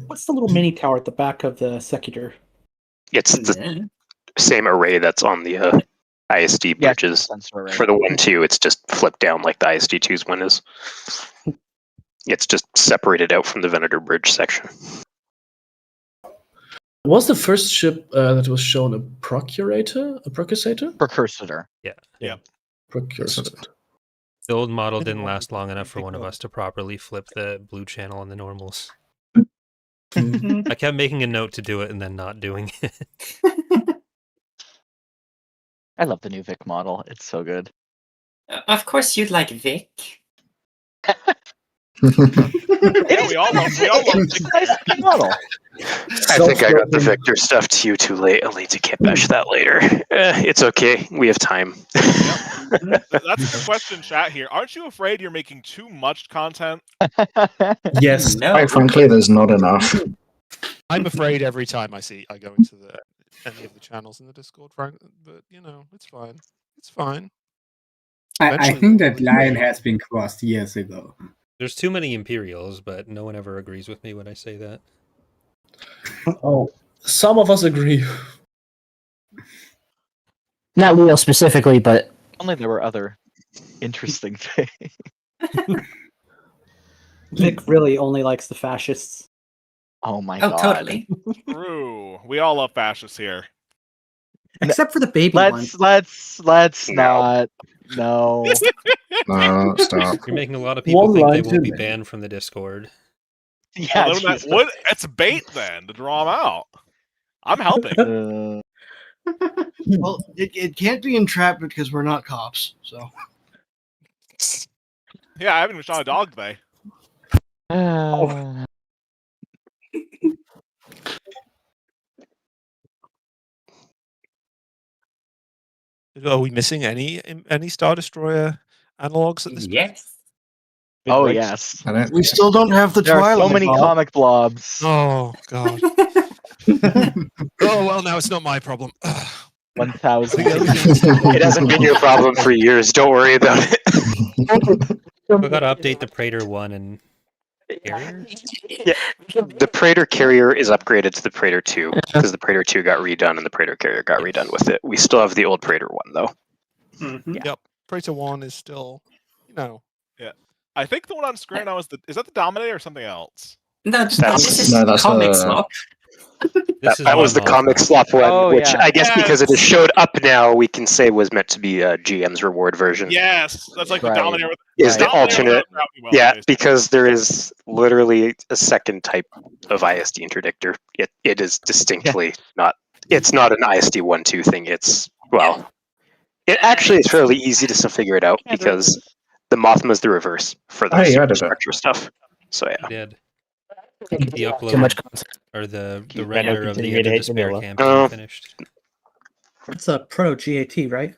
What's the little mini tower at the back of the Secutor?
It's the same array that's on the ISD bridges. For the 1-2, it's just flipped down like the ISD-2's one is. It's just separated out from the Venator bridge section.
Was the first ship that was shown a procurator? A procurator?
Precursor.
Yeah.
Precursor.
The old model didn't last long enough for one of us to properly flip the blue channel on the normals. I kept making a note to do it and then not doing it.
I love the new Vic model. It's so good.
Of course you'd like Vic.
We all love
Vic model.
I think I got the Victor stuff to you too late. I'll need to kitbash that later. It's okay. We have time.
That's the question, chat here. Aren't you afraid you're making too much content?
Yes.
No.
Quite frankly, there's not enough.
I'm afraid every time I go into any of the channels in the Discord, but it's fine. It's fine.
I think that line has been crossed years ago.
There's too many Imperials, but no one ever agrees with me when I say that.
Oh, some of us agree.
Not Leo specifically, but
only there were other interesting things.
Vic really only likes the fascists.
Oh my god.
Totally.
True. We all love fascists here.
Except for the baby one.
Let's not. No.
No, stop.
You're making a lot of people think they won't be banned from the Discord.
Yeah,
it's bait then to draw them out. I'm helping.
Well, it can't be entrapped because we're not cops, so.
Yeah, I haven't even shot a dog today.
Are we missing any Star Destroyer analogs at this point?
Yes.
Oh yes.
We still don't have the
There are
Twilight.
so many
Bob.
comic blobs.
Oh god. Oh well, now it's not my problem.
1,000.
It hasn't been your problem for years. Don't worry about it.
We got to update the Praetor 1 and Carrier?
Yeah, the Praetor Carrier is upgraded to the Praetor 2 because the Praetor 2 got redone and the Praetor Carrier got redone with it. We still have the old Praetor 1 though.
Mm-hmm. Yep, Praetor 1 is still,
Yeah, I think the one on screen now is that the Dominator or something else?
No,
That's
this is comic swap.
That was the comic slop one, which I guess because it has showed up now, we can say was meant to be a GM's reward version.
Yes, that's like the Dominator.
Is the
Dominator
alternate?
without Bounty Well,
Yeah,
basically.
because there is literally a second type of ISD interdictor. It is distinctly not. It's not an ISD 1-2 thing. It's it actually is fairly easy to figure it out because the Mothma is the reverse for the superstructure stuff. So yeah.
Did the upload
Too much content.
or the
Reno,
render of
continue
the End
to
of
hate
Despair
vanilla.
campaign finished?
It's a proto GAT, right?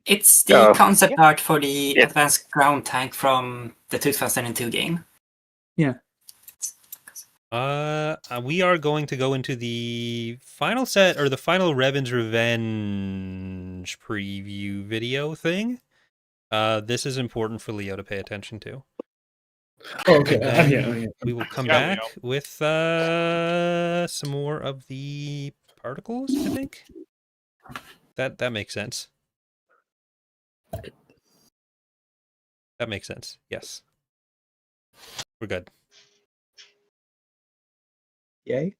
It's the concept art for the advanced ground tank from the 2002 game.
Yeah.
We are going to go into the final set or the final Revan's Revenge preview video thing. This is important for Leo to pay attention to.
Okay,
And
I'm
then
here.
we will come
Yeah,
back
Leo.
with some more of the particles, I think. That makes sense. That makes sense. Yes. We're good.
Yay.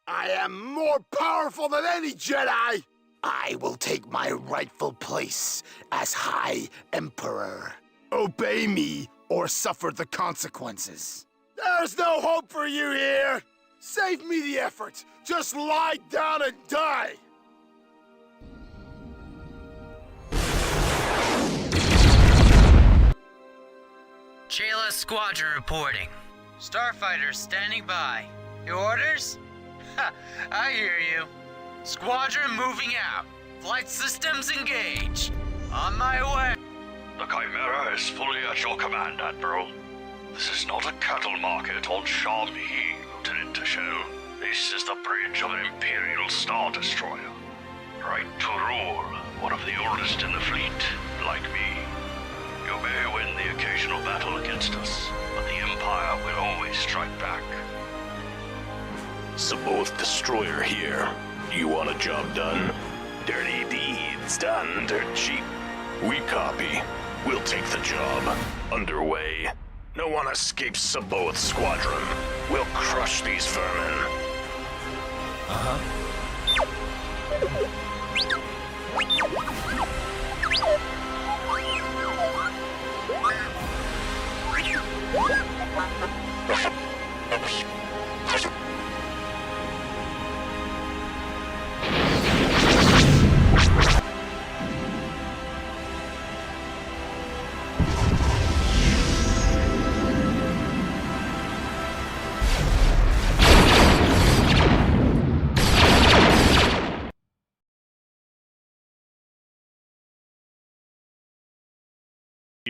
I am more powerful than any Jedi! I will take my rightful place as High Emperor. Obey me or suffer the consequences. There's no hope for you here! Save me the effort! Just lie down and die!
Chayla Squadron reporting. Starfighters standing by. Your orders? Ha, I hear you. Squadron moving out. Flight systems engage. On my way.
The Chimera is fully at your command, Admiral. This is not a cattle market on Shamhi, Lieutenant Tashel. This is the bridge of an Imperial Star Destroyer. Right to rule, one of the oldest in the fleet, like me. You may win the occasional battle against us, but the Empire will always strike back.
Saboth Destroyer here. You want a job done? Dirty deeds done dirt cheap. We copy. We'll take the job. Underway. No one escapes Saboth Squadron. We'll crush these vermin.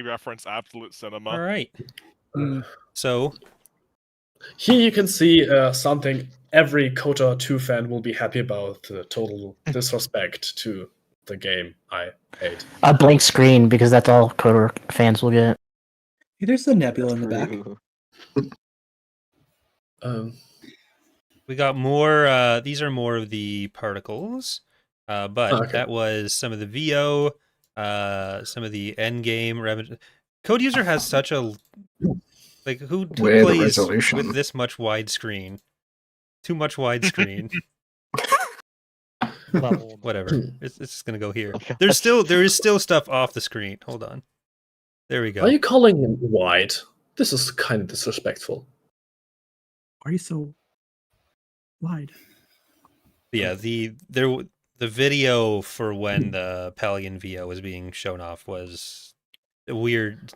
Reference absolute cinema.
All right. So
here you can see something every KOTOR 2 fan will be happy about: the total disrespect to the game I hate.
A blank screen, because that's all KOTOR fans will get.
There's the nebula in the back.
we got more. These are more of the particles, but
Okay.
that was some of the VO, some of the end game. Code user has such a who
Weird
plays
resolution.
with this much widescreen? Too much widescreen. Whatever. It's just gonna go here. There is still stuff off the screen. Hold on. There we go.
Are you calling him wide? This is kind of disrespectful.
Why are you so wide?
Yeah, the video for when the Pelion VO was being shown off was weird.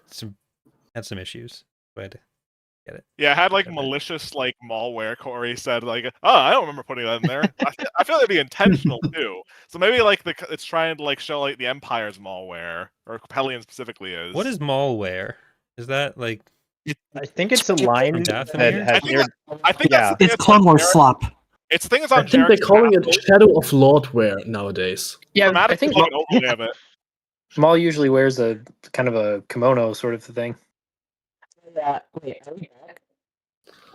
Had some issues. But get it.
Yeah, it had like malicious like malware. Corey said like, "Oh, I don't remember putting that in there." I feel it'd be intentional too. So maybe like it's trying to like show like the Empire's malware, or Pelion specifically is.
What is malware? Is that like?
I think it's a line that has
I think
yeah.
It's Clone Wars slop.
It's thing is
I
on.
think they're
Jared's
calling it
castle.
Shadow of Lordware nowadays.
Yeah, I think
Like, overlay of it.
Maul usually wears a kind of a kimono sort of thing.
Yeah,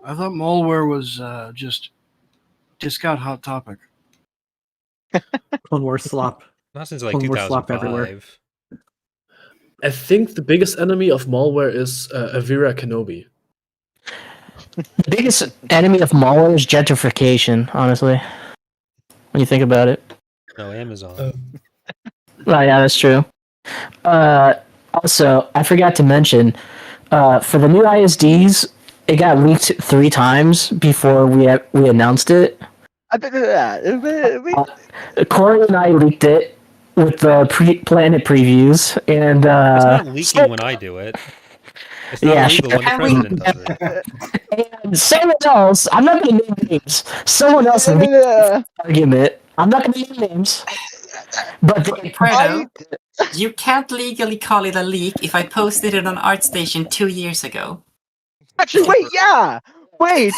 I thought malware was just discount Hot Topic.
Clone Wars slop.
Not since like
Clone Wars slop everywhere.
2005.
I think the biggest enemy of malware is Avira Kenobi.
The biggest enemy of malware is gentrification, honestly. When you think about it.
No, Amazon.
Well, yeah, that's true. Also, I forgot to mention, for the new ISDs, it got leaked 3 times before we announced it. Corey and I leaked it with the planet previews, and
It's not leaking when I do it. It's not
Yeah,
illegal
sure.
when the president does it.
and someone else, I'm not going to name names, someone else leaked the argument. I'm not going to name names. But
Fredo, you can't legally call it a leak if I posted it on ArtStation 2 years ago.
Actually, wait, yeah! Wait!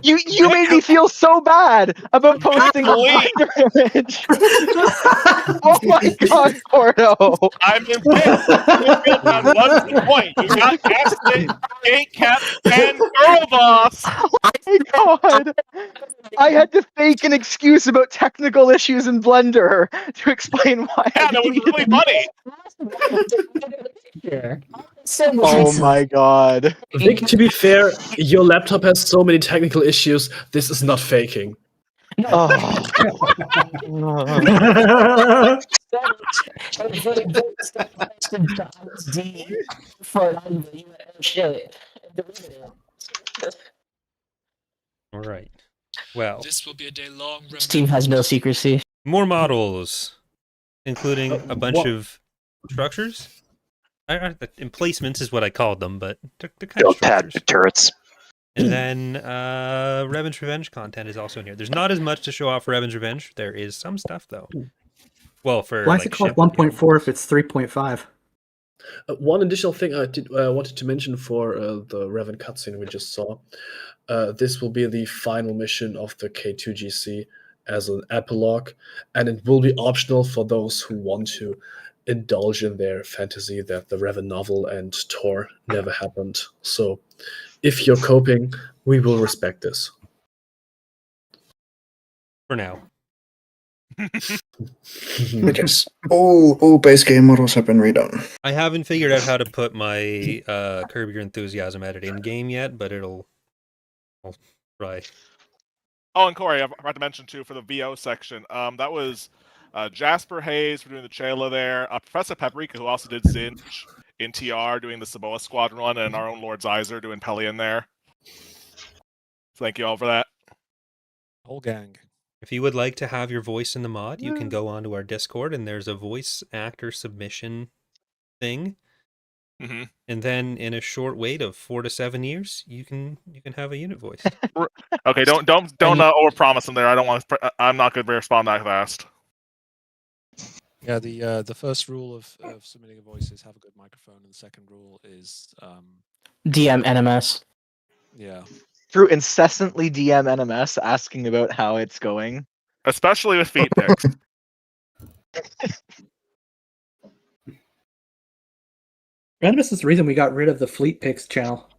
You made me feel so bad about posting a Blender image! Oh my god, Cordo!
I'm in on 1 point. You got Gaston, Gate Cap, and Girl Boss!
Oh my god! I had to fake an excuse about technical issues in Blender to explain why.
Yeah, that was really funny!
Oh my god.
Vic, to be fair, your laptop has so many technical issues, this is not faking.
Oh.
All right. Well,
This will be a day long.
This team has no secrecy.
more models, including a bunch
what-
of structures. Emplacements is what I called them, but they're kind of
Build pad
structures.
turrets.
And then Revan's Revenge content is also in here. There's not as much to show off for Revan's Revenge. There is some stuff though. Well, for
Why is it called 1.4 if it's 3.5?
One additional thing I wanted to mention for the Revan cutscene we just saw. This will be the final mission of the K2GC as an epilogue, and it will be optional for those who want to indulge in their fantasy that the Revan novel and Tor never happened. So, if you're coping, we will respect this.
For now.
Yes. All base game models have been redone.
I haven't figured out how to put my Curb Your Enthusiasm edit in game yet, but I'll try.
Oh, and Corey, I forgot to mention too for the VO section. That was Jasper Hayes for doing the Chayla there. Professor Paprika, who also did Zinj in TR, doing the Saboa Squadron one, and our own Lord Zeiser doing Pelion there. Thank you all for that.
Whole gang.
If you would like to have your voice in the mod, you can go onto our Discord, and there's a voice actor submission thing.
Mm-hmm.
And then in a short wait of 4 to 7 years, you can have a unit voice.
Okay, don't overpromise them there. I don't want. I'm not going to respond that fast.
Yeah, the first rule of submitting a voice is have a good microphone, and the second rule is
DM NMS.
yeah.
Through incessantly DM NMS asking about how it's going.
Especially with feed pics.
Randomness is the reason we got rid of the Fleet Picks channel.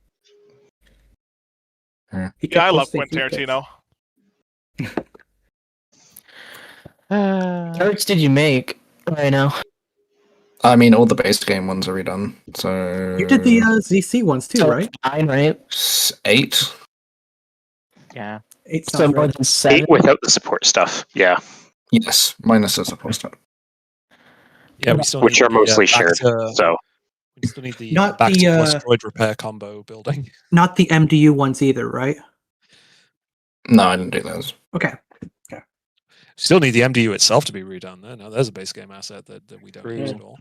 Yeah, I love Quentin Tarantino.
Turrets did you make right now?
I mean, all the base game ones are redone. So
You did the ZC ones too, right?
9, right?
8.
Yeah.
8
So more than 7.
8 without the support stuff. Yeah.
Yes, minus the support stuff.
Yeah, we still
Which
need
are mostly shared.
so we still need the
Not
back
the,
to plus droid repair combo building.
Not the MDU ones either, right?
No, I didn't do those.
Okay.
Still need the MDU itself to be redone. Now there's a base game asset that we don't use at all.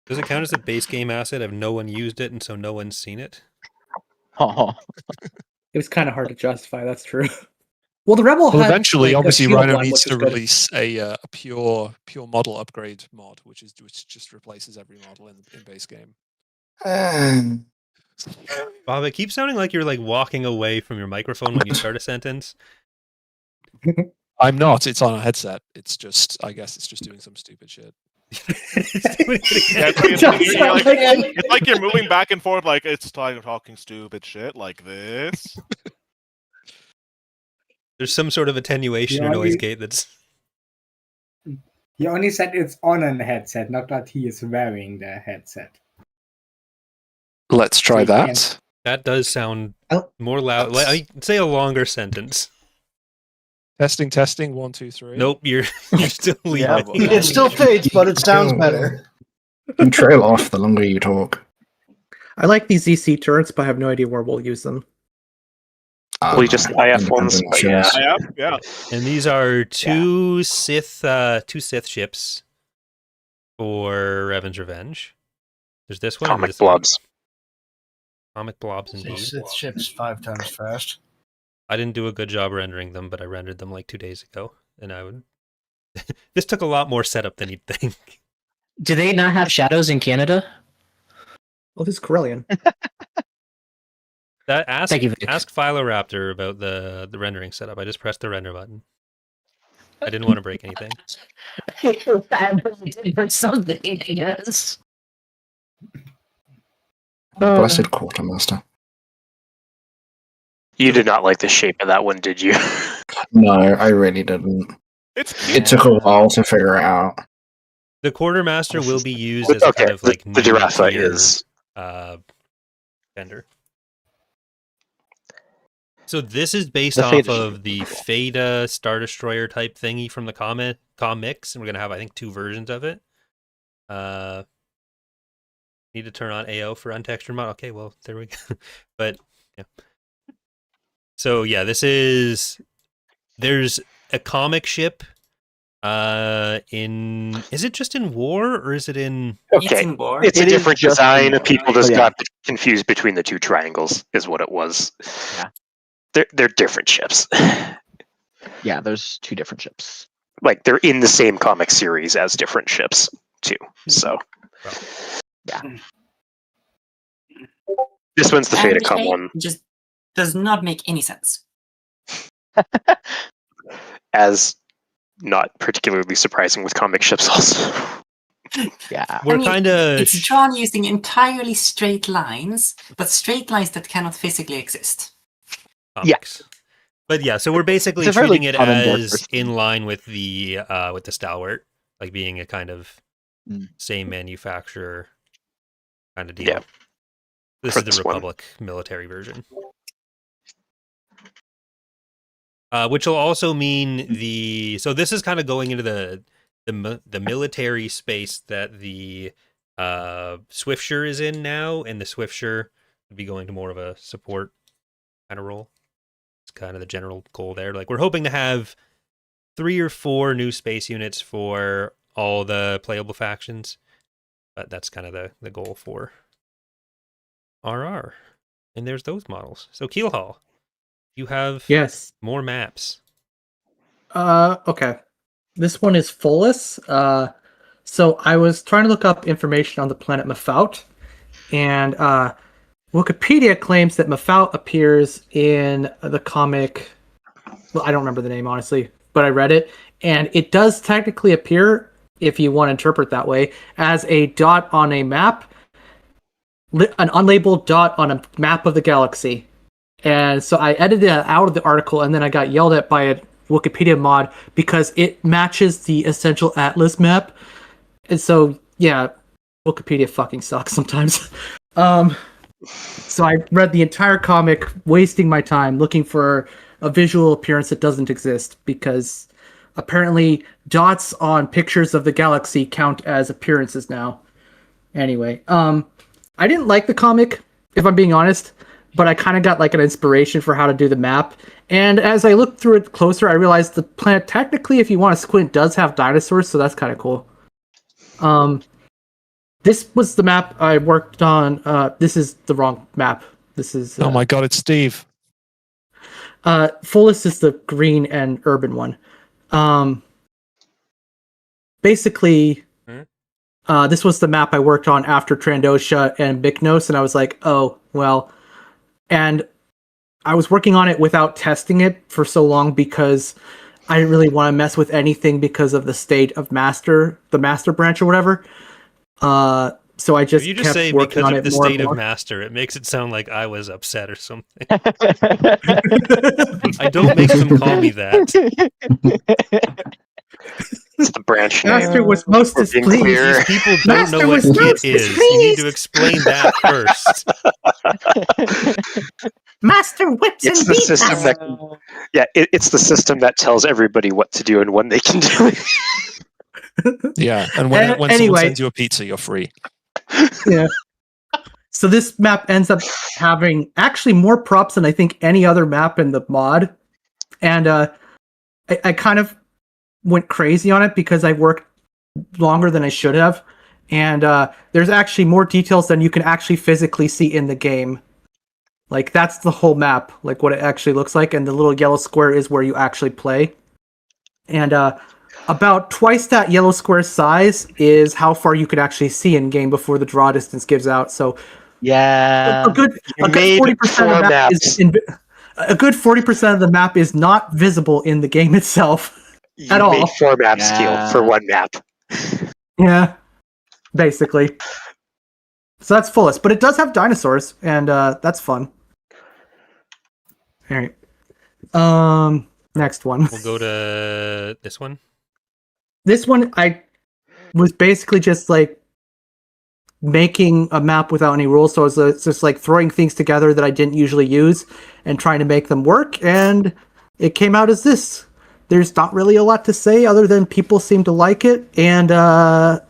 Does it count as a base game asset if no one used it and so no one's seen it?
Oh.
It was kind of hard to justify. That's true. Well, the Rebel.
Well,
had,
eventually,
like,
obviously,
a shield
Rhino
one,
needs
which
to
is good.
release a pure model upgrade mod, which just replaces every model in base game.
Bob, it keeps sounding like you're like walking away from your microphone when you start a sentence.
I'm not. It's on a headset. It's just, I guess, it's just doing some stupid shit.
Yeah, it's like you're moving back and forth, like it's talking stupid shit like this.
There's some sort of attenuation or noise gate that's.
He only said it's on a headset, not that he is wearing the headset.
Let's try that.
That does sound more loud. Like, say a longer sentence.
Testing, 1, 2, 3.
Nope, you're still leaving.
It still fades, but it sounds better.
You trail off the longer you talk.
I like these ZC turrets, but I have no idea where we'll use them.
We just IF ones, but yeah.
Yeah.
And these are two Sith ships for Revan's Revenge. There's this one.
Comic blobs.
Comic blobs, indeed.
Sith ships 5 times fast.
I didn't do a good job rendering them, but I rendered them like 2 days ago, and I would. This took a lot more setup than you'd think.
Do they not have shadows in Canada?
Well, this is Corellian.
Ask
Thank you.
Philoraptor about the rendering setup. I just pressed the render button. I didn't want to break anything.
I really did for something, I guess.
Blessed Quartermaster.
You did not like the shape of that one, did you?
No, I really didn't. It took a while to figure it out.
The Quartermaster will be used as a kind of like
the giraffe
mid-tier,
is
vendor. So this is based
The
off
Theta
of the Theta Star Destroyer type thingy from the comics, and we're gonna have, I think, 2 versions of it. Need to turn on AO for untextured mod. Okay, well, there we go. But yeah. So yeah, there's a comic ship is it just in War or is it in
Okay, it's a different design. People just got confused between the 2 triangles, is what it was.
Yeah.
They're different ships.
Yeah, there's 2 different ships.
Like, they're in the same comic series as different ships, too. So,
yeah.
This one's the
And
Fate one.
just does not make any sense.
As not particularly surprising with comic ships, also.
Yeah.
We're kind of
It's drawn using entirely straight lines, but straight lines that cannot physically exist.
comics. But yeah, so we're basically
It's a fairly
treating it
fun and dark
as
version.
in line with the Stalwart, like being a kind of same manufacturer kind of deal.
Yeah.
This
For
is the
this one.
Republic military version. Which will also mean so this is kind of going into the military space that the Swiftsure is in now, and the Swiftsure would be going to more of a support kind of role. It's kind of the general goal there. Like, we're hoping to have 3 or 4 new space units for all the playable factions, but that's kind of the goal for RR. And there's those models. So Keelhaul, you have more maps.
Okay. This one is Follis. So I was trying to look up information on the planet Mafout, and Wikipedia claims that Mafout appears in the comic. Well, I don't remember the name, honestly, but I read it, and it does technically appear, if you want to interpret that way, as a dot on a map, an unlabeled dot on a map of the galaxy. And so I edited it out of the article, and then I got yelled at by a Wikipedia mod because it matches the Essential Atlas map. And so, yeah, Wikipedia fucking sucks sometimes. So I read the entire comic, wasting my time looking for a visual appearance that doesn't exist, because apparently dots on pictures of the galaxy count as appearances now. Anyway, I didn't like the comic, if I'm being honest, but I kind of got like an inspiration for how to do the map. And as I looked through it closer, I realized the planet, technically, if you want to squint, does have dinosaurs, so that's kind of cool. This was the map I worked on. This is the wrong map. This is...
oh my god, it's Steve.
Fullest is the green and urban one. Basically, this was the map I worked on after Trandosha and Mykonos, and I was like, oh, well... And I was working on it without testing it for so long because I didn't really want to mess with anything because of the state of the master branch or whatever. So I just
If you just
kept
say
working
because
on
of
it
the
more
state
and
of
more.
master, it makes it sound like I was upset or something. I don't make them call me that.
It's the branch
Master
name.
was most
We're being
displeased.
clear.
These people don't
Master
know what
was
Git
most
is. You need to explain that first.
Master whips
It's
and
the
beats
system
us.
that, yeah, it's the system that tells everybody what to do and when they can do it.
Yeah, and when someone
Anyway.
sends you a pizza, you're free.
Yeah. So this map ends up having actually more props than I think any other map in the mod. And I kind of went crazy on it because I worked longer than I should have. And there's actually more details than you can actually physically see in the game. Like, that's the whole map, like what it actually looks like. And the little yellow square is where you actually play. And about twice that yellow square size is how far you can actually see in game before the draw distance gives out. So
yeah,
a good 40% of the map is a good 40% of the map is not visible in the game itself at all.
You made 4 maps, Keel, for 1 map.
Yeah, basically. So that's fullest, but it does have dinosaurs, and that's fun. All right. Next one.
We'll go to this one.
This one, I was basically just like making a map without any rules, so I was just like throwing things together that I didn't usually use and trying to make them work, and it came out as this. There's not really a lot to say other than people seem to like it, and I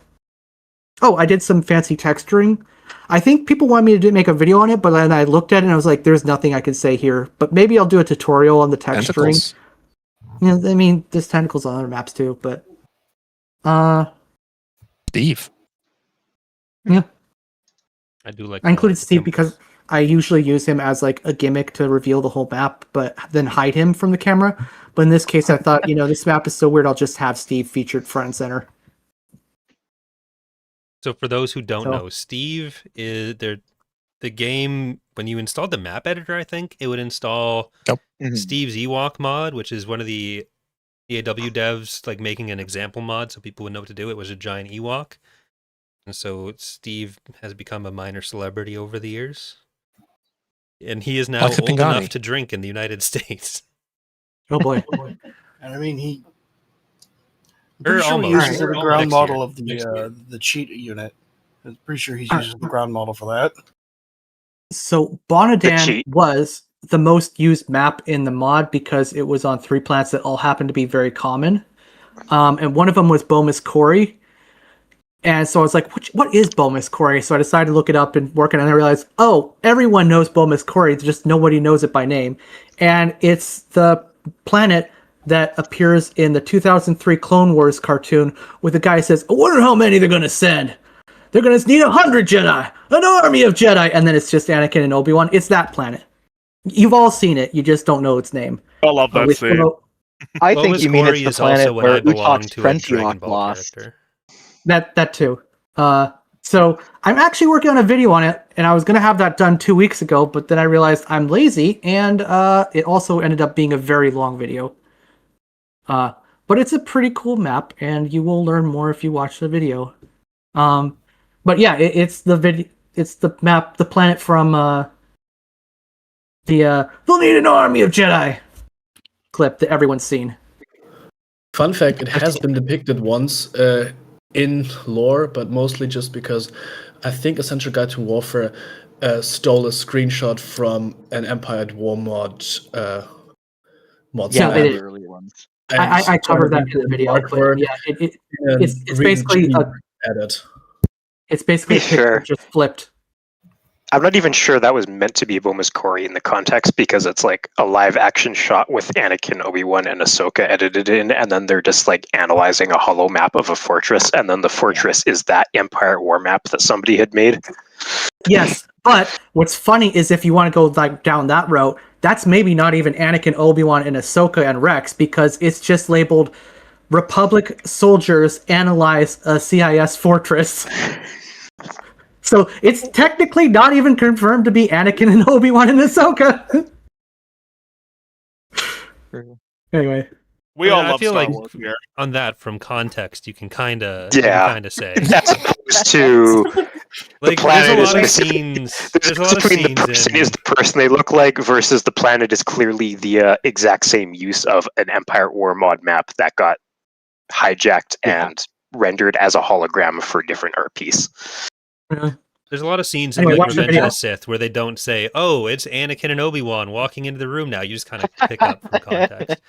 did some fancy texturing. I think people want me to make a video on it, but then I looked at it and I was like, there's nothing I can say here. But maybe I'll do a tutorial on the texturing.
Tentacles.
Yeah, I mean, there's tentacles on other maps too, but
Steve.
Yeah.
I do like.
I included Steve because I usually use him as like a gimmick to reveal the whole map, but then hide him from the camera. But in this case, I thought, this map is so weird, I'll just have Steve featured front and center.
So for those who don't know, Steve is the game. When you installed the map editor, I think it would install Steve's EaWX mod, which is one of the EAW devs like making an example mod so people would know what to do. It was a giant EaWX. And so Steve has become a minor celebrity over the years. And he is now old enough to drink in the United States.
Oh boy.
And I mean, I'm
Or
pretty sure he
almost.
uses the
Next
ground
year.
model of the cheat unit. I'm pretty sure he's using the ground model for that.
So Bonadan was the most used map in the mod because it was on 3 planets that all happened to be very common. And one of them was Bomus Cori. And so I was like, what is Bomus Cori? So I decided to look it up and work it, and I realized, everyone knows Bomus Cori, just nobody knows it by name. And it's the planet that appears in the 2003 Clone Wars cartoon where the guy says, I wonder how many they're going to send. They're going to need 100 Jedi, an army of Jedi. And then it's just Anakin and Obi-Wan. It's that planet. You've all seen it. You just don't know its name.
I love that scene.
I think you mean it's the planet where Utok's Prince Ewok lost.
That too. So I'm actually working on a video on it, and I was going to have that done 2 weeks ago, but then I realized I'm lazy, and it also ended up being a very long video. But it's a pretty cool map, and you will learn more if you watch the video. But yeah, it's the map, the planet from they'll need an army of Jedi clip that everyone's seen.
Fun fact, it has been depicted once in lore, but mostly just because I think Essential Guide to Warfare stole a screenshot from an Empire at War mod.
Yeah, the early ones.
I covered that in the video. But yeah, it's basically it's basically a picture just flipped.
I'm not even sure that was meant to be Bomus Cori in the context, because it's like a live action shot with Anakin, Obi-Wan, and Ahsoka edited in, and then they're just like analyzing a holo map of a fortress, and then the fortress is that Empire War map that somebody had made.
Yes, but what's funny is if you want to go like down that route, that's maybe not even Anakin, Obi-Wan, and Ahsoka and Rex, because it's just labeled Republic soldiers analyze a CIS fortress. So it's technically not even confirmed to be Anakin and Obi-Wan and Ahsoka. Anyway,
we all
I
love
feel
Star
like
Wars here.
on that, from context, you can kind of say.
As opposed to
like,
the planet
there's a lot
is
of scenes. There's a lot of
between
scenes
the person
in.
is the person they look like versus the planet is clearly the exact same use of an Empire War mod map that got hijacked and rendered as a hologram for a different art piece.
There's a lot of scenes in like Revenge of the Sith where they don't say, "Oh, it's Anakin and Obi-Wan walking into the room now." You just kind of pick up from context.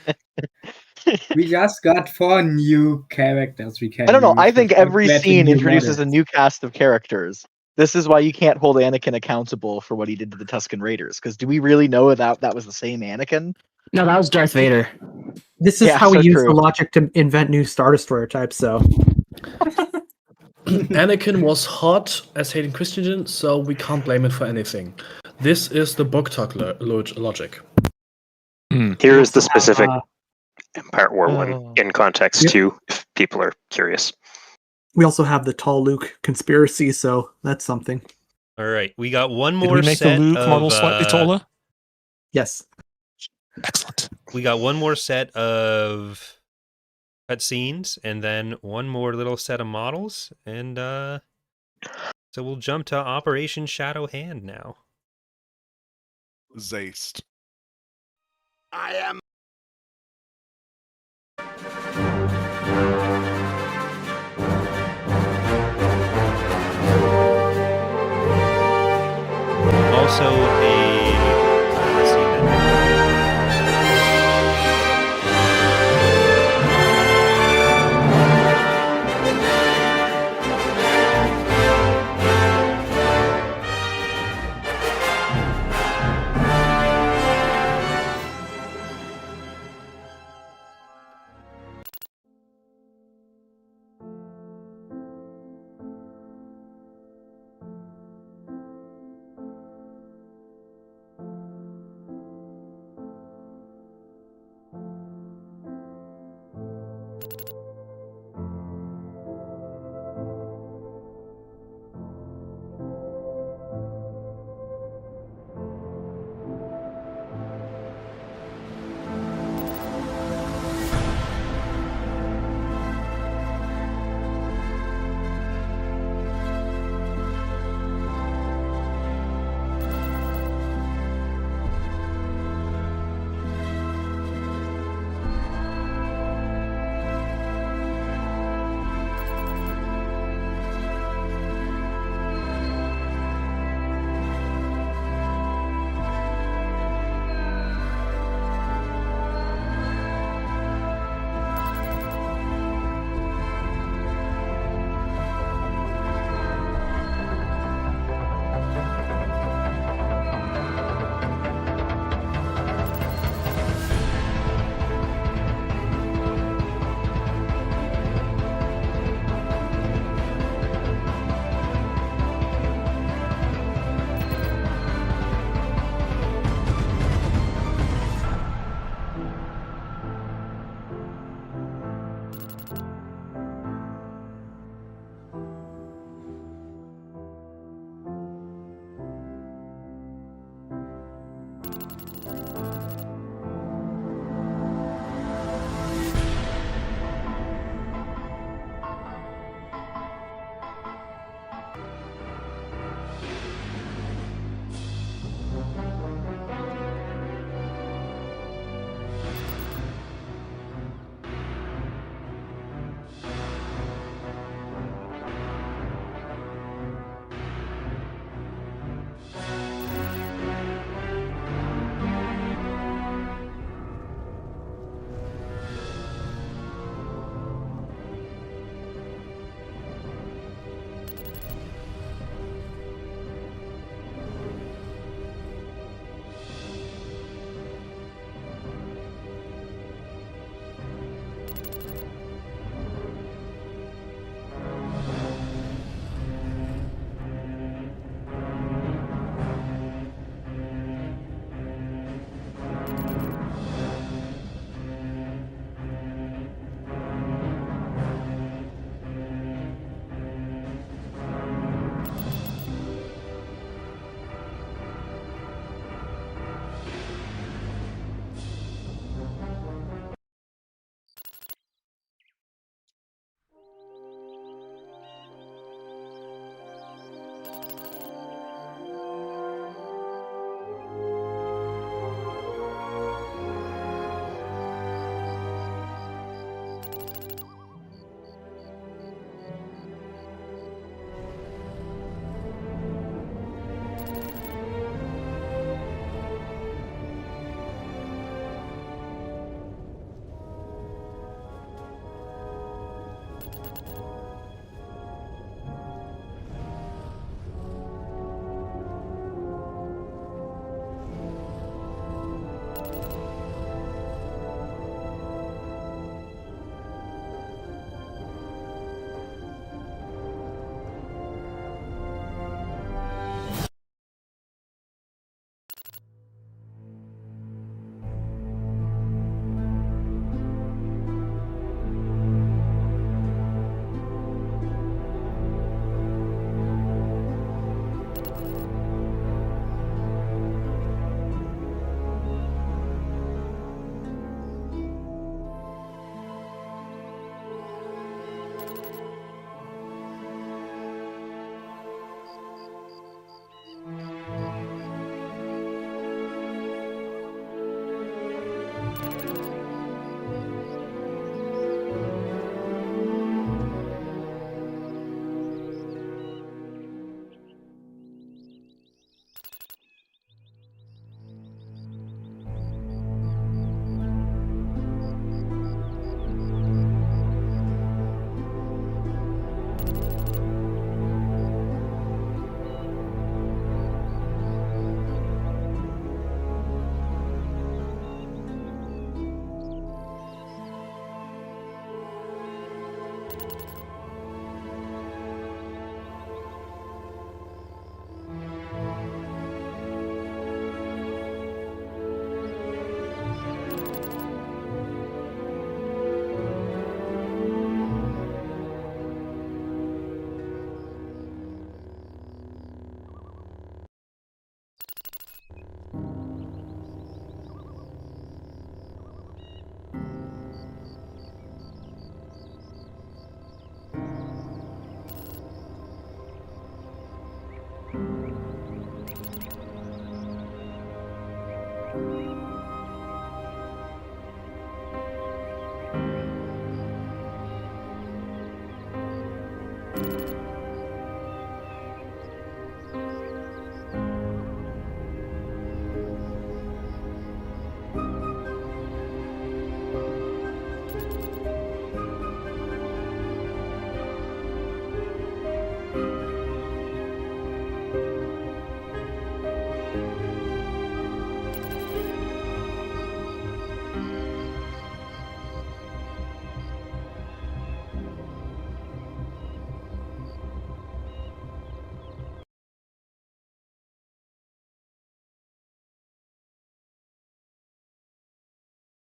We just got 4 new characters we can
I don't know.
use,
I think
but
every
letting
scene
you
introduces
model.
a new cast of characters. This is why you can't hold Anakin accountable for what he did to the Tusken Raiders. Because do we really know that was the same Anakin?
No, that was Darth Vader.
This is
Yeah,
how we
so
use
true.
the logic to invent new Star Destroyer types, so.
Anakin was hot as Hayden Christensen, so we can't blame it for anything. This is the book talk logic.
Here is the specific Empire War one in context too, if people are curious.
We also have the tall Luke conspiracy, so that's something.
All right, we got one
Did
more
we make
set
the Luke
of,
model slightly taller?
Yes.
Excellent.
We got one more set of cutscenes, and then one more little set of models, and so we'll jump to Operation Shadow Hand now.
Zayst.
I am.
also a. Let's see.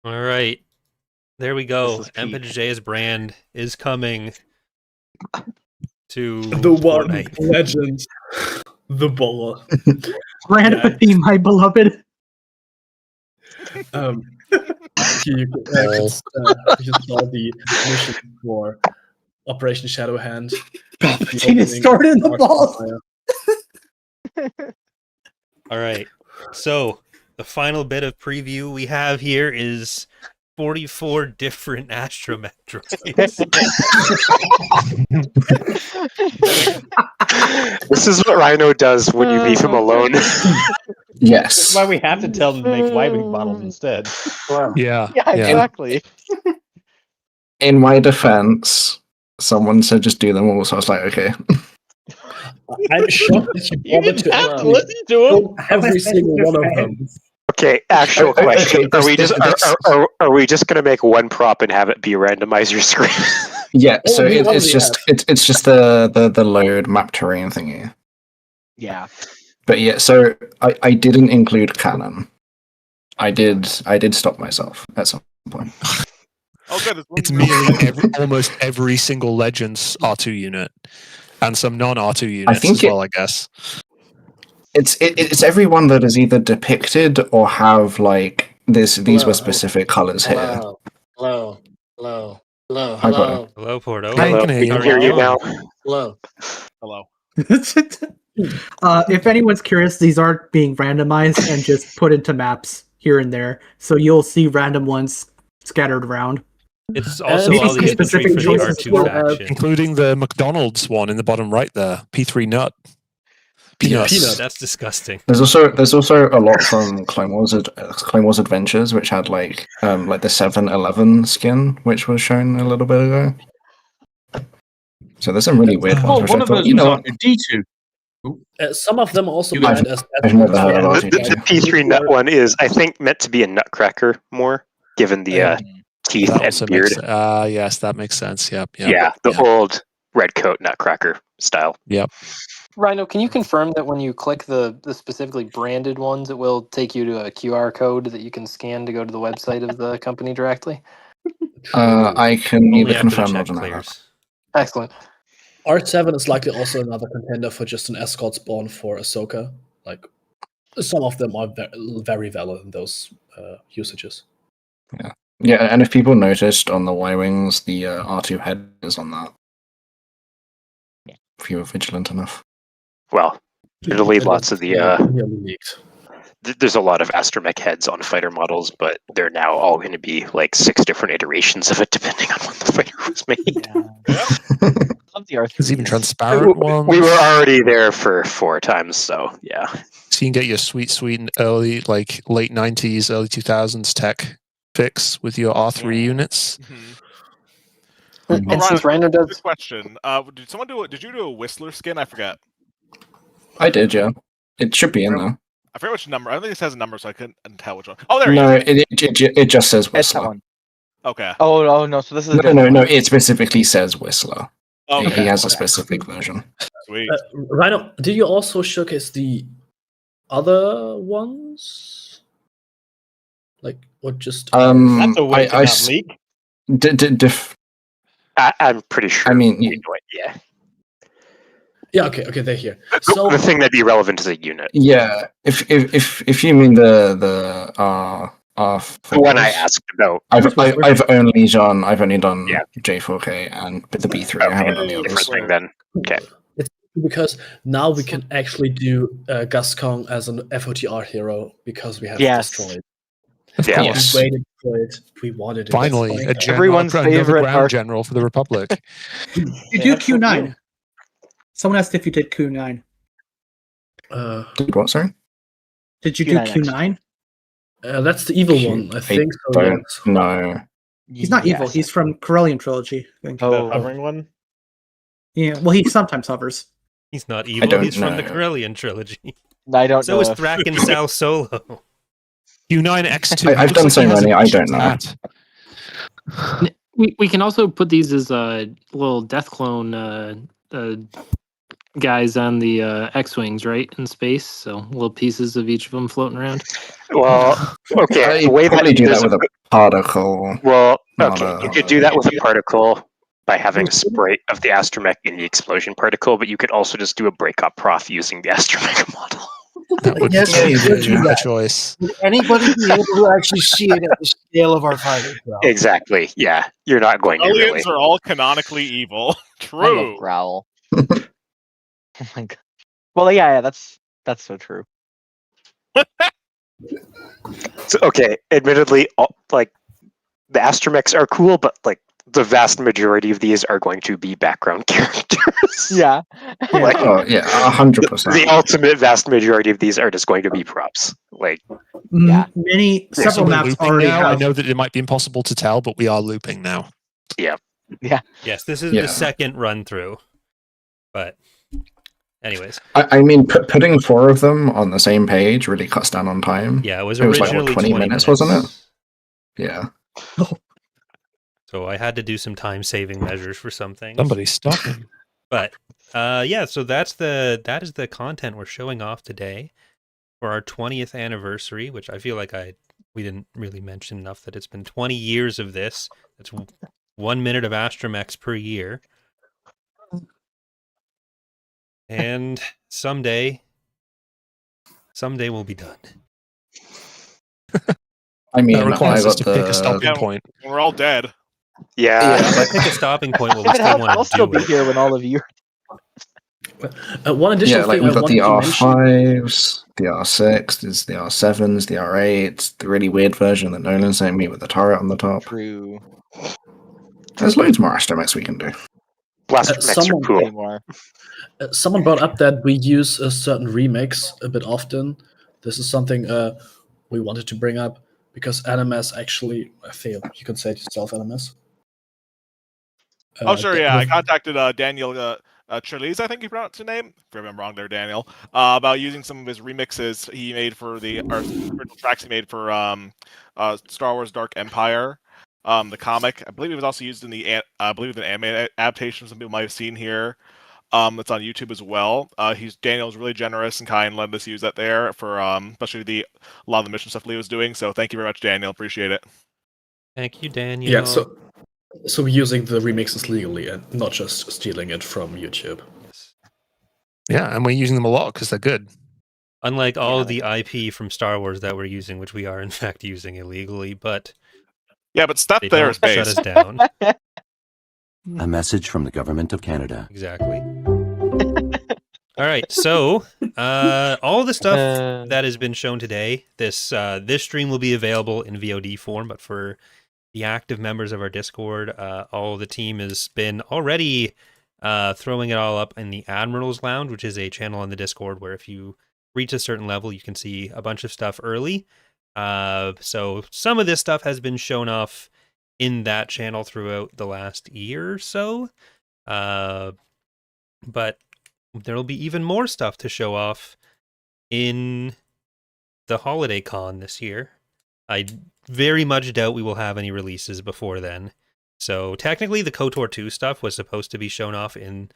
All right. There we go. MPJ's brand is coming to
The one
Fortnite.
legend, the baller.
Brand of the theme, my beloved.
You can start the mission for Operation Shadow Hand.
Palpatine is stored in the balls.
All right. So the final bit of preview we have here is 44 different astromech droids.
This is what Rhino does when you leave him alone.
Yes.
That's why we have to tell them to make Y-Wing models instead.
Yeah.
Yeah, exactly.
In my defense, someone said just do them all, so I was like, okay.
I'm shocked that you bothered to
have to
actually
listen to him.
every single one of them.
Okay, actual
Okay,
question.
this-
Are we just
this-
are we just gonna make one prop and have it be a randomizer screen?
Yeah, so
we
it's
already
just it's just the load map terrain thingy.
Yeah.
But yeah, so I didn't include canon. I did stop myself at some point.
Oh, good.
It's merely almost every single Legends R2 unit, and some non-R2 units
think
as well, I guess.
It's everyone that is either depicted or have like this. These were specific colors here.
Hello.
Hi, Porto.
Hello, Porto.
I can hear you now.
Hello.
Hello.
If anyone's curious, these are being randomized and just put into maps here and there, so you'll see random ones scattered around.
It's also all the infantry for the R2 faction.
Including the McDonald's one in the bottom right there. P3 Nut. Peanuts.
That's disgusting.
There's also a lot from Clone Wars Adventures, which had like the 7-11 skin, which was shown a little bit ago. So there's some really weird ones. Which I thought, you know, what?
D2. Some of them also
I've
banned as
never heard of
The
R2D2.
P3 Nut one is, I think, meant to be a nutcracker more, given the teeth
That
and
also
beard.
makes yes, that makes sense. Yep.
Yeah, the old red coat nutcracker style.
Yep.
Rhino, can you confirm that when you click the specifically branded ones, it will take you to a QR code that you can scan to go to the website of the company directly?
I can
Only
neither
after the
confirm nor
check
deny
clears.
that.
Excellent.
R7 is likely also another contender for just an escort spawn for Ahsoka. Like, some of them are very valid in those usages.
Yeah, and if people noticed on the Y-Wings, the R2 head is on that. If you were vigilant enough.
Well, it'll lead lots of the.
Nearly leaked.
There's a lot of astromech heads on fighter models, but they're now all going to be like 6 different iterations of it, depending on when the fighter was made.
There's even transparent ones.
We were already there for 4 times, so yeah.
So you can get your sweet early, like late 90s, early 2000s tech fix with your R3 units.
And since Rhino does...
Good question. Did you do a Whistler skin? I forget.
I did, yeah. It should be in there.
I forget which number. I don't think it says a number, so I couldn't tell which one. Oh, there
No,
he is.
it just says Whistler.
Okay.
Oh no, so this is
No, it specifically says Whistler.
Okay.
He has a specific version.
Sweet.
Rhino, did you also showcase the other ones? Like, what just...
That's a way to not leak.
I'm pretty sure.
I mean,
yeah.
Yeah, okay, they're here.
The thing that'd be relevant is a unit.
Yeah, if you mean the
one I asked about.
I've only done J4K and the B3. I haven't done the others.
Different thing then. Okay.
because now we can actually do Gascon as an FOTR hero because we have
Yes.
destroyed.
Of
Yeah.
course.
We waited for it. We wanted it.
Finally, a general,
Everyone's
another
favorite
ground
arc.
general for the Republic.
You do Q9. Someone asked if you did Q9.
Did what, sorry?
Did you do
Q9?
Q9?
That's the evil one, I think. So,
don't
yes.
know.
He's not evil. He's from Corellian Trilogy, I think.
Oh.
The hovering one?
Yeah, well, he sometimes hovers.
He's not evil.
don't
He's from the
know.
Corellian trilogy.
I don't
So
know.
is
if-
Thrak and Sal Solo.
Q9X2.
I've done so many, I don't know.
We can also put these as little death clone guys on the X-wings, right, in space. So little pieces of each of them floating around.
Well, okay.
You
The way
probably
that
do
there's
that with a particle.
well,
not
okay, you
a-
could do that with a particle by having a sprite of the astromech in the explosion particle, but you could also just do a breakup prof using the astromech model.
That would
Yes,
be
you could do
a
that.
choice.
Would anybody be able to actually see it at the scale of our fighters? Though?
Exactly. Yeah, you're not going to really.
Aliens are all canonically evil.
I
True.
love Growl. Oh my god. Well, yeah, that's so true.
So, okay, admittedly, like the astromechs are cool, but like the vast majority of these are going to be background characters.
Yeah.
Like,
Oh, yeah, 100%.
the ultimate vast majority of these are just going to be props. Like,
Yeah.
Many,
So
several
we're
maps
looping
already
now. I
have.
know that it might be impossible to tell, but we are looping now.
yeah.
Yeah.
Yes, this is
Yeah.
the second run through. But, anyways,
I mean, putting 4 of them on the same page really cuts down on time.
yeah, it was
It was
originally
like, what, 20 minutes,
minutes,
wasn't it? Yeah.
So I had to do some time saving measures for some things.
Somebody stop him.
But yeah, so that is the content we're showing off today for our 20th anniversary, which I feel like we didn't really mention enough that it's been 20 years of this. That's 1 minute of astromechs per year. And someday we'll be done.
I mean,
That requires
I
us
got
to pick a stopping
Yeah,
point.
when we're all dead.
Yeah.
If I pick a stopping point, well, we still
I'll
want to
still
do
be
it.
here when all of you.
One additional
Yeah, like
thing
we've
I
got the
wanted to mention.
R5s, the R6, there's the R7s, the R8s, the really weird version that Nolan sent me with the turret on the top.
True.
There's loads more astromechs we can do.
Blaster mechs are
someone-
cool.
Anymore.
Someone brought up that we use a certain remix a bit often. This is something we wanted to bring up because NMS actually, I feel you can say it yourself, NMS.
Oh, sure,
the-
yeah. I
the-
contacted Daniel Chirlies, I think you pronounced his name. If I'm wrong there, Daniel. About using some of his remixes he made for original tracks he made for Star Wars Dark Empire, the comic. I believe it was also used in the anime adaptation some people might have seen here. It's on YouTube as well. Daniel's really generous and kind, letting us use that there for especially a lot of the mission stuff Leo was doing. So thank you very much, Daniel. Appreciate it.
Thank you, Daniel.
Yeah, so we're using the remixes legally and not just stealing it from YouTube.
Yeah, and we're using them a lot because they're good.
Unlike all the IP from Star Wars that we're using, which we are in fact using illegally, but
yeah, but step
they
there
don't
is base.
shut us down.
A message from the government of Canada.
Exactly. All right, so all the stuff that has been shown today, this stream will be available in VOD form, but for the active members of our Discord, all the team has been already throwing it all up in the Admiral's Lounge, which is a channel on the Discord where if you reach a certain level, you can see a bunch of stuff early. So some of this stuff has been shown off in that channel throughout the last year or so. But there'll be even more stuff to show off in the Holiday Con this year. I very much doubt we will have any releases before then. So technically the KOTOR 2 stuff was supposed to be shown off in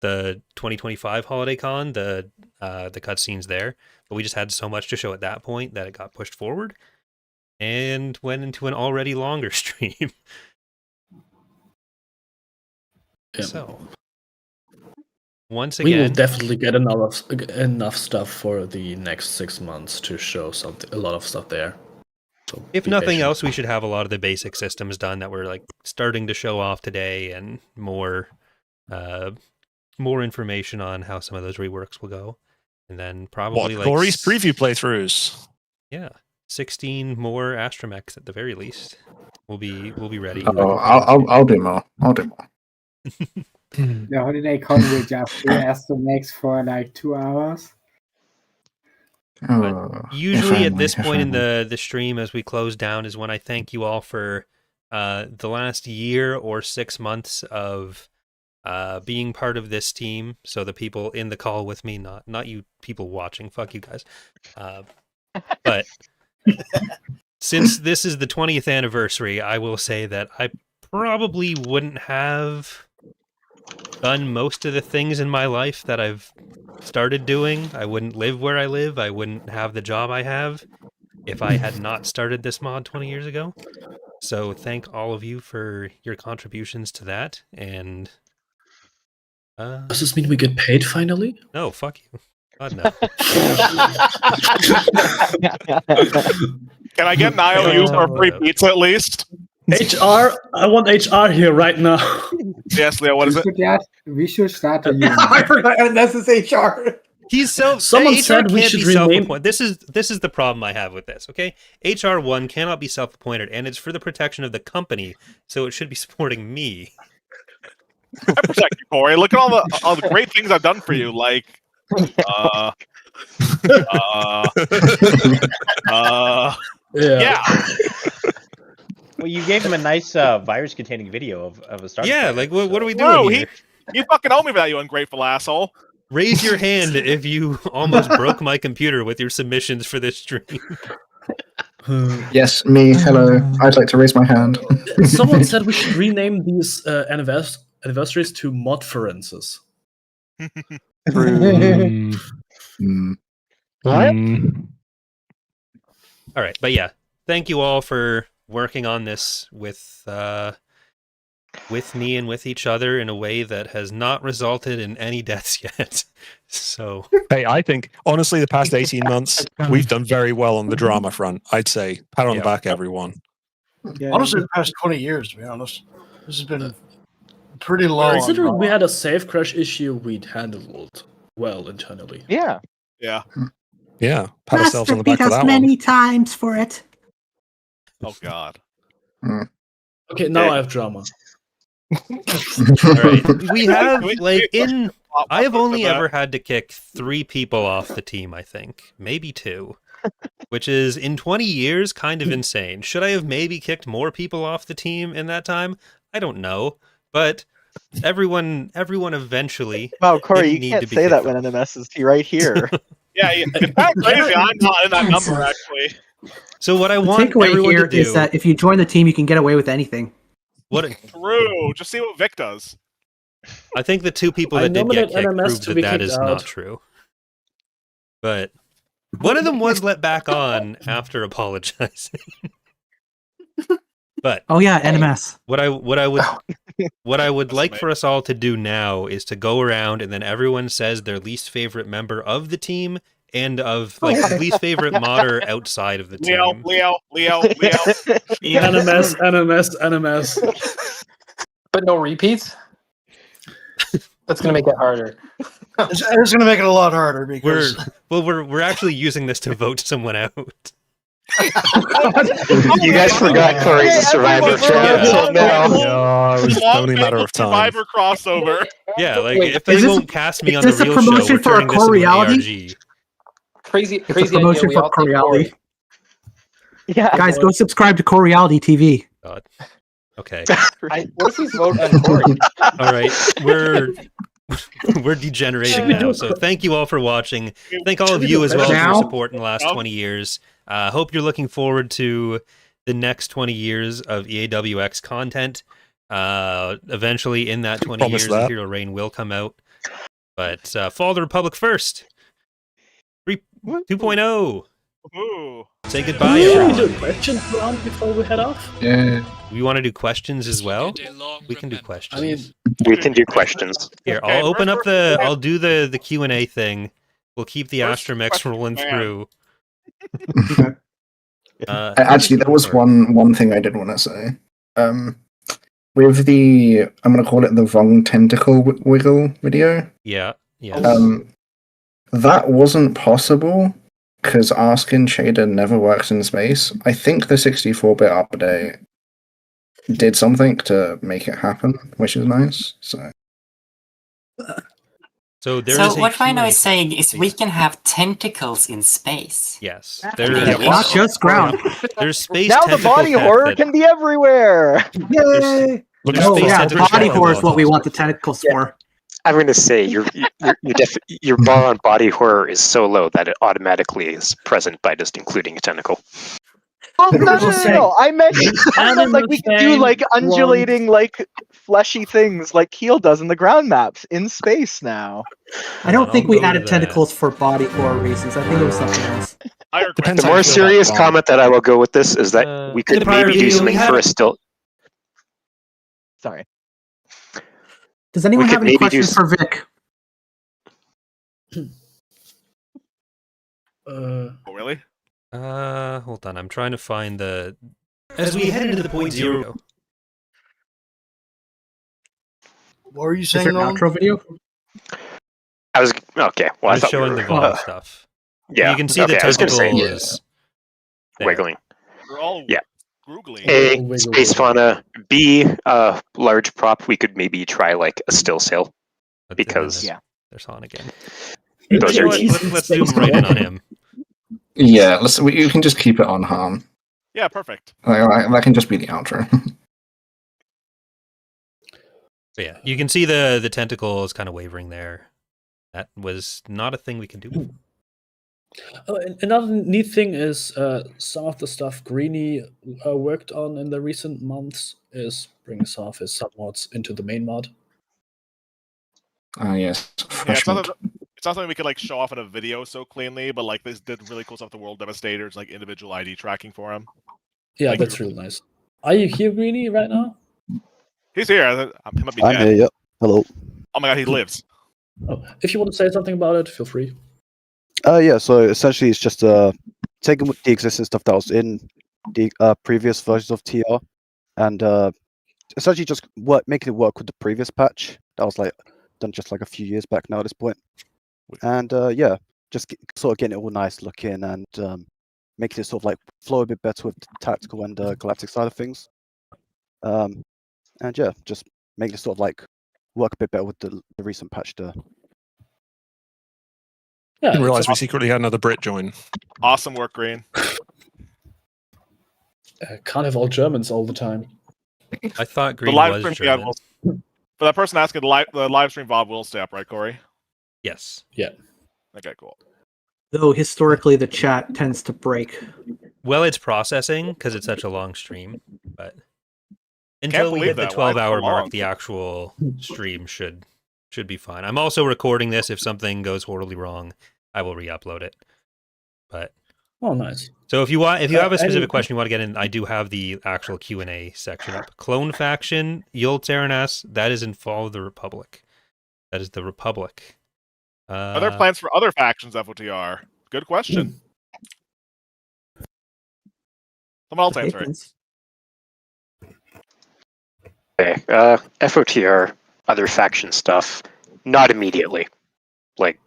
the 2025 Holiday Con, the cutscenes there, but we just had so much to show at that point that it got pushed forward and went into an already longer stream.
Yeah.
So once
We will
again,
definitely get enough stuff for the next 6 months to show a lot of stuff there. So
if
be
nothing
patient.
else, we should have a lot of the basic systems done that we're like starting to show off today, and more more information on how some of those reworks will go, and then probably like
Corey's preview playthroughs.
Yeah, 16 more astromechs at the very least. We'll be ready.
Oh, I'll do more. I'll do more.
The holiday con will just do Astromechs for like 2 hours.
Usually at this point in the stream, as we close down, is when I thank you all for the last year or 6 months of being part of this team. So the people in the call with me, not you people watching. Fuck you guys. But since this is the 20th anniversary, I will say that I probably wouldn't have done most of the things in my life that I've started doing. I wouldn't live where I live. I wouldn't have the job I have if I had not started this mod 20 years ago. So thank all of you for your contributions to that. And
does this mean we get paid finally?
No, fuck you. God, no.
Can I get an IOU for free pizza at least?
HR, I want HR here right now.
Yes, Leo, what is it?
We should start a union.
I forgot this is HR.
He's
Someone said we should rename.
This is the problem I have with this. Okay, HR1 cannot be self-appointed, and it's for the protection of the company, so it should be supporting me.
I protect you, Corey. Look at all the great things I've done for you, like yeah.
Well, you gave him a nice virus-containing video of a Starfighter.
Yeah, like what are we doing
No,
here?
you fucking owe me for that, you ungrateful asshole.
Raise your hand if you almost broke my computer with your submissions for this stream.
Yes, me. Hello. I'd like to raise my hand.
Someone said we should rename these anniversaries to modferences.
What? All right, but yeah, thank you all for working on this with me and with each other in a way that has not resulted in any deaths yet. So,
hey, I think honestly, the past 18 months we've done very well on the drama front. I'd say pat on the back, everyone.
Honestly, the past 20 years, to be honest, this has been pretty low.
Considering we had a safe crash issue, we'd handled well internally.
Yeah.
Yeah.
Yeah. Pat ourselves on the back
beat
for
us
that
many
one.
times for it.
Oh God.
Okay, now I have drama.
all right, we have I have only ever had to kick 3 people off the team. I think maybe 2, which is in 20 years kind of insane. Should I have maybe kicked more people off the team in that time? I don't know, but everyone eventually.
Wow, Corey, you
need
can't
to be
say that
kicked
when NMS is right here.
Yeah, it's kind of crazy. I'm not in that number actually.
So what I
The
want
takeaway
everyone
here
to do
is that if you join the team, you can get away with anything.
True. Just see what Vic does.
I think the 2 people
I
that did get
nominate
kicked
NMS
proved
to be
that
kicked
is
out.
not true. But one of them was let back on after apologizing. But
Oh yeah, NMS.
what I would like for us all to do now is to go around and then everyone says their least favorite member of the team and of least favorite modder outside of the team.
Leo.
NMS.
But no repeats? That's going to make it harder.
It's going to make it a lot harder because
we're actually using this to vote someone out.
You guys forgot Corey's Survivor fan.
No, it was only a matter of time.
Survivor crossover.
Yeah, like
Wait,
if they
is this
won't
a-
cast me
is
on the
this a
real show,
promotion
we're
for a
turning this into an
co-reality?
ARG.
Crazy
It's a
idea.
promotion
We
for
all take
Correality.
Corey.
Yeah.
Guys, go subscribe to Correality TV.
God. Okay.
What if we vote on Corey?
All right. We're degenerating now. So thank you all for watching. Thank all of you as well for your support in the last 20 years. Hope you're looking forward to the next 20 years of EaWX content. Eventually, in that 20
Promise
years,
that.
Imperial Reign will come out. But Fall of the Republic first. 2.0.
Ooh.
Say goodbye,
Should we
everyone.
do a question round before we head off?
Yeah.
We want to do questions as well? We can do questions.
I mean,
We can do questions.
Here,
Okay,
I'll open up
we're-
I'll do the Q&A thing. We'll keep the
First
astromechs
question,
rolling
man.
through.
Actually, there was one thing I did want to say. with the, I'm going to call it the Vong tentacle wiggle video.
Yeah.
That wasn't possible because Arskin shader never works in space. I think the 64-bit update did something to make it happen, which is nice.
So
what Rhino is saying is we can have tentacles in space.
Yes.
Not just ground.
There's space
Now the body
tech
horror
that-
can be everywhere.
Yay! Oh yeah, body horror is what we want the tentacles for.
I'm going to say your bar on body horror is so low that it automatically is present by just including a tentacle.
Oh, no. I meant like we can do like undulating, like fleshy things like Keel does in the ground maps in space now.
I don't think we added tentacles for body horror reasons. I think it was something else.
The more serious comment that I will go with this is that we could maybe do something for a still.
Sorry.
Does anyone have any
maybe
questions for Vic?
Oh, really?
Hold on. I'm trying to find the. As we head into the point zero.
What are you
Is
saying,
there an
Nolan?
outro video?
I was okay. Well,
I
I
was
thought
showing
we
the
were,
Vong stuff.
Yeah,
You can see
okay,
the
I was gonna say,
tentacles. there.
wiggling.
We're all
Yeah.
googly.
A, space fauna. B, large prop. We could maybe try like a still sail. Because
there's Han again.
Those are
Let's zoom right in on him.
Yeah, you can just keep it on Han.
Yeah, perfect.
That can just be the outro.
But yeah, you can see the tentacles kind of wavering there. That was not a thing we can do.
Another neat thing is some of the stuff Greeny worked on in the recent months is bringing some of his submods into the main mod.
Yes.
Yeah, it's not something we could like show off in a video so cleanly, but like this did really cool stuff. The World Devastators, like individual ID tracking for him.
Yeah,
Like,
that's real nice. Are you here, Greeny, right now?
He's here. He might be
I'm
dead.
here, yep. Hello.
Oh my god, he lives.
Oh, if you want to say something about it, feel free.
Yeah, so essentially it's just taking the existing stuff that was in the previous versions of TR and essentially just making it work with the previous patch. That was like done just like a few years back now at this point. And yeah, just sort of getting it all nice looking and making it sort of like flow a bit better with the tactical and galactic side of things. And yeah, just making it sort of like work a bit better with the recent patch there.
I didn't realize we secretly had another Brit join.
Awesome work, Green.
Can't have all Germans all the time.
I thought
The
Green
live
was
stream, yeah,
German.
for that person asking, the live stream VOD will stay up, right, Corey?
Yes.
Yeah.
Okay, cool.
Though historically the chat tends to break.
Well, it's processing because it's such a long stream, but until we
believe
hit the
that. Why
12-hour
so
mark,
long?
the actual stream should be fine. I'm also recording this. If something goes horribly wrong, I will re-upload it. But
Oh, nice.
so if you have a specific
any-
question you want to get in, I do have the actual Q&A section up. Clone faction, Yul Taranas, that is in Fall of the Republic. That is the Republic.
Are there plans for other factions, FOTR? Good question. Someone else answer it.
Okay, FOTR, other faction stuff, not immediately. Like,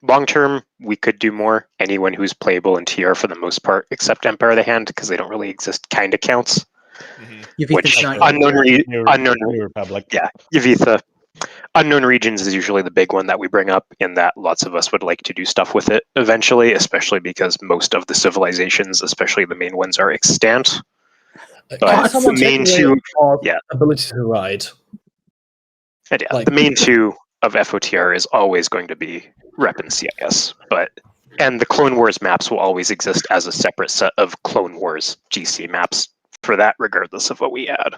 long term, we could do more. Anyone who's playable in TR for the most part, except Empire of the Hand, because they don't really exist, kind of counts. Which unknown
Republic.
Yeah, Yavitha. Unknown regions is usually the big one that we bring up, in that lots of us would like to do stuff with it eventually, especially because most of the civilizations, especially the main ones, are extant. But the
someone
main
take away
two,
our
yeah,
ability to ride.
and yeah, the main two of FOTR is always going to be Rep and CIS, and the Clone Wars maps will always exist as a separate set of Clone Wars GC maps for that, regardless of what we add.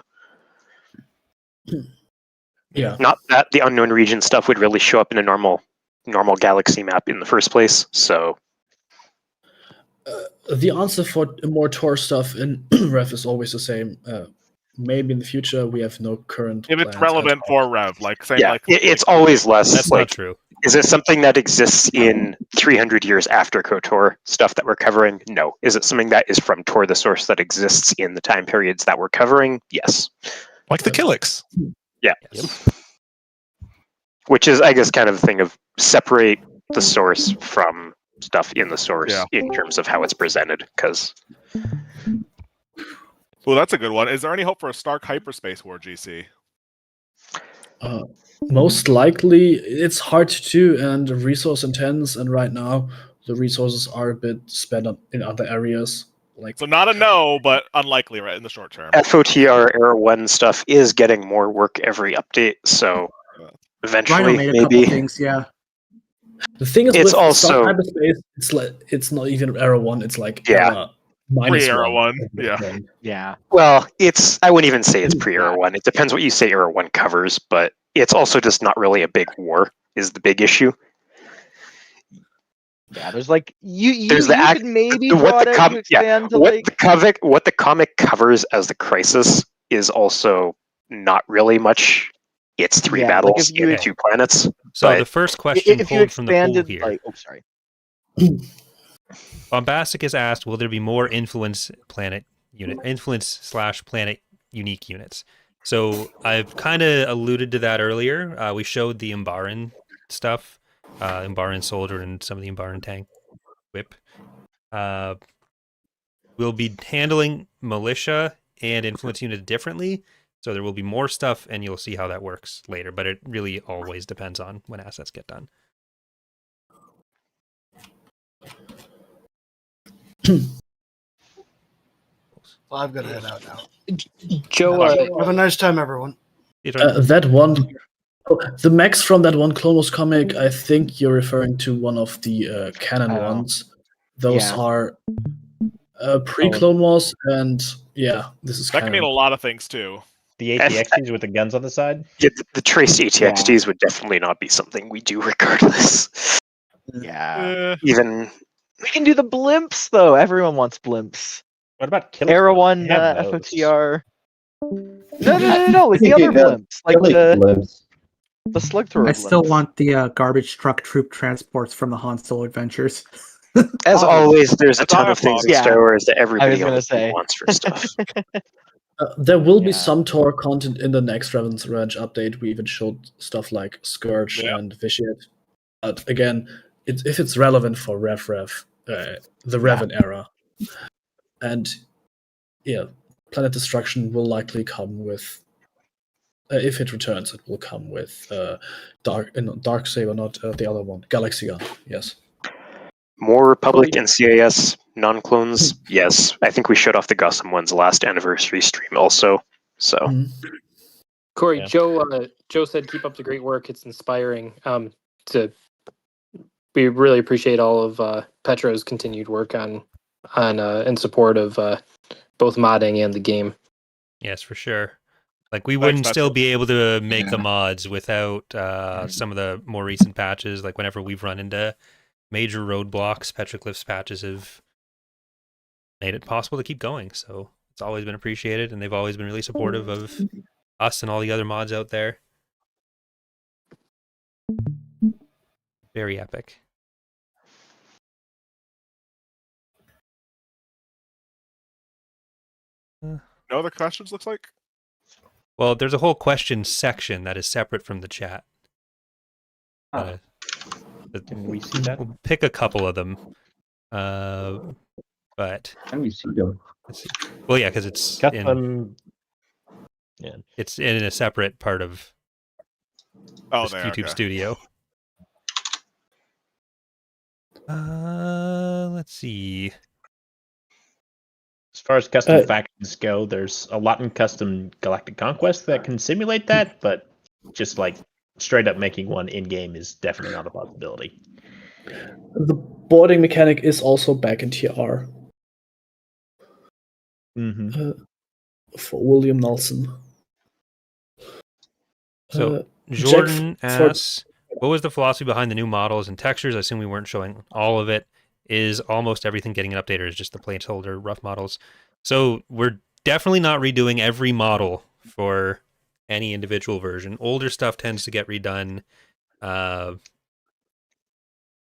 Yeah.
Not that the unknown region stuff would really show up in a normal galaxy map in the first place. So
The answer for more Tor stuff in Rev is always the same. Maybe in the future we have no current.
If it's
plans
relevant
at
for Rev, like same,
yeah,
like
it's always less.
That's
like,
not true.
Is it something that exists in 300 years after KOTOR stuff that we're covering? No. Is it something that is from Tor the Source that exists in the time periods that we're covering? Yes.
Like the Killix.
Yeah. Which is, I guess, kind of the thing of separate the source from stuff in the source in terms of how it's presented, because...
Well, that's a good one. Is there any hope for a Stark Hyperspace War GC?
Most likely, it's hard to do and resource intense, and right now the resources are a bit spent in other areas.
So not a no, but unlikely, right, in the short term.
FOTR Era 1 stuff is getting more work every update, so eventually,
Rhino made a
maybe.
couple things, yeah.
The thing is,
It's
with
also-
Stark Hyperspace, it's not even Era 1, it's like Era
Pre-Era
-1.
1,
Yeah.
Well, I wouldn't even say it's pre-Era 1. It depends what you say Era 1 covers, but it's also just not really a big war, is the big issue.
Yeah, there's like you
There's the
could maybe draw it out to expand to
what
like
the comic covers as the Crisis is also not really much. It's three battles in 2 planets.
So
but
the first question
if you
pulled from the poll
expanded
here.
like sorry.
Bombastic has asked, will there be more influence planet unique units? So I've kind of alluded to that earlier. We showed the Umbaran stuff, Umbaran soldier and some of the Umbaran tank whip. We'll be handling militia and influence units differently. So there will be more stuff, and you'll see how that works later. But it really always depends on when assets get done.
Well, I've got to head out now.
Joe,
have a nice time, everyone.
That one, the max from that one Clone Wars comic, I think you're referring to one of the canon ones. Those
Yeah.
are pre-Clone Wars, and yeah, this is
That can
canon.
mean a lot of things too.
The ATXTs with the guns on the side?
Yeah, the traced ATXTs would definitely not be something we do regardless.
Yeah.
Even
We can do the blimps though. Everyone wants blimps.
What about
Era 1
They have those.
FOTR? No. With the other blimps, like the slug thrower.
I still
blimps.
want the garbage truck troop transports from the Han Solo adventures.
As always, there's a
That's
ton
our
of things in
fault.
Star Wars that
I
everybody
was gonna
else
say.
wants for stuff.
There will be some Tor content in the next Revan's Ranch update. We even showed stuff like Scourge and Vitiate. But again, if it's relevant for the Revan era. And yeah, Planet Destruction will likely come with, if it returns, it will come with Dark Saber, not the other one, Galaxy Gun, yes.
More Republic and CIS non-clones, yes. I think we showed off the Gotham one's last anniversary stream also. So,
Corey, Joe said keep up the great work. It's inspiring. We really appreciate all of Petro's continued work on in support of both modding and the game.
Yes, for sure. Like we wouldn't still be able to make the mods without some of the more recent patches. Like whenever we've run into major roadblocks, Petroglyph's patches have made it possible to keep going. So it's always been appreciated, and they've always been really supportive of us and all the other mods out there. Very epic.
No other questions, looks like?
Well, there's a whole question section that is separate from the chat.
Can we see that?
We'll pick a couple of them. But
Can we see them?
let's see. Well, yeah, because it's it's in a separate part of this YouTube studio. Let's see.
As far as custom factions go, there's a lot in custom Galactic Conquest that can simulate that, but just like straight up making one in game is definitely not a possibility.
The boarding mechanic is also back in TR. For William Nelson.
So Jordan asks, what was the philosophy behind the new models and textures? I assume we weren't showing all of it. Is almost everything getting an update, or is just the placeholder rough models? So we're definitely not redoing every model for any individual version. Older stuff tends to get redone than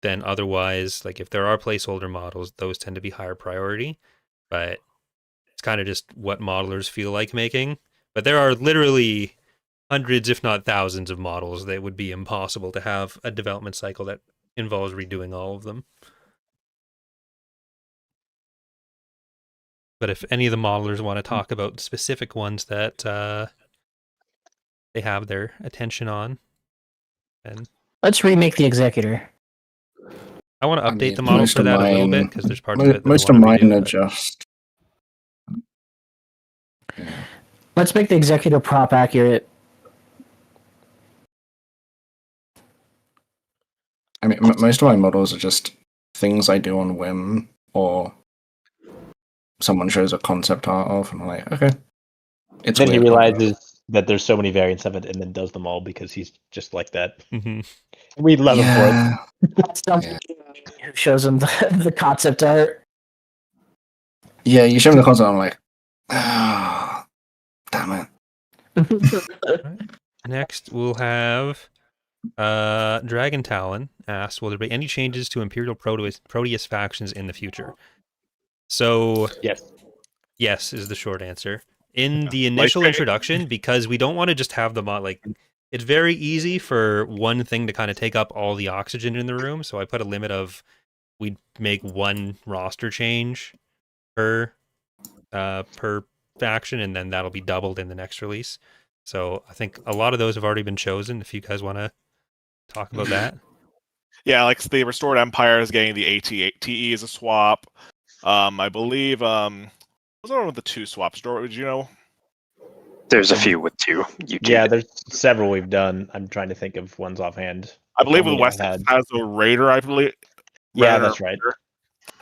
otherwise. Like if there are placeholder models, those tend to be higher priority, but it's kind of just what modelers feel like making. But there are literally hundreds, if not thousands, of models that would be impossible to have a development cycle that involves redoing all of them. But if any of the modelers want to talk about specific ones that they have their attention on, and
let's remake the Executor.
I want to update the model for that a little bit because there's parts of it that
most
I
of
want to
mine
redo.
are just.
Let's make the Executor prop accurate.
I mean, most of my models are just things I do on whim, or someone shows a concept art of, and I'm like, okay. It's
then he
weird,
realizes that there's so many variants of it, and then does them all because he's just like that.
Mm-hmm.
We love him for it.
That's something who shows him the concept art.
Yeah, you show me the concept, I'm like, ah, damn it.
Next, we'll have Dragon Talon asks, will there be any changes to Imperial Proteus factions in the future? So, yes is the short answer. In the initial introduction, because we don't want to just have the mod, like, it's very easy for one thing to kind of take up all the oxygen in the room, so I put a limit of, we'd make one roster change per faction, and then that'll be doubled in the next release. So I think a lot of those have already been chosen, if you guys want to talk about that.
Yeah, like the Restored Empire is getting the ATE as a swap. I believe what's the one with the 2 swaps? Would you know?
There's a few with 2.
Yeah, there's several we've done. I'm trying to think of ones offhand.
I believe with West has the Raider. I believe.
Yeah, that's right.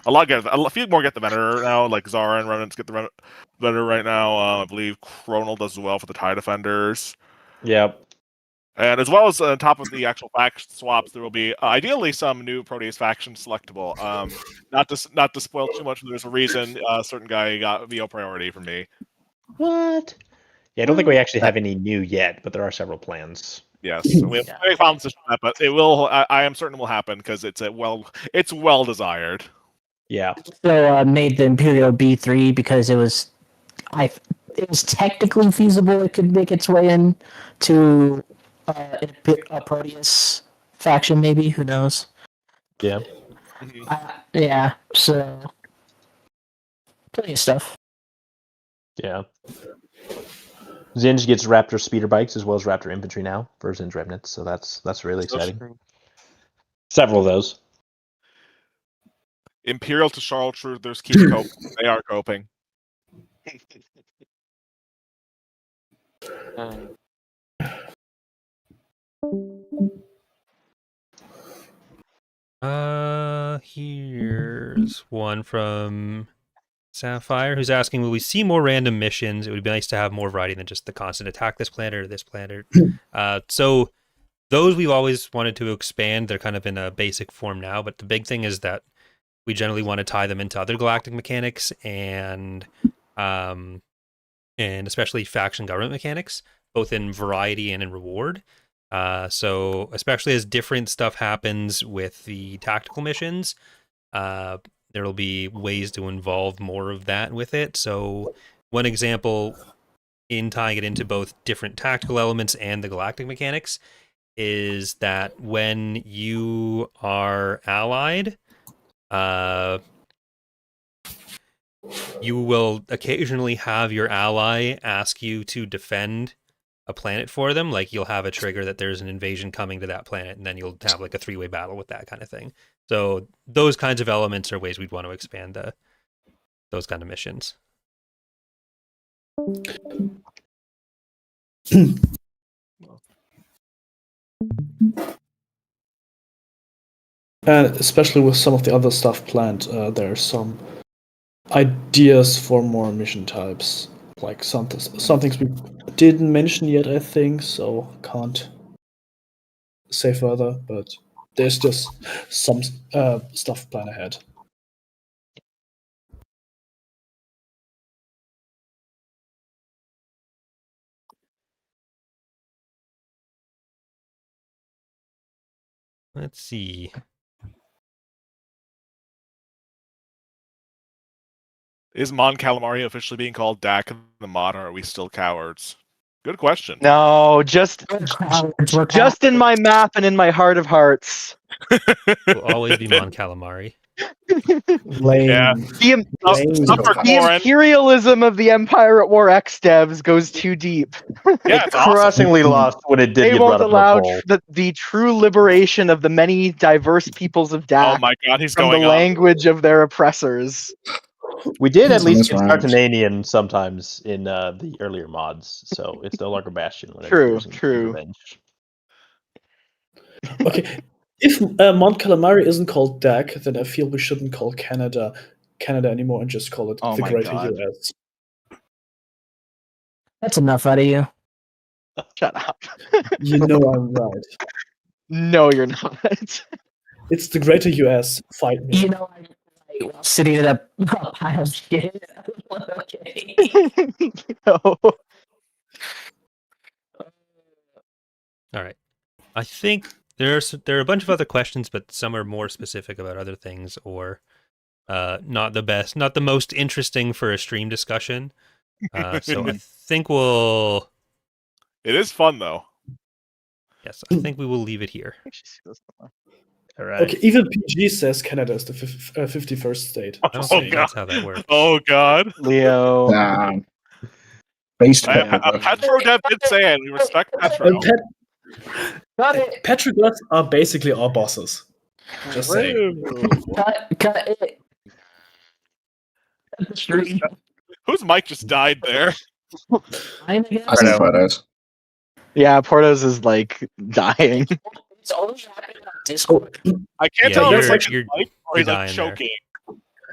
A few more get the Venator now, like Zara and Remnants get the Venator right now. I believe Chronal does as well for the TIE Defenders.
Yep.
And as well as on top of the actual faction swaps, there will be ideally some new Proteus faction selectable. Not to spoil too much, but there's a reason a certain guy got VO priority from me.
What? Yeah, I don't think we actually have any new yet, but there are several plans.
Yes, we have very final decision on that, but it will. I am certain it will happen because it's well desired.
Yeah.
So made the Imperial B3 because it was technically feasible. It could make its way in to a Proteus faction, maybe. Who knows?
Yeah.
Yeah. So plenty of stuff.
Yeah. Zinj gets Raptor speeder bikes as well as Raptor infantry now for Zinj remnants, so that's really exciting. Several of those.
Imperial to Charlotruthers keep coping. They are coping.
Here's one from Sapphire, who's asking, will we see more random missions? It would be nice to have more variety than just the constant attack this planet or this planet. So those we've always wanted to expand. They're kind of in a basic form now, but the big thing is that we generally want to tie them into other galactic mechanics and especially faction government mechanics, both in variety and in reward. So especially as different stuff happens with the tactical missions, there'll be ways to involve more of that with it. So one example in tying it into both different tactical elements and the galactic mechanics is that when you are allied, you will occasionally have your ally ask you to defend a planet for them. Like you'll have a trigger that there's an invasion coming to that planet, and then you'll have like a 3-way battle with that kind of thing. So those kinds of elements are ways we'd want to expand those kind of missions.
And especially with some of the other stuff planned, there are some ideas for more mission types. Like some things we didn't mention yet, I think, so can't say further, but there's just some stuff planned ahead.
Let's see.
Is Mon Calamari officially being called Dak the Mod, or are we still cowards? Good question.
No, just in my map and in my heart of hearts.
Will always be Mon Calamari.
Yeah.
The imperialism of the Empire at War X devs goes too deep.
Yeah,
it's crossingly lost when it did
They
get
won't
brought up in the
allow
poll.
the true liberation of the many diverse peoples of Dak
Oh my God, he's
from
going
the
on.
language of their oppressors.
We did at
He's on
least
this
get
round.
Sartananian sometimes in the earlier mods, so it's no longer Bastion whenever
True,
there's
true.
revenge.
Okay, if Mont Calamari isn't called DAC, then I feel we shouldn't call Canada anymore and just call it
Oh
the
my
Greater
God.
US.
That's enough out of you.
Shut up.
You know I'm right.
No, you're not.
It's the Greater US. Fight me.
You know, I'm right, sitting in a pile of shit. Okay.
No.
All right. I think there are a bunch of other questions, but some are more specific about other things, or not the most interesting for a stream discussion. So I think we'll.
It is fun though.
Yes, I think we will leave it here.
All right.
Okay, even PG says Canada is the 51st state.
I don't think that's how that works.
Oh God.
Leo.
Based
Petro Dev did say it. We respect Petro.
Petrogods are basically our bosses. Just saying.
Cut it.
Whose mic just died there?
I see photos.
Yeah, Portos is like dying.
It's only happening on Discord.
I can't
Yeah,
tell if
you're-
it's like
you're-
his mic or he's
you're
like
dying there.
choking.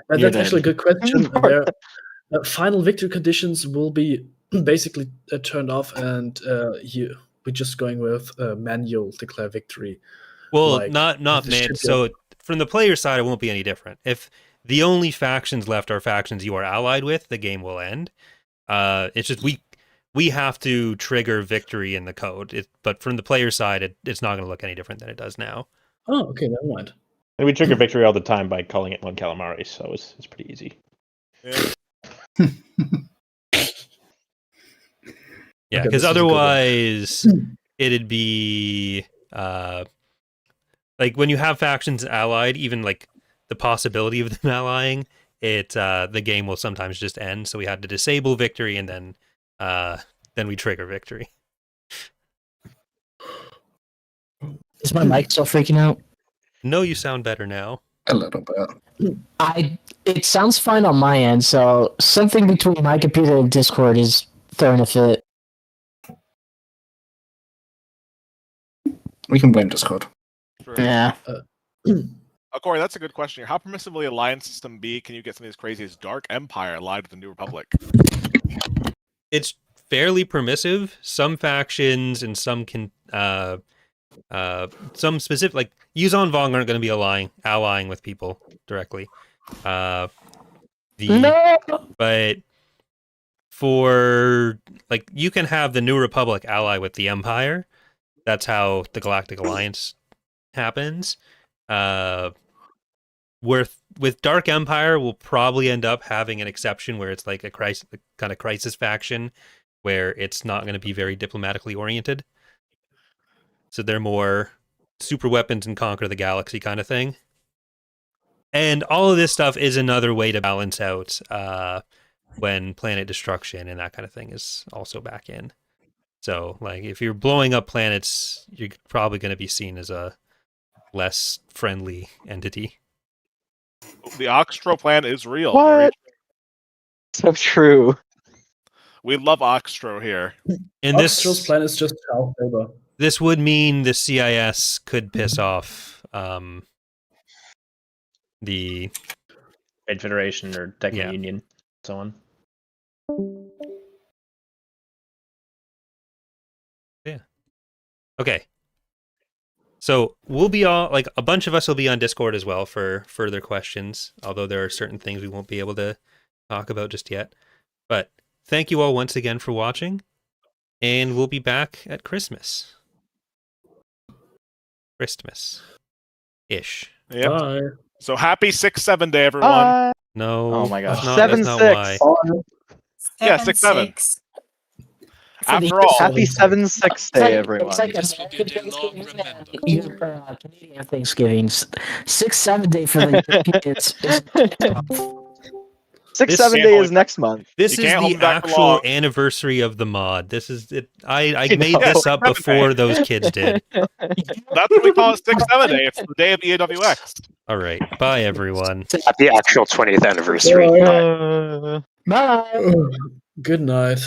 That's actually a good question. Their final victory conditions will be basically turned off, and we're just going with manual declare victory.
Well,
like
not
with the
man.
shipyard.
So from the player side, it won't be any different. If the only factions left are factions you are allied with, the game will end. It's just we have to trigger victory in the code. But from the player side, it's not going to look any different than it does now.
Oh, okay, never mind.
And we trigger victory all the time by calling it Mon Calamari, so it's pretty easy.
Yeah,
Okay,
because
this is a good one.
otherwise it'd be like when you have factions allied, even like the possibility of them allying, the game will sometimes just end. So we had to disable victory, and then we trigger victory.
Is my mic still freaking out?
No, you sound better now.
A little bit.
It sounds fine on my end, so something between my computer and Discord is throwing a fit.
We can blame Discord.
Yeah.
Corey, that's a good question here. How permissively Alliance System B can you get something as crazy as Dark Empire allied with the New Republic?
It's fairly permissive. Some factions and some can some specific, like Yuzon Vong aren't going to be allying with people directly. But for like you can have the New Republic ally with the Empire. That's how the Galactic Alliance happens. With Dark Empire, we'll probably end up having an exception where it's like a kind of crisis faction, where it's not going to be very diplomatically oriented. So they're more super weapons and conquer the galaxy kind of thing. And all of this stuff is another way to balance out when planet destruction and that kind of thing is also back in. So, like, if you're blowing up planets, you're probably going to be seen as a less friendly entity.
The Oxtro plan is real.
What? So true.
We love Oxtro here.
And
Oxtro's plan is just child labor.
This would mean the CIS could piss off the
Trade Federation or Techno Union, so on.
Yeah. Okay. So we'll be like a bunch of us will be on Discord as well for further questions, although there are certain things we won't be able to talk about just yet. But thank you all once again for watching, and we'll be back at Christmas. Ish.
Yep.
Bye.
So happy 6-7 day, everyone.
No.
Oh my gosh.
That's not why.
Yeah, 6-7. After all,
Happy 7-6 day, everyone.
It's like American Thanksgiving and Canadian Thanksgiving. 6-7 day for the Europeans.
6-7 day is next month.
This is the actual anniversary of the mod. This is it. I made
know.
this up before those kids did.
That's what we call it 6-7 day. It's the day of the EaWX.
All right. Bye, everyone.
Happy actual 20th anniversary.
Bye.
Good night.